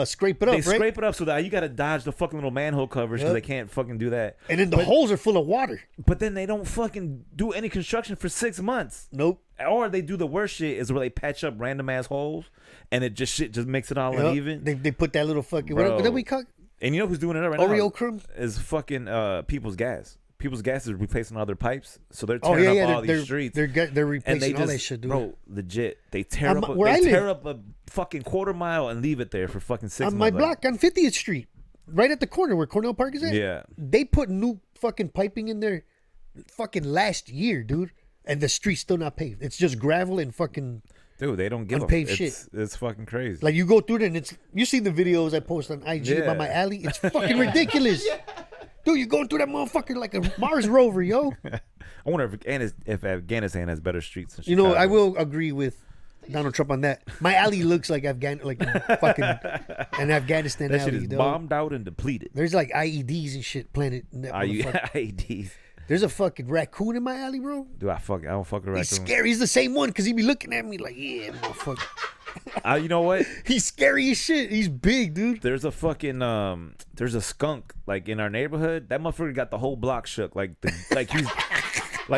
Speaker 2: scrape it up,
Speaker 3: They
Speaker 2: right?
Speaker 3: scrape it up so that you got to dodge the fucking little manhole covers because
Speaker 2: Yep.
Speaker 3: they can't fucking do that.
Speaker 2: And then the holes are full of water.
Speaker 3: But then they don't fucking do any construction for 6 months.
Speaker 2: Nope.
Speaker 3: Or they do the worst shit is where they patch up random ass holes and it just makes it all
Speaker 2: Yep.
Speaker 3: uneven.
Speaker 2: They put that little fucking
Speaker 3: Bro.
Speaker 2: what we call
Speaker 3: And you know who's doing it right
Speaker 2: Oreo
Speaker 3: now?
Speaker 2: crumb?
Speaker 3: Is fucking People's Gas. People's Gas is replacing all their pipes, so they're
Speaker 2: Oh
Speaker 3: tearing
Speaker 2: yeah,
Speaker 3: up
Speaker 2: yeah.
Speaker 3: all these streets.
Speaker 2: They're
Speaker 3: and
Speaker 2: replacing
Speaker 3: they
Speaker 2: all
Speaker 3: just,
Speaker 2: that shit, dude.
Speaker 3: bro, legit, they tear up.
Speaker 2: where I
Speaker 3: They tear
Speaker 2: live-
Speaker 3: up a fucking quarter mile and leave it there for fucking 6
Speaker 2: on
Speaker 3: months.
Speaker 2: my
Speaker 3: like-
Speaker 2: block on 50th Street, right at the corner where Cornell Park is at.
Speaker 3: Yeah.
Speaker 2: They put new fucking piping in there, fucking last year, dude, and the street's still not paved. It's just gravel and fucking.
Speaker 3: Dude, they don't give
Speaker 2: Unpaved
Speaker 3: a
Speaker 2: shit.
Speaker 3: It's fucking crazy.
Speaker 2: Like you go through there and it's you see the videos I post on IG about
Speaker 3: Yeah.
Speaker 2: my alley. It's fucking ridiculous. Dude, you're going through that motherfucker like a Mars rover, yo.
Speaker 3: I wonder if Afghanistan has better streets than
Speaker 2: You know,
Speaker 3: Chicago.
Speaker 2: I will agree with Donald Trump on that. My alley looks like fucking an Afghanistan
Speaker 3: That
Speaker 2: alley.
Speaker 3: shit is
Speaker 2: dog.
Speaker 3: bombed out and depleted.
Speaker 2: There's like IEDs and shit planted in that
Speaker 3: Are you
Speaker 2: motherfucker.
Speaker 3: IEDs?
Speaker 2: There's a fucking raccoon in my alley, bro.
Speaker 3: Do I don't fuck with
Speaker 2: He's
Speaker 3: raccoons.
Speaker 2: scary. He's the same one because he be looking at me like, yeah, motherfucker.
Speaker 3: You know what?
Speaker 2: He's scary as shit. He's big, dude.
Speaker 3: There's a fucking there's a skunk like in our neighborhood. That motherfucker got the whole block shook. Like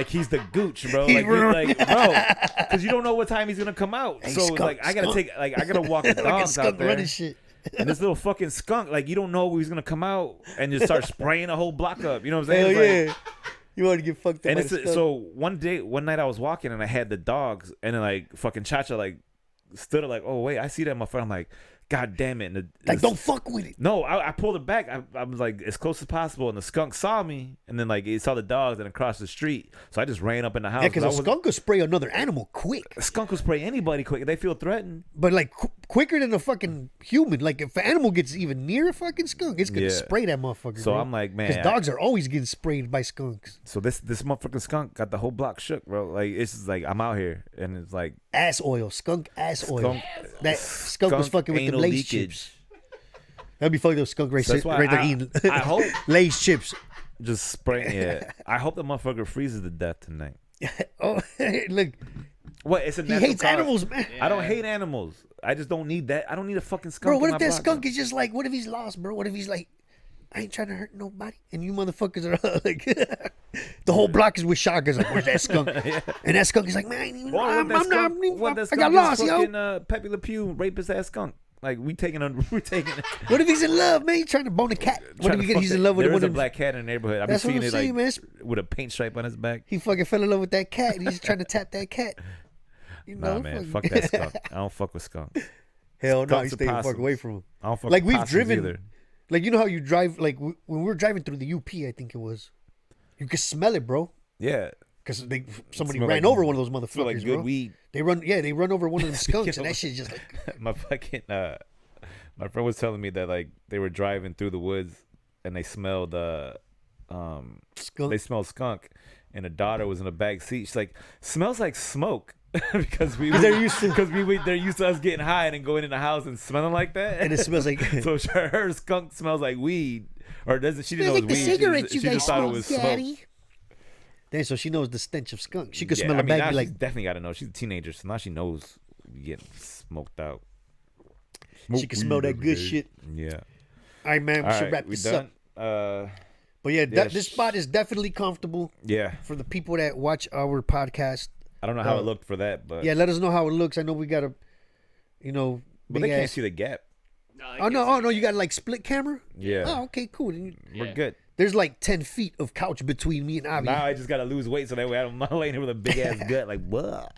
Speaker 3: he's the gooch, bro. Like bro, because you don't know what time he's gonna come out.
Speaker 2: Hey,
Speaker 3: So it's
Speaker 2: skunk,
Speaker 3: like I gotta walk the
Speaker 2: Like a
Speaker 3: dogs out
Speaker 2: skunk
Speaker 3: there.
Speaker 2: running shit.
Speaker 3: And this little fucking skunk, like you don't know he's gonna come out and just start spraying a whole block up. You know what I'm saying?
Speaker 2: Hell
Speaker 3: It's like-
Speaker 2: yeah. You want to get fucked up
Speaker 3: And
Speaker 2: by
Speaker 3: it's
Speaker 2: the skunk.
Speaker 3: so one night I was walking and I had the dogs and then like fucking Chacha like stood up like, oh wait, I see that motherfucker. I'm like, God damn it. And
Speaker 2: like, don't fuck with it.
Speaker 3: No, I pulled it back. I was like as close as possible, and the skunk saw me, and then like he saw the dogs and across the street. So I just ran up in the house.
Speaker 2: Yeah, because
Speaker 3: I
Speaker 2: a
Speaker 3: was-
Speaker 2: skunk will spray another animal quick.
Speaker 3: a skunk will spray anybody quick. They feel threatened.
Speaker 2: But like quicker than a fucking human. Like if an animal gets even near a fucking skunk, it's gonna
Speaker 3: Yeah.
Speaker 2: spray that motherfucker.
Speaker 3: So
Speaker 2: bro.
Speaker 3: I'm like, man,
Speaker 2: because dogs are always getting sprayed by skunks.
Speaker 3: So this motherfucking skunk got the whole block shook, bro. Like it's just like I'm out here and it's like
Speaker 2: Ass oil, skunk ass oil.
Speaker 3: Skunk-
Speaker 2: That skunk was fucking with the
Speaker 3: anal
Speaker 2: Lay's
Speaker 3: leakage.
Speaker 2: chips. That'd be fucking those skunk right,
Speaker 3: So that's why
Speaker 2: right there
Speaker 3: I-
Speaker 2: eating
Speaker 3: I hope
Speaker 2: Lay's chips.
Speaker 3: just spraying. Yeah, I hope the motherfucker freezes to death tonight.
Speaker 2: Oh, look,
Speaker 3: What? It's a
Speaker 2: he
Speaker 3: natural
Speaker 2: hates
Speaker 3: cause.
Speaker 2: animals, man.
Speaker 3: I don't hate animals. I just don't need that. I don't need a fucking skunk.
Speaker 2: Bro, what
Speaker 3: in
Speaker 2: if
Speaker 3: my
Speaker 2: that
Speaker 3: block,
Speaker 2: skunk
Speaker 3: bro.
Speaker 2: is just like, what if he's lost, bro? What if he's like, I ain't trying to hurt nobody, and you motherfuckers are like, the whole block is with shotguns. Like, where's that skunk? And that skunk is like, man, I ain't even,
Speaker 3: Or
Speaker 2: I'm
Speaker 3: what that skunk,
Speaker 2: not,
Speaker 3: what that
Speaker 2: I
Speaker 3: skunk
Speaker 2: got
Speaker 3: is
Speaker 2: lost, yo.
Speaker 3: fucking, Pepe Le Pew, rapist ass skunk. Like we taking it.
Speaker 2: What if he's in love, man? He's trying to bone a cat. What if he's in love with
Speaker 3: There
Speaker 2: one
Speaker 3: is a
Speaker 2: of them?
Speaker 3: black cat in the neighborhood. I've been
Speaker 2: That's what
Speaker 3: seeing
Speaker 2: I'm
Speaker 3: it
Speaker 2: saying,
Speaker 3: like
Speaker 2: man.
Speaker 3: with a paint stripe on his back.
Speaker 2: He fucking fell in love with that cat, and he's trying to tap that cat. You know,
Speaker 3: Nah, man, fuck that skunk. I don't fuck with skunk.
Speaker 2: Hell no, you
Speaker 3: Skunks
Speaker 2: stay the
Speaker 3: or
Speaker 2: fuck
Speaker 3: possums.
Speaker 2: away from him.
Speaker 3: I don't fuck
Speaker 2: Like
Speaker 3: with
Speaker 2: we've
Speaker 3: possums
Speaker 2: driven,
Speaker 3: either.
Speaker 2: like you know how you drive, like when we were driving through the UP, I think it was, you could smell it, bro,
Speaker 3: Yeah,
Speaker 2: because somebody
Speaker 3: smell
Speaker 2: ran
Speaker 3: like-
Speaker 2: over one of those motherfuckers,
Speaker 3: feel like good
Speaker 2: bro.
Speaker 3: weed.
Speaker 2: They run over one of them skunks, and that shit's just like,
Speaker 3: My fucking my friend was telling me that like they were driving through the woods and they smelled
Speaker 2: skunk.
Speaker 3: they smelled skunk and the daughter was in the back seat. She's like, smells like smoke. because
Speaker 2: they're used to-
Speaker 3: they're used to us getting high and then going in the house and smelling like that.
Speaker 2: And it smells like
Speaker 3: so her skunk smells like weed, or doesn't she? Didn't know
Speaker 2: smells
Speaker 3: it
Speaker 2: like
Speaker 3: was
Speaker 2: the
Speaker 3: weed.
Speaker 2: cigarettes
Speaker 3: She
Speaker 2: you guys
Speaker 3: just thought it
Speaker 2: smoke,
Speaker 3: was smoke.
Speaker 2: Daddy. Then so she knows the stench of skunk. She could
Speaker 3: Yeah,
Speaker 2: smell
Speaker 3: I
Speaker 2: a
Speaker 3: mean,
Speaker 2: bag,
Speaker 3: now
Speaker 2: be
Speaker 3: she's
Speaker 2: like,
Speaker 3: definitely got to know. She's a teenager, so now she knows we getting smoked out.
Speaker 2: she can smell that good shit.
Speaker 3: Yeah.
Speaker 2: All right, man, we
Speaker 3: All
Speaker 2: should
Speaker 3: right,
Speaker 2: wrap
Speaker 3: we
Speaker 2: this
Speaker 3: done.
Speaker 2: up. But yeah,
Speaker 3: yeah,
Speaker 2: this spot is definitely comfortable
Speaker 3: Yeah.
Speaker 2: for the people that watch our podcast.
Speaker 3: I don't know how it looked for that, but
Speaker 2: Yeah, let us know how it looks. I know we got a,
Speaker 3: but they can't see the gap.
Speaker 2: Oh no, you got like split camera.
Speaker 3: Yeah.
Speaker 2: Oh, okay, cool. Then
Speaker 3: We're good.
Speaker 2: there's like 10 feet of couch between me and Avi.
Speaker 3: Now I just gotta lose weight so that way I'm not laying here with a big ass gut. Like, what?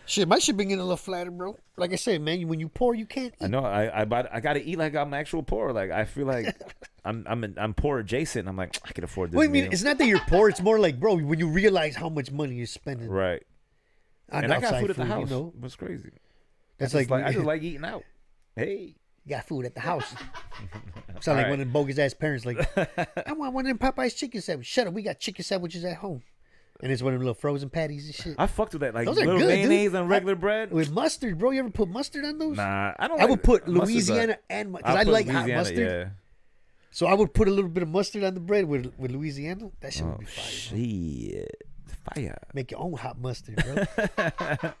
Speaker 2: Shit, my shit been getting a little flatter, bro. Like I said, man, when you pour, you can't eat.
Speaker 3: I know. I gotta eat like I'm actual poor. Like I feel like I'm poor adjacent. I'm like I can afford this.
Speaker 2: Well, I mean,
Speaker 3: meal.
Speaker 2: it's not that you're poor. It's more like, bro, when you realize how much money you're spending
Speaker 3: Right.
Speaker 2: on
Speaker 3: And I got
Speaker 2: outside
Speaker 3: food at the house.
Speaker 2: You know?
Speaker 3: What's crazy?
Speaker 2: That's
Speaker 3: I
Speaker 2: like,
Speaker 3: just like eating out. Hey.
Speaker 2: you got food at the house. Sound like
Speaker 3: All
Speaker 2: one of them bogus ass parents. Like, I want one of them Popeyes chicken sandwiches. Shut up, we got chicken sandwiches at home. And it's one of them little frozen patties and shit.
Speaker 3: I fucked with that. Like
Speaker 2: Those are
Speaker 3: little
Speaker 2: good, dude.
Speaker 3: mayonnaise and regular bread.
Speaker 2: With mustard, bro. You ever put mustard on those?
Speaker 3: Nah, I don't.
Speaker 2: I would
Speaker 3: like-
Speaker 2: put
Speaker 3: mustard's
Speaker 2: Louisiana
Speaker 3: like-
Speaker 2: and because
Speaker 3: I'll
Speaker 2: I
Speaker 3: put
Speaker 2: like hot
Speaker 3: Louisiana,
Speaker 2: mustard.
Speaker 3: Yeah.
Speaker 2: So I would put a little bit of mustard on the bread with Louisiana. That shit would
Speaker 3: Oh
Speaker 2: be fire. Bro.
Speaker 3: shit! Fire.
Speaker 2: Make your own hot mustard, bro.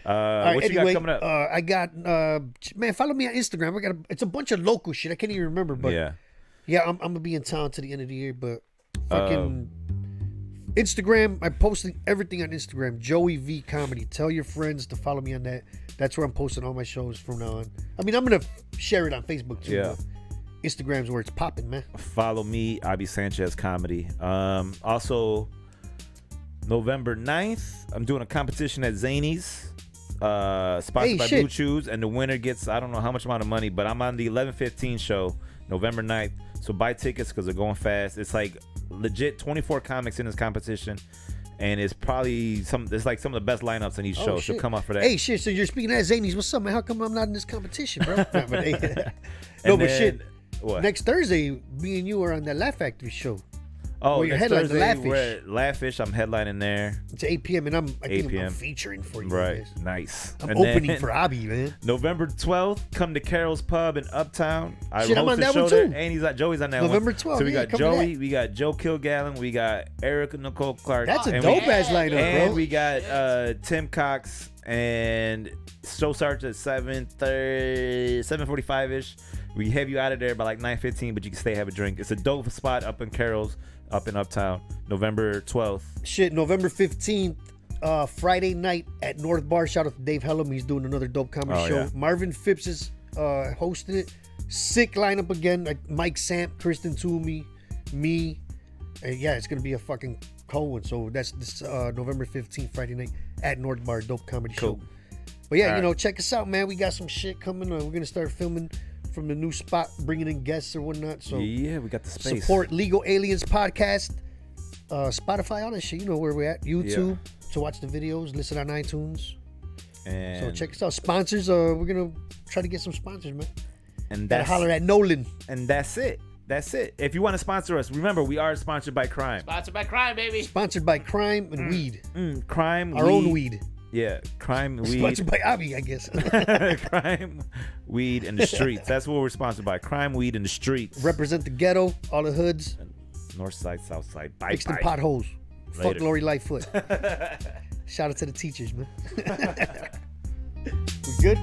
Speaker 3: What you got coming up?
Speaker 2: I got man, follow me on Instagram. It's a bunch of local shit. I can't even remember, but
Speaker 3: yeah.
Speaker 2: I'm gonna be in town to the end of the year. But fucking Instagram, I'm posting everything on Instagram. Joey V Comedy. Tell your friends to follow me on that. That's where I'm posting all my shows from now on. I mean, I'm gonna share it on Facebook too.
Speaker 3: Yeah.
Speaker 2: But Instagram's where it's popping, man.
Speaker 3: Follow me, Abi Sanchez Comedy. Also, November 9th, I'm doing a competition at Zany's, sponsored by
Speaker 2: shit.
Speaker 3: Blue Chews, and the winner gets, I don't know how much amount of money, but I'm on the 11/15 show, November 9th. So buy tickets because they're going fast. It's like legit 24 comics in this competition, and it's probably it's like some of the best lineups in each show. So
Speaker 2: shit.
Speaker 3: come out for that.
Speaker 2: Hey, shit. So you're speaking at Zany's. What's up, man? How come I'm not in this competition, bro? No, but, hey,
Speaker 3: And
Speaker 2: but
Speaker 3: then-
Speaker 2: shit.
Speaker 3: What?
Speaker 2: Next Thursday, me and you are on that Laugh Factory show.
Speaker 3: Oh,
Speaker 2: Well, your
Speaker 3: next
Speaker 2: headline's
Speaker 3: Thursday,
Speaker 2: Laugh-ish.
Speaker 3: we're at Laugh-ish. I'm headlining there.
Speaker 2: It's 8 p.m. and I
Speaker 3: 8
Speaker 2: think I'm
Speaker 3: p.m.
Speaker 2: featuring for you.
Speaker 3: Right.
Speaker 2: guys.
Speaker 3: Nice.
Speaker 2: I'm
Speaker 3: And
Speaker 2: opening
Speaker 3: then
Speaker 2: for Abi, man.
Speaker 3: November 12th, come to Carol's Pub in Uptown.
Speaker 2: Shit, I'm
Speaker 3: host
Speaker 2: on
Speaker 3: the
Speaker 2: that
Speaker 3: show
Speaker 2: one
Speaker 3: there,
Speaker 2: too.
Speaker 3: and Joey's on that
Speaker 2: November
Speaker 3: one.
Speaker 2: 12th,
Speaker 3: So we
Speaker 2: yeah,
Speaker 3: got
Speaker 2: come to
Speaker 3: Joey,
Speaker 2: that.
Speaker 3: we got Joe Kilgallen, we got Erica Nicole Clark.
Speaker 2: That's a
Speaker 3: and
Speaker 2: dope
Speaker 3: we,
Speaker 2: ass lineup,
Speaker 3: And
Speaker 2: bro.
Speaker 3: we got Tim Cox, and show starts at 7:45 ish. We have you out of there by like 9:15, but you can stay have a drink. It's a dope spot up in Carol's, up in Uptown. November 12th.
Speaker 2: Shit, November 15th, Friday night at North Bar. Shout out to Dave Hellum. He's doing another dope comedy
Speaker 3: Oh,
Speaker 2: show.
Speaker 3: yeah.
Speaker 2: Marvin Phipps is hosting it. Sick lineup again. Like Mike Samp, Kristen Toomey, me. And yeah, it's going to be a fucking cold one. So that's this November 15th, Friday night at North Bar. Dope comedy
Speaker 3: Cool.
Speaker 2: show. But yeah,
Speaker 3: All
Speaker 2: you know,
Speaker 3: right.
Speaker 2: check us out, man. We got some shit coming. We're going to start filming from the new spot, bringing in guests or whatnot. So
Speaker 3: Yeah, we got the space.
Speaker 2: support Legal Aliens Podcast, Spotify, all that shit. You know where we're at. YouTube to watch the videos, listen on iTunes.
Speaker 3: And
Speaker 2: So check us out. Sponsors, we're going to try to get some sponsors, man.
Speaker 3: And
Speaker 2: Gotta holler at Nolan.
Speaker 3: And that's it. That's it. If you want to sponsor us, remember, we are sponsored by crime.
Speaker 1: Sponsored by crime, baby.
Speaker 2: Sponsored by crime and weed.
Speaker 3: Crime,
Speaker 2: Our own weed.
Speaker 3: Yeah, crime, weed.
Speaker 2: Sponsored by Abby, I guess.
Speaker 3: Crime, weed, and the streets. That's what we're sponsored by. Crime, weed, and the streets.
Speaker 2: Represent the ghetto, all the hoods.
Speaker 3: North side, south side. Bye,
Speaker 2: Fix the
Speaker 3: bye.
Speaker 2: potholes.
Speaker 3: Later.
Speaker 2: Fuck Lori Lightfoot. Shout out to the teachers, man. We good?